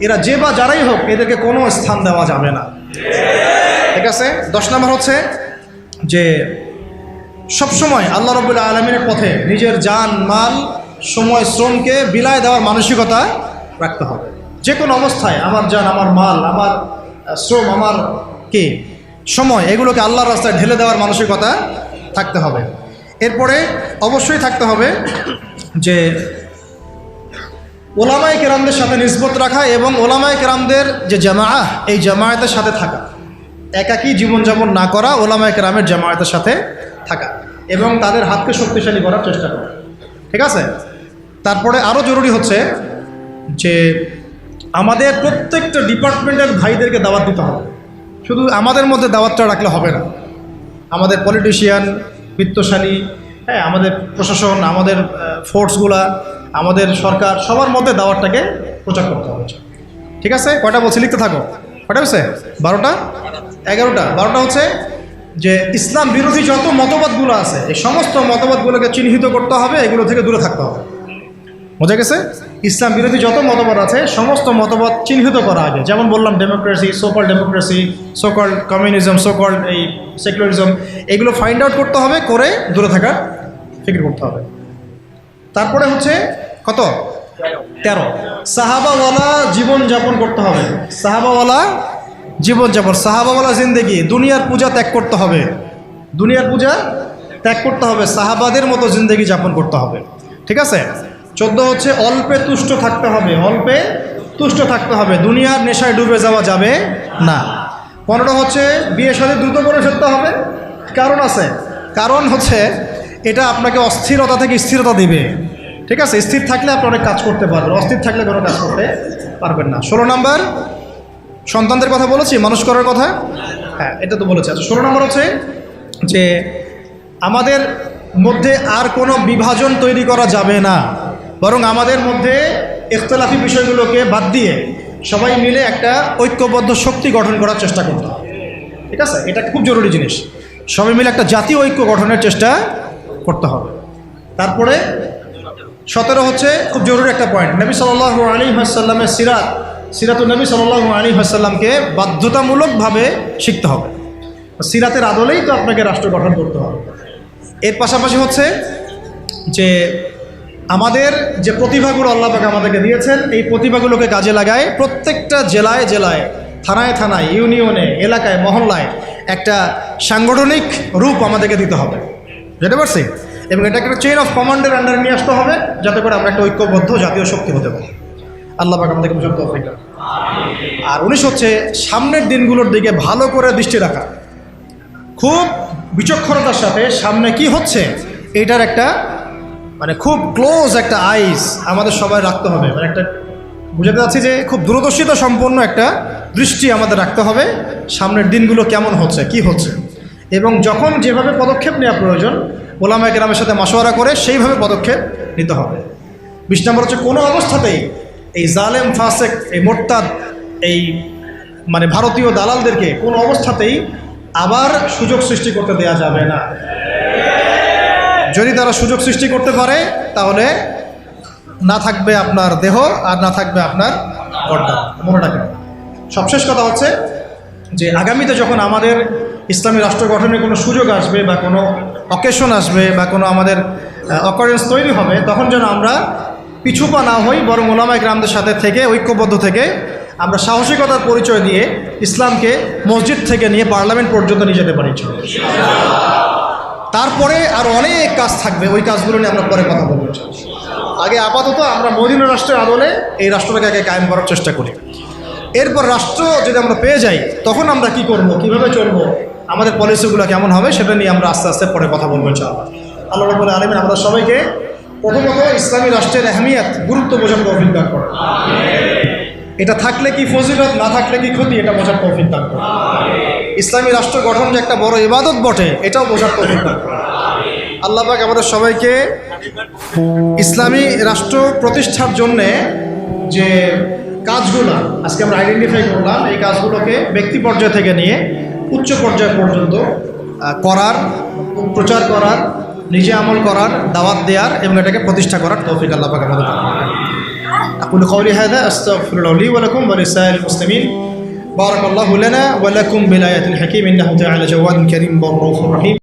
এরা যে বা যারাই হোক এদেরকে কোনো স্থান দেওয়া যাবে না। ঠিক আছে। 10 নম্বর হচ্ছে যে সবসময় আল্লাহ রাব্বুল আলামিনের পথে নিজের জান, মাল, সময়, শ্রমকে বিলায় দেওয়ার মানসিকতা রাখতে হবে। যে কোনো অবস্থায় আমার জান, আমার মাল, আমার শ্রম, আমার সময়, এগুলোকে আল্লাহর রাস্তায় ঢেলে দেওয়ার মানসিকতা থাকতে হবে। এরপরে অবশ্যই থাকতে হবে যে ওলামায়ে কেরামদের সাথে নিসবত রাখা এবং ওলামায়ে কেরামদের যে জামাআহ, এই জামায়াতের সাথে থাকা। একাকী জীবনযাপন না করা, ওলামায়ে কেরামের জামায়াতের সাথে থাকা এবং তাদের হাতকে শক্তিশালী করার চেষ্টা করা। ঠিক আছে। তারপরে আরও জরুরি হচ্ছে যে আমাদের প্রত্যেকটা ডিপার্টমেন্টের ভাইদেরকে দাওয়াত দিতে হবে। শুধু আমাদের মধ্যে দাওয়াতটা রাখলে হবে না, আমাদের পলিটিশিয়ান, বিত্তশালী, হ্যাঁ, আমাদের প্রশাসন, আমাদের ফোর্সগুলা, আমাদের সরকার, সবার মধ্যে দাওয়াতটাকে প্রচার করতে হবে। ঠিক আছে। কয়টা বলছি? লিখতে থাকো। কয়টা হচ্ছে? 12টা, 11টা। 12টা হচ্ছে যে ইসলাম বিরোধী যত মতবাদগুলো আছে, এই সমস্ত মতবাদগুলোকে চিহ্নিত করতে হবে, এগুলো থেকে দূরে থাকতে হবে। বোঝা গেছে? ইসলাম বিরোধী যত মতবাদ আছে সমস্ত মতবাদ চিহ্নিত করা আগে। যেমন বললাম ডেমোক্রেসি, সোকল কমিউনিজম, সোকল এই সেকুলারিজম, এগুলো ফাইন্ড আউট করতে হবে, করে দূরে থাকার ফিকির করতে হবে। তারপরে হচ্ছে কত? 13, সাহাবাওয়ালা জীবনযাপন করতে হবে। সাহাবাওয়ালা জীবনযাপন, সাহাবাওয়ালা জিন্দেগি। দুনিয়ার পূজা ত্যাগ করতে হবে, দুনিয়ার পূজা ত্যাগ করতে হবে, সাহাবাদের মতো জিন্দেগি যাপন করতে হবে। ঠিক আছে। 14 হচ্ছে অল্পে তুষ্ট থাকতে হবে, অল্পে তুষ্ট থাকতে হবে, দুনিয়ার নেশায় ডুবে যাওয়া যাবে না। 15 হচ্ছে বিয়ে শাদী দ্রুত করে ফেলতে হবে। কারণ আছে, কারণ হচ্ছে এটা আপনাকে অস্থিরতা থেকে স্থিরতা দিবে। ঠিক আছে। স্থির থাকলে আপনি অনেক কাজ করতে পারবেন, অস্থির থাকলে কোনো কাজ করতে পারবেন না। 16 নম্বর সন্তানদের কথা বলেছি, মানুষ করার কথা, হ্যাঁ এটা তো বলেছি। আচ্ছা, 16 নম্বর হচ্ছে যে আমাদের মধ্যে আর কোনো বিভাজন তৈরি করা যাবে না, বরং আমাদের মধ্যে ইখতিলাফি বিষয়গুলোকে বাদ দিয়ে সবাই মিলে একটা ঐক্যবদ্ধ শক্তি গঠন করার চেষ্টা করতে হবে। ঠিক আছে। এটা খুব জরুরি জিনিস, সবাই মিলে একটা জাতীয় ঐক্য গঠনের চেষ্টা করতে হবে। তারপরে 17 হচ্ছে খুব জরুরি একটা পয়েন্ট, নবী সাল্লাল্লাহু আলাইহি ওয়াসাল্লামের সিরাতুন নবী সাল্লাল্লাহু আলাইহি ওয়াসাল্লামকে বাধ্যতামূলকভাবে শিখতে হবে। সিরাতের আদলেই তো আপনাকে রাষ্ট্র গঠন করতে হবে। এর পাশাপাশি হচ্ছে যে আমাদের যে প্রতিভাগুলো আল্লাহ পাক আমাদেরকে দিয়েছেন, এই প্রতিভাগুলোকে কাজে লাগায় প্রত্যেকটা জেলায় জেলায়, থানায় থানায়, ইউনিয়নে, এলাকায়, মহল্লায় একটা সাংগঠনিক রূপ আমাদেরকে দিতে হবে। বুঝতে পারছি? এবং এটাকে একটা চেইন অফ কমান্ডের আন্ডারে নিয়ে আসতে হবে, যাতে করে আমরা একটা ঐক্যবদ্ধ জাতীয় শক্তি হতে পারি। আল্লাহ পাক আমাদেরকে বুঝার তৌফিক দান। আর 19 হচ্ছে সামনের দিনগুলোর দিকে ভালো করে দৃষ্টি রাখা, খুব বিচক্ষণতার সাথে সামনে কি হচ্ছে এটার একটা খুব ক্লোজ একটা আইস আমাদের সবাই রাখতে হবে। একটা বুঝাতে চাচ্ছি যে খুব দূরদর্শিতা সম্পন্ন একটা দৃষ্টি আমাদের রাখতে হবে, সামনের দিনগুলো কেমন হচ্ছে, কি হচ্ছে, এবং যখন যেভাবে পদক্ষেপ নেওয়া প্রয়োজন ওলামায়ে কেরামের সাথে মাশওয়ারা করে সেইভাবে পদক্ষেপ নিতে হবে। 20 নম্বর হচ্ছে কোনো অবস্থাতেই এই জালেম, ফাসেক, এই মোরতাদ, এই ভারতীয় দালালদেরকে কোনো অবস্থাতেই আবার সুযোগ সৃষ্টি করতে দেয়া যাবে না। যদি তারা সুযোগ সৃষ্টি করতে পারে তাহলে না থাকবে আপনার দেহ আর না থাকবে আপনার গড্ডা, মনে রাখবেন। সবশেষ কথা হচ্ছে যে আগামীতে যখন আমাদের ইসলামী রাষ্ট্র গঠনের কোনো সুযোগ আসবে বা কোনো অকেশন আসবে বা কোনো আমাদের অকারেন্স তৈরি হবে, তখন যেন আমরা পিছুপা না হই, বরং ওলামায়ে কেরামদের সাথে থেকে ঐক্যবদ্ধ থেকে আমরা সাহসিকতার পরিচয় দিয়ে ইসলামকে মসজিদ থেকে নিয়ে পার্লামেন্ট পর্যন্ত নিয়ে যেতে পারি। তারপরে আরও অনেক কাজ থাকবে, ওই কাজগুলো নিয়ে আমরা পরে কথা বলবো। আগে আপাতত আমরা মদিনা রাষ্ট্রের আদলে এই রাষ্ট্রটাকে আগে কায়েম করার চেষ্টা করি। এরপর রাষ্ট্র যদি আমরা পেয়ে যাই তখন আমরা কি করব, কিভাবে চলবো, আমাদের পলিসিগুলো কেমন হবে, সেটা নিয়ে আমরা আস্তে আস্তে পরে কথা বলবো ইনশাআল্লাহ। আল্লাহ রাব্বুল আলামিন আমাদের সবাইকে প্রথমত ইসলামী রাষ্ট্রের আহমিয়ত, গুরুত্ব বোঝার তৌফিক দান করেন। এটা থাকলে কি ফজিলত, না থাকলে কি ক্ষতি, এটা বোঝার তৌফিক দান করেন। ইসলামী রাষ্ট্র গঠন যে একটা বড় ইবাদত বটে, এটাও বোঝার তৌফিক দান করেন। আল্লাহ পাক আমাদের সবাইকে ইসলামী রাষ্ট্র প্রতিষ্ঠার জন্যে যে কাজগুলো আজকে আমরা আইডেন্টিফাই করলাম, এই কাজগুলোকে ব্যক্তি পর্যায় থেকে নিয়ে উচ্চ পর্যায় পর্যন্ত করার, প্রচার করার, নিজে আমল করার, দাওয়াত দেওয়ার এবং এটাকে প্রতিষ্ঠা করার তৌফিক আল্লাহ পাক আমাদের। أقول قولي هذا أستغفر الله لي ولكم ولسائر المسلمين. بارك الله لنا ولكم بالآيات الحكيم إنه تعالى جواد كريم بر رؤوف رحيم.